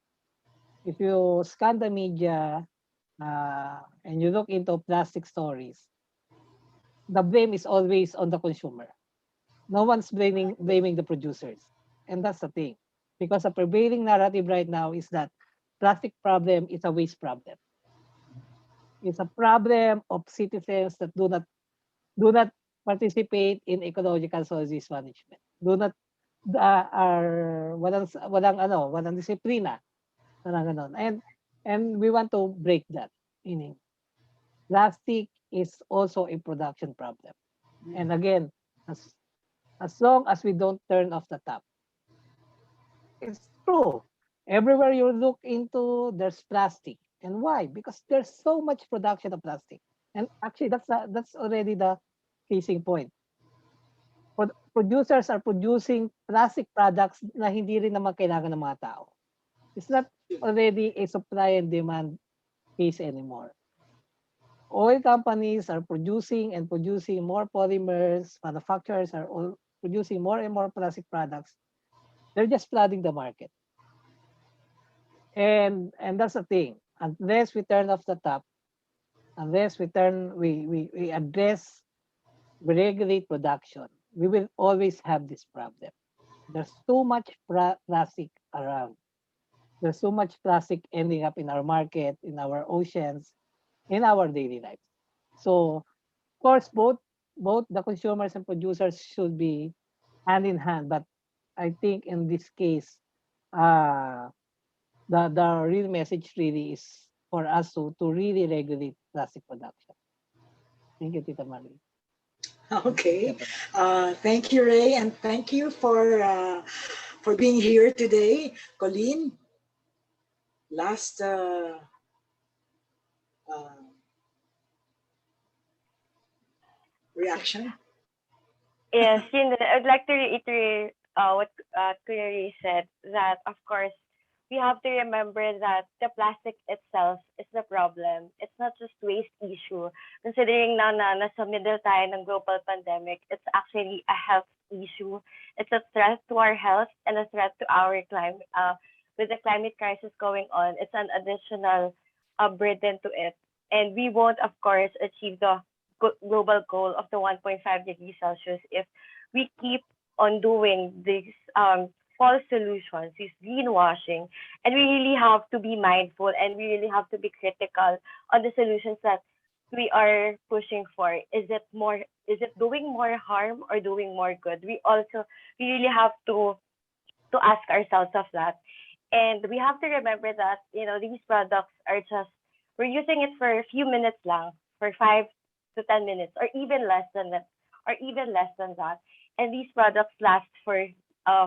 if you scan the media and you look into plastic stories, the blame is always on the consumer. No one's blaming the producers, and that's the thing, because the prevailing narrative right now is that plastic problem is a waste problem. It's a problem of citizens that do not participate in ecological sources management. Do not are walang disiplina. And we want to break that. Meaning, plastic is also a production problem. And again, as long as we don't turn off the tap, it's true. Everywhere you look into, there's plastic. And why? Because there's so much production of plastic. And actually, that's already the casing point. Producers are producing plastic products na hindi rin naman kailangan ng mga tao. It's not already a supply and demand case anymore. Oil companies are producing more polymers. Manufacturers are all producing more and more plastic products. They're just flooding the market. And that's the thing. Unless we turn off the tap, unless we address, we regulate production, we will always have this problem. There's too much plastic around. There's so much plastic ending up in our market, in our oceans, in our daily lives. So, of course, both the consumers and producers should be hand in hand. But I think in this case, the real message really is for us to really regulate plastic production. Thank you, Tita Marie. Okay. Thank you, Ray, and thank you for being here today. Colleen, last reaction? Yes, I'd like to reiterate what Kuya Ray said, that of course we have to remember that the plastic itself is the problem. It's not just waste issue. Considering now na nasa middle tayo ng global pandemic, it's actually a health issue. It's a threat to our health and a threat to our climate. With the climate crisis going on, it's an additional burden to it. And we won't, of course, achieve the global goal of the 1.5 degrees Celsius if we keep on doing these false solutions, this greenwashing, and we really have to be mindful and we really have to be critical on the solutions that we are pushing for. Is it doing more harm or doing more good? We really have to ask ourselves of that. And we have to remember that, these products are just, we're using it for a few minutes lang, for 5 to 10 minutes, or even less than that, And these products last for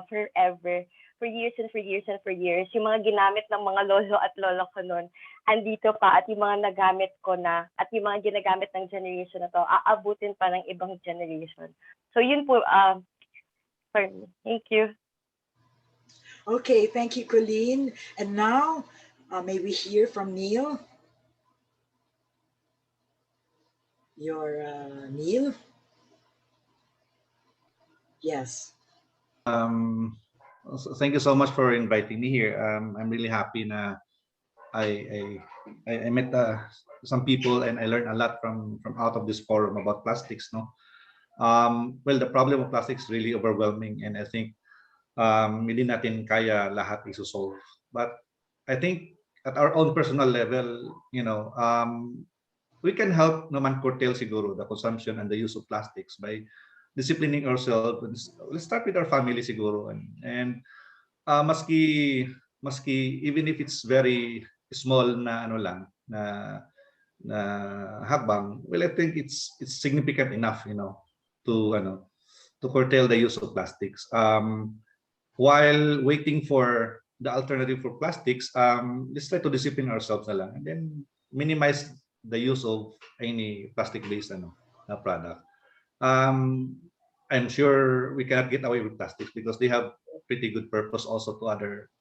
forever, for years and for years and for years. Yung mga ginamit ng mga lolo at lolo ko nun, andito pa, at yung mga nagamit ko na, at yung mga ginagamit ng generation na to, aabutin pa ng ibang generation. So yun po, for me. Thank you. Okay, thank you, Colleen. And now, may we hear from Neil? Neil? Yes. Thank you so much for inviting me here. I'm really happy na I met some people and I learned a lot from out of this forum about plastics. No, well, the problem of plastics is really overwhelming, and I think hindi natin kaya lahat isosolve. But I think at our own personal level, we can help naman curtail siguro the consumption and the use of plastics by disciplining ourselves. Let's start with our family siguro, and maski even if it's very small na ano lang na hakbang, well, I think it's significant enough, to to curtail the use of plastics. While waiting for the alternative for plastics, let's try to discipline ourselves na lang, and then minimize the use of any plastic-based product. I'm sure we cannot get away with plastics because they have pretty good purpose also to other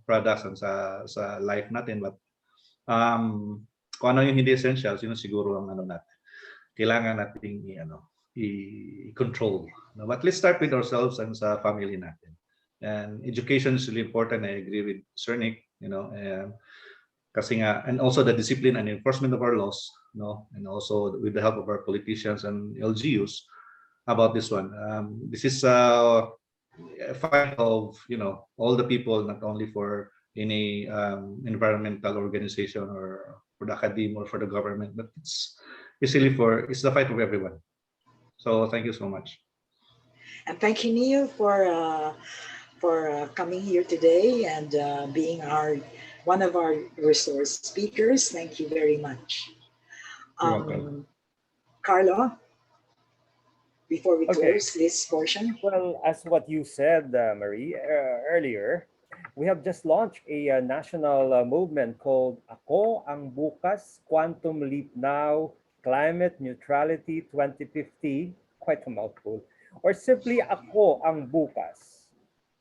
products and sa life natin, but kung ano yung hindi essentials, yun siguro ang natin kailangan nating i-control. But let's start with ourselves and sa family natin. And education is really important. I agree with Sir Nick, kasi nga, and also the discipline and enforcement of our laws, and also with the help of our politicians and LGUs about this one. This is a fight of all the people, not only for any environmental organization or for the academia or for the government, but it's really it's the fight of everyone. So thank you so much. And thank you, Neil, for coming here today and being one of our resource speakers. Thank you very much. You're welcome. Carlo, before we close this portion. Well, as what you said, Marie, earlier, we have just launched a national movement called Ako ang Bukas, Quantum Leap Now, Climate Neutrality 2050, quite a mouthful, or simply Ako ang Bukas.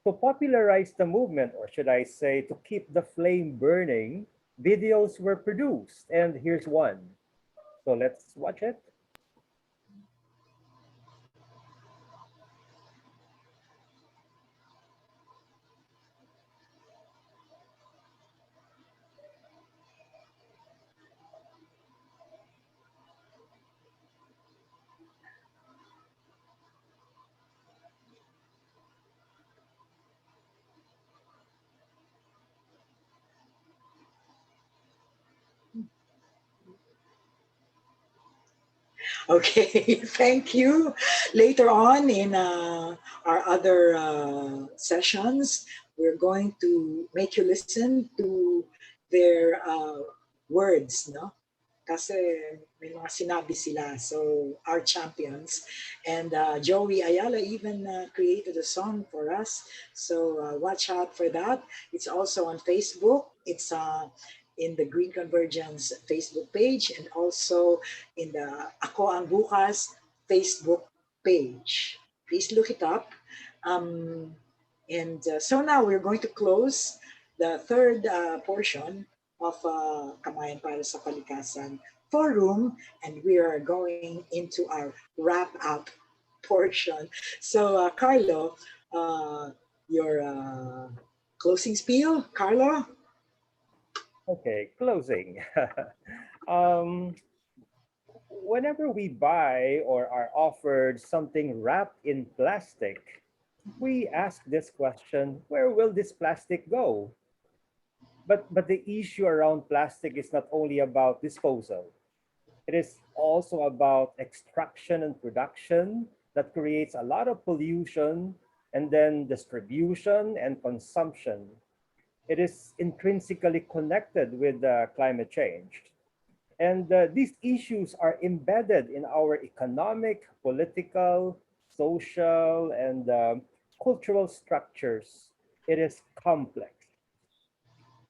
To popularize the movement, or should I say to keep the flame burning, videos were produced, and here's one. So let's watch it. Okay, thank you. Later on in our other sessions, we're going to make you listen to their words, no? Kasi may mga sinabi sila, so our champions. And Joey Ayala even created a song for us, so watch out for that. It's also on Facebook. It's in the Green Convergence Facebook page and also in the Ako ang Bukas Facebook page. Please look it up. So now we're going to close the third portion of Kamayan para sa Kalikasan Forum, and we are going into our wrap-up portion. So Carlo, your closing spiel, Carlo? Okay, closing. Whenever we buy or are offered something wrapped in plastic, we ask this question, where will this plastic go? But the issue around plastic is not only about disposal. It is also about extraction and production that creates a lot of pollution, and then distribution and consumption. It is intrinsically connected with climate change. And these issues are embedded in our economic, political, social, and cultural structures. It is complex.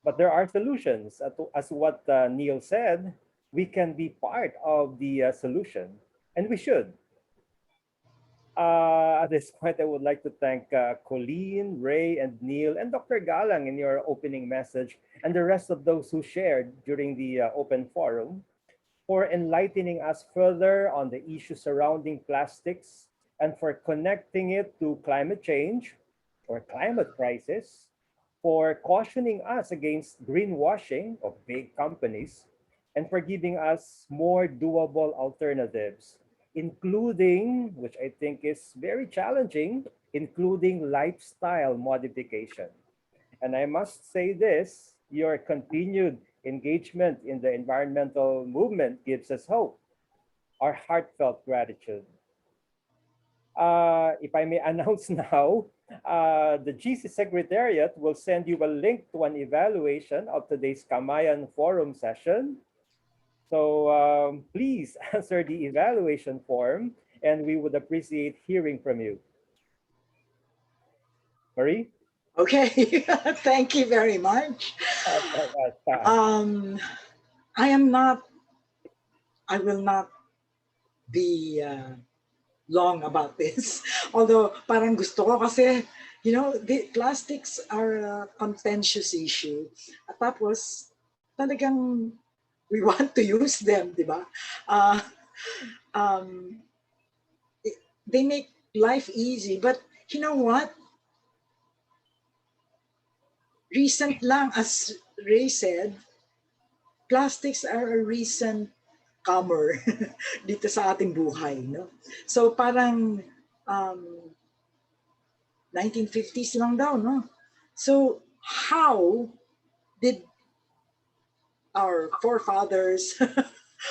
But there are solutions. As what Neil said, we can be part of the solution, and we should. At this point, I would like to thank Colleen, Ray, and Neil, and Dr. Galang in your opening message, and the rest of those who shared during the open forum for enlightening us further on the issues surrounding plastics and for connecting it to climate change or climate crisis, for cautioning us against greenwashing of big companies, and for giving us more doable alternatives, including, which I think is very challenging, including lifestyle modification. And I must say this, your continued engagement in the environmental movement gives us hope, our heartfelt gratitude. If I may announce now, the GC Secretariat will send you a link to an evaluation of today's Kamayan Forum session. So please answer the evaluation form and we would appreciate hearing from you. Marie? Okay, thank you very much. I will not be long about this. Although parang gusto ko kasi, you know, the plastics are a contentious issue. At tapos, talagang we want to use them, di ba? They make life easy. But you know what? Recent lang, as Ray said, plastics are a recent comer dito sa ating buhay. No? So parang 1950s lang daw. No? So how did our forefathers,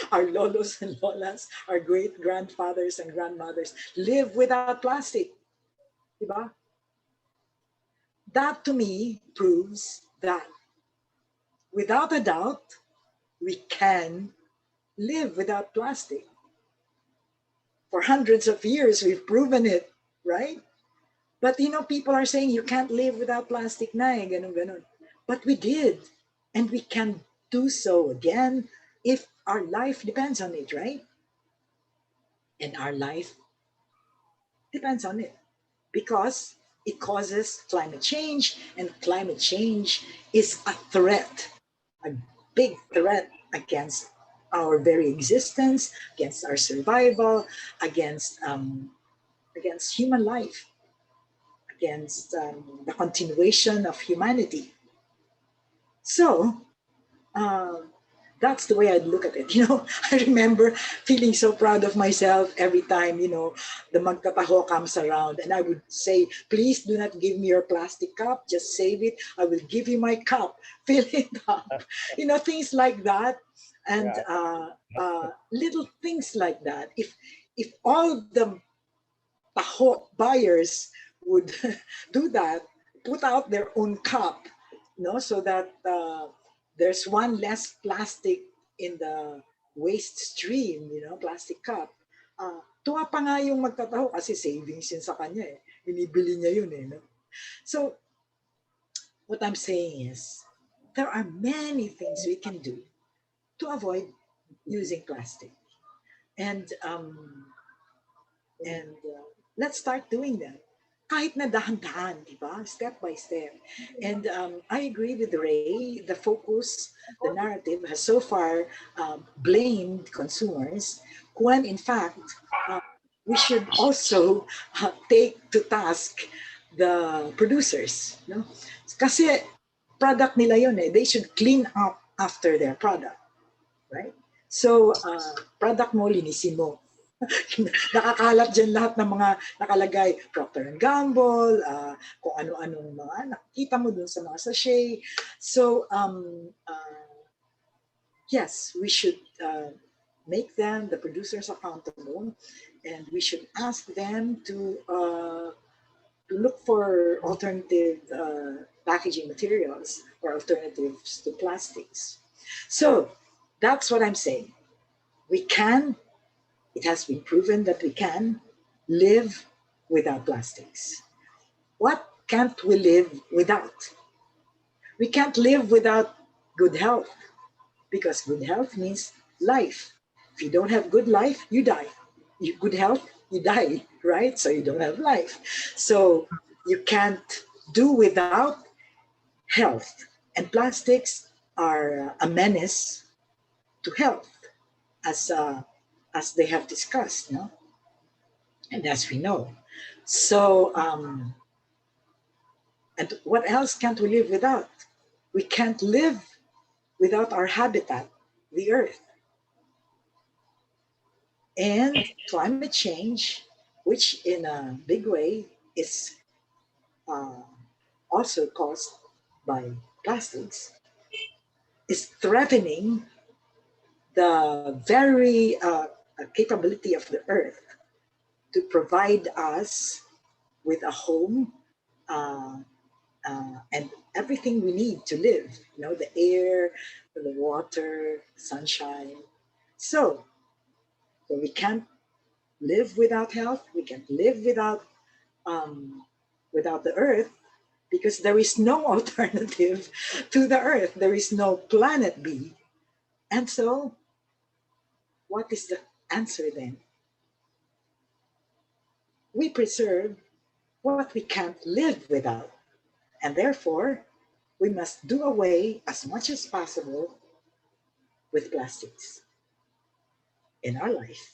our lolos and lolas, our great-grandfathers and grandmothers live without plastic? Diba? That to me proves that without a doubt, we can live without plastic. For hundreds of years, we've proven it, right? But you know, people are saying you can't live without plastic na eh, ganun, ganun. But we did, and we can do so again if our life depends on it, right? And our life depends on it because it causes climate change, and climate change is a threat, a big threat against our very existence, against our survival, against human life, against the continuation of humanity. So that's the way I'd look at it. You know, I remember feeling so proud of myself every time, you know, the magtataho comes around and I would say, please do not give me your plastic cup, just save it. I will give you my cup, fill it up. You know, things like that. And little things like that. If all the taho buyers would do that, put out their own cup, you know, so that there's one less plastic in the waste stream, you know, plastic cup. Tuwa pa nga yung magtataho kasi savings yun sa kanya eh. Binibili niya yun eh. No? So, what I'm saying is, there are many things we can do to avoid using plastic. And let's start doing that. Kahit na dahan-dahan, di ba? Step by step. And I agree with Ray, the focus, the narrative has so far blamed consumers when in fact we should also take to task the producers. No? Kasi product nila yun eh. They should clean up after their product. Right? So, product mo, linisin mo. Nakakalat dyan lahat ng mga nakalagay, Procter & Gamble, kung ano-anong mga nakikita mo dun sa mga sachet. So, yes, we should make them, the producers, accountable, and we should ask them to look for alternative packaging materials or alternatives to plastics. So, that's what I'm saying. We can, it has been proven that we can live without plastics. What can't we live without? We can't live without good health because good health means life. If you don't have good life, you die. Good health, you die, right? So you don't have life. So you can't do without health. And plastics are a menace to health, as they have discussed, no? And as we know. So And what else can't we live without? We can't live without our habitat, the earth. And climate change, which in a big way is uh, also caused by plastics, is threatening the very capability of the earth to provide us with a home uh, and everything we need to live, the air, the water, sunshine. So we can't live without health. We can't live um, without the earth because there is no alternative to the earth. There is no planet B. And so, what is the answer then? We preserve what we can't live without. And therefore, we must do away as much as possible with plastics in our life.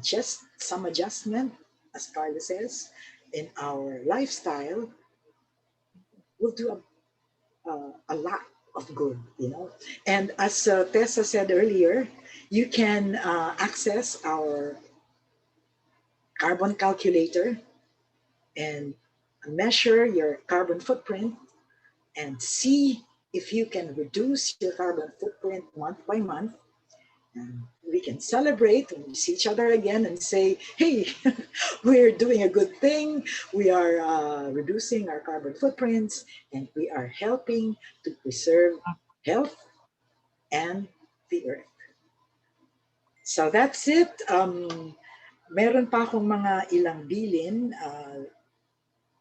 Just some adjustment, as Carla says, in our lifestyle will do a lot of good. And as Tessa said earlier, you can access our carbon calculator and measure your carbon footprint and see if you can reduce your carbon footprint month by month. And we can celebrate when we see each other again and say, hey, we're doing a good thing. We are reducing our carbon footprints and we are helping to preserve health and the earth. So that's it. Meron pa akong mga ilang bilin.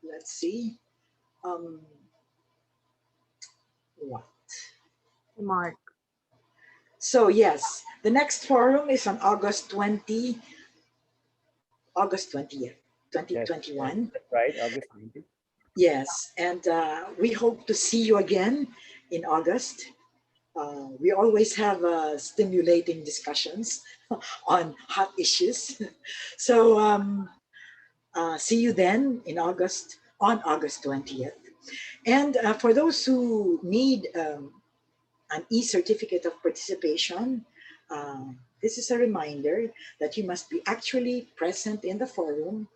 Let's see. What? Mark. So yes, the next forum is on August 20th, 2021. That's right, August 20th. Yes, and we hope to see you again in August. We always have stimulating discussions on hot issues. So see you then in August, on August 20th. And for those who need an e-certificate of participation, this is a reminder that you must be actually present in the forum,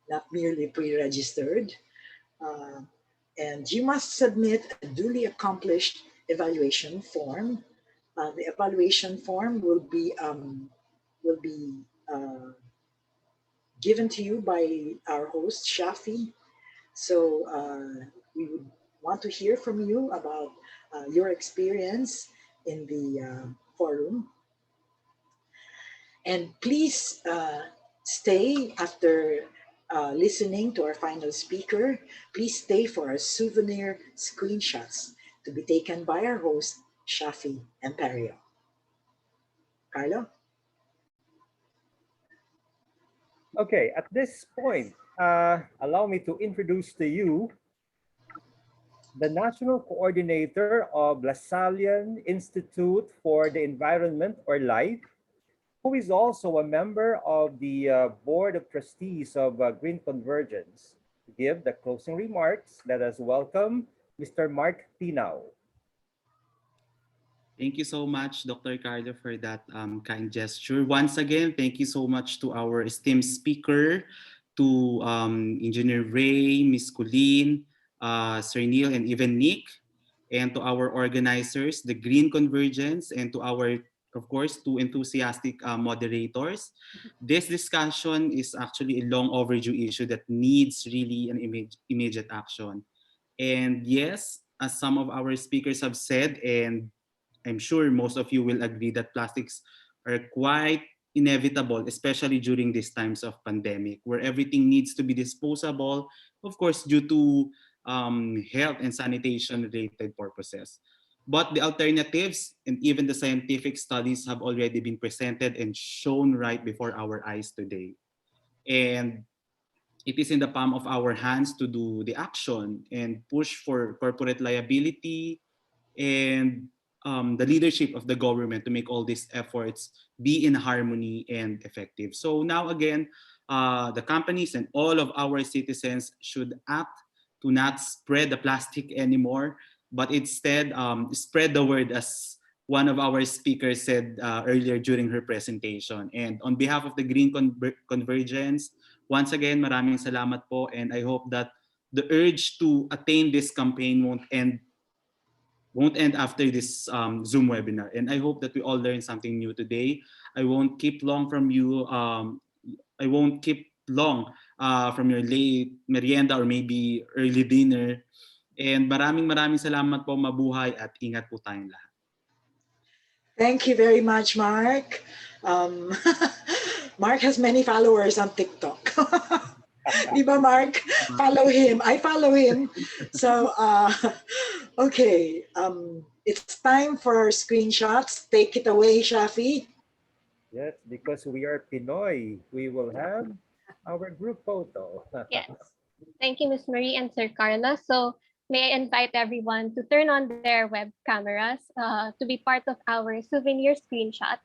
not merely pre-registered. And you must submit a duly accomplished evaluation form. The evaluation form will be given to you by our host, Shafi. So we would want to hear from you about your experience in the forum. And please stay after listening to our final speaker. Please stay for our souvenir screenshots to be taken by our host, Shafi and Perio. Carlo? Okay, at this point, allow me to introduce to you the National Coordinator of Lasallian Institute for the Environment, or LIFE, who is also a member of the Board of Trustees of Green Convergence. To give the closing remarks, let us welcome Mr. Mark Tinao. Thank you so much, Dr. Carlo, for that kind gesture. Once again, thank you so much to our esteemed speaker, to Engineer Ray, Ms. Colleen, Sir Neil, and even Nick, and to our organizers, the Green Convergence, and to our, of course, two enthusiastic moderators. This discussion is actually a long overdue issue that needs really an immediate action. And yes, as some of our speakers have said, and I'm sure most of you will agree that plastics are quite inevitable, especially during these times of pandemic, where everything needs to be disposable, of course, due to health and sanitation related purposes. But the alternatives and even the scientific studies have already been presented and shown right before our eyes today. And it is in the palm of our hands to do the action and push for corporate liability and the leadership of the government to make all these efforts be in harmony and effective. So now again, the companies and all of our citizens should act to not spread the plastic anymore, but instead spread the word, as one of our speakers said earlier during her presentation. And on behalf of the Green Convergence, once again, maraming salamat po, and I hope that the urge to attain this campaign won't end after this Zoom webinar. And I hope that we all learned something new today. I won't keep long from you. I won't keep long from your late merienda or maybe early dinner. And maraming salamat po, mabuhay at ingat po tayong lahat. Thank you very much, Mark. Mark has many followers on TikTok. Diba, Mark? Follow him. I follow him. So, okay. It's time for our screenshots. Take it away, Shafi. Yes, because we are Pinoy, we will have our group photo. Yes. Thank you, Ms. Marie and Sir Carla. So may I invite everyone to turn on their web cameras to be part of our souvenir screenshot.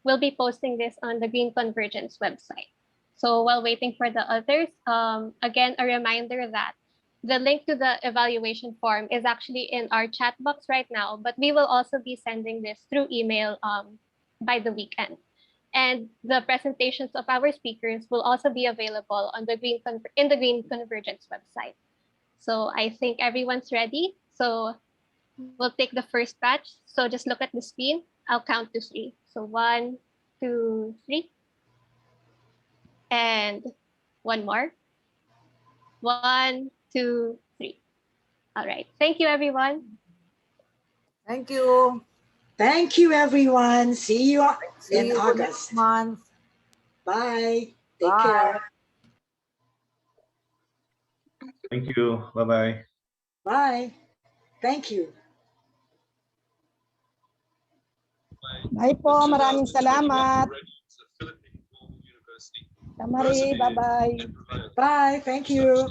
We'll be posting this on the Green Convergence website. So while waiting for the others, again, a reminder that the link to the evaluation form is actually in our chat box right now, but we will also be sending this through email by the weekend. And the presentations of our speakers will also be available on the Green Convergence website. So I think everyone's ready. So we'll take the first batch. So just look at the screen. I'll count to 3. So 1, 2, 3. And one more. 1, 2, 3. All right. Thank you, everyone. Thank you. Thank you, everyone. See you in August. Next month. Bye. Take Bye. care. Thank you. Bye-bye. Bye. Thank you. Bye po. Maraming salamat. Tamari, bye-bye. Bye. Thank you.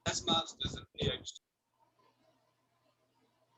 As masters of PhD.